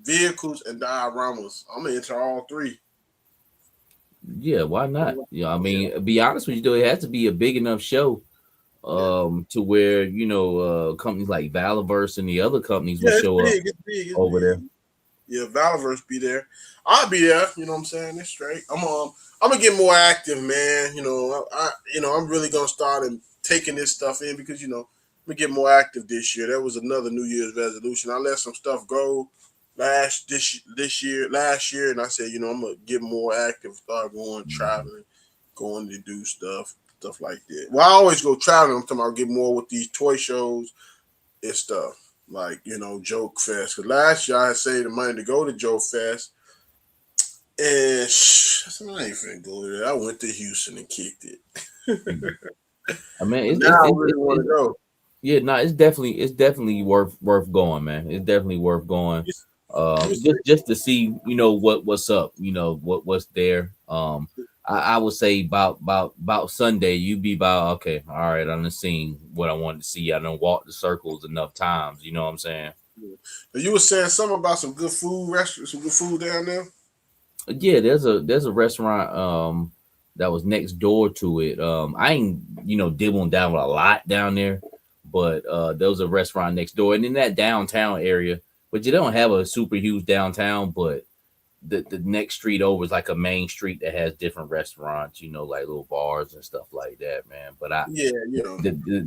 [SPEAKER 1] vehicles, and dioramas. I'm gonna enter all 3.
[SPEAKER 2] Yeah, why not? I mean, be honest with you, though, it has to be a big enough show to where companies like Valiverse and the other companies will show up over there.
[SPEAKER 1] Yeah, Valiverse be there. I'll be there. You know what I'm saying? It's straight. I'm gonna get more active, man. I'm really gonna start taking this stuff in because I'm gonna get more active this year. That was another New Year's resolution. I let some stuff go last year, and I said, I'm gonna get more active, start going traveling, going to do stuff like that. Well, I always go traveling. I'm talking about get more with these toy shows and stuff like Joke Fest. Because last year I had saved the money to go to Joke Fest, and I said, I ain't finna go there. I went to Houston and kicked it.
[SPEAKER 2] I mean,
[SPEAKER 1] I really want to go.
[SPEAKER 2] Yeah, no, it's definitely worth going, man. It's definitely worth going. Just to see, what's up, what's there. I would say about Sunday, you'd be about okay, all right. I'm just seeing what I wanted to see. I done walked the circles enough times. You know what I'm saying?
[SPEAKER 1] You were saying something about some good food restaurants, some good food down there.
[SPEAKER 2] Yeah, there's a restaurant that was next door to it. I ain't dibbling down with a lot down there, but there was a restaurant next door, and in that downtown area, but you don't have a super huge downtown, but the next street over is like a main street that has different restaurants, like little bars and stuff like that, man. But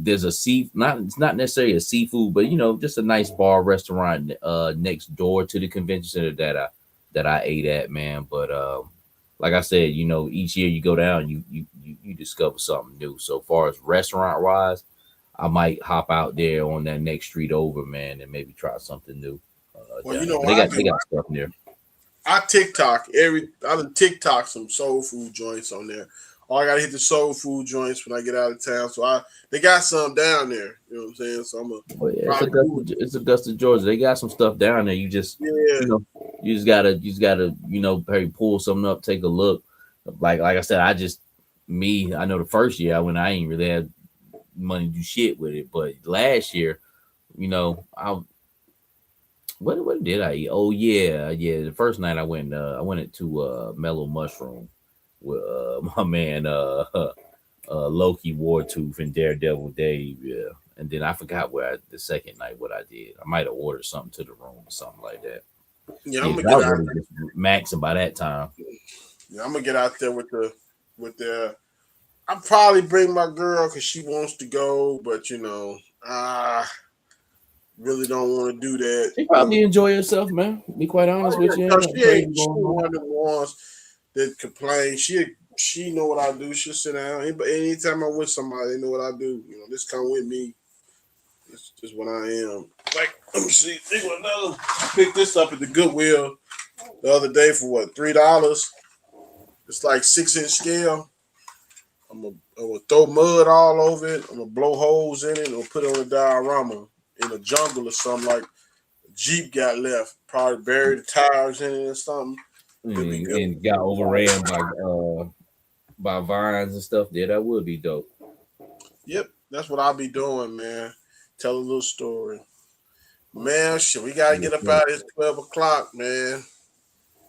[SPEAKER 2] there's it's not necessarily a seafood, but just a nice bar restaurant next door to the convention center that I ate at, man. But like I said, each year you go down, you discover something new. So far as restaurant wise, I might hop out there on that next street over, man, and maybe try something new. They got stuff there.
[SPEAKER 1] I done TikTok some soul food joints on there. I gotta hit the soul food joints when I get out of town. So they got some down there. You know what I'm saying? So
[SPEAKER 2] it's Augusta, Georgia. They got some stuff down there. You just you just gotta maybe pull something up, take a look. Like I said, I know the first year I ain't really had money to do shit with it, but last year, what did I eat? Oh yeah. The first night I went to Mellow Mushroom with my man Loki Wartooth and Daredevil Dave. Yeah, and then I forgot the second night what I did. I might have ordered something to the room or something like that.
[SPEAKER 1] Yeah, I'm gonna get out
[SPEAKER 2] there. Maxing by that time.
[SPEAKER 1] Yeah, I'm gonna get out there with the. I'll probably bring my girl because she wants to go, but really don't want to do that.
[SPEAKER 2] She probably enjoy herself, man. Be quite honest with you.
[SPEAKER 1] She one of the ones that complain. She know what I do. She'll sit down. Anytime I'm with somebody, they know what I do. This come with me. It's just what I am. Like, let me see. I picked this up at the Goodwill the other day for what, $3? It's like 6-inch scale. I'm gonna throw mud all over it. I'm gonna blow holes in it and put it on a diorama in a jungle or something, like a Jeep got left. Probably buried the tires in it or something. It'd be good.
[SPEAKER 2] and got overran by vines and stuff. Yeah, that would be dope.
[SPEAKER 1] Yep, that's what I'll be doing, man. Tell a little story. Man, shit, we gotta
[SPEAKER 2] Yes,
[SPEAKER 1] get up
[SPEAKER 2] sir.
[SPEAKER 1] out. It's 12 o'clock, man.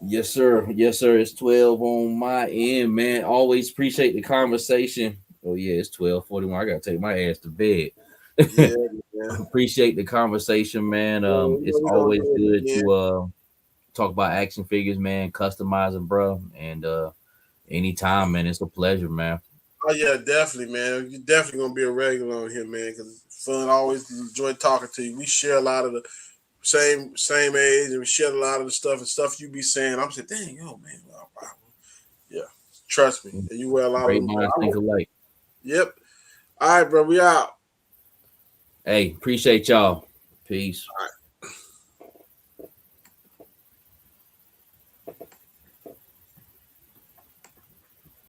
[SPEAKER 2] Yes, sir. Yes, sir. It's 12 on my end, man. Always appreciate the conversation. Oh, yeah, it's 12:41. I gotta take my ass to bed.
[SPEAKER 1] Yeah, man.
[SPEAKER 2] Appreciate the conversation, man.
[SPEAKER 1] Yeah,
[SPEAKER 2] It's
[SPEAKER 1] we gonna
[SPEAKER 2] always
[SPEAKER 1] do it
[SPEAKER 2] good
[SPEAKER 1] again.
[SPEAKER 2] to talk about action figures, man, customizing, bro. And anytime, man, it's a pleasure, man.
[SPEAKER 1] Oh yeah, definitely, man. You're definitely gonna be a regular on here, man. Because it's fun. I always enjoy talking to you. We share a lot of the same age, and we share a lot of the stuff you be saying. I'm saying, dang, yo, man, wow, wow. Yeah, trust me. And you wear a lot of
[SPEAKER 2] Great
[SPEAKER 1] them.
[SPEAKER 2] minds think alike.
[SPEAKER 1] Yep. All right, bro. We out.
[SPEAKER 2] Hey, appreciate y'all. Peace.
[SPEAKER 1] All right.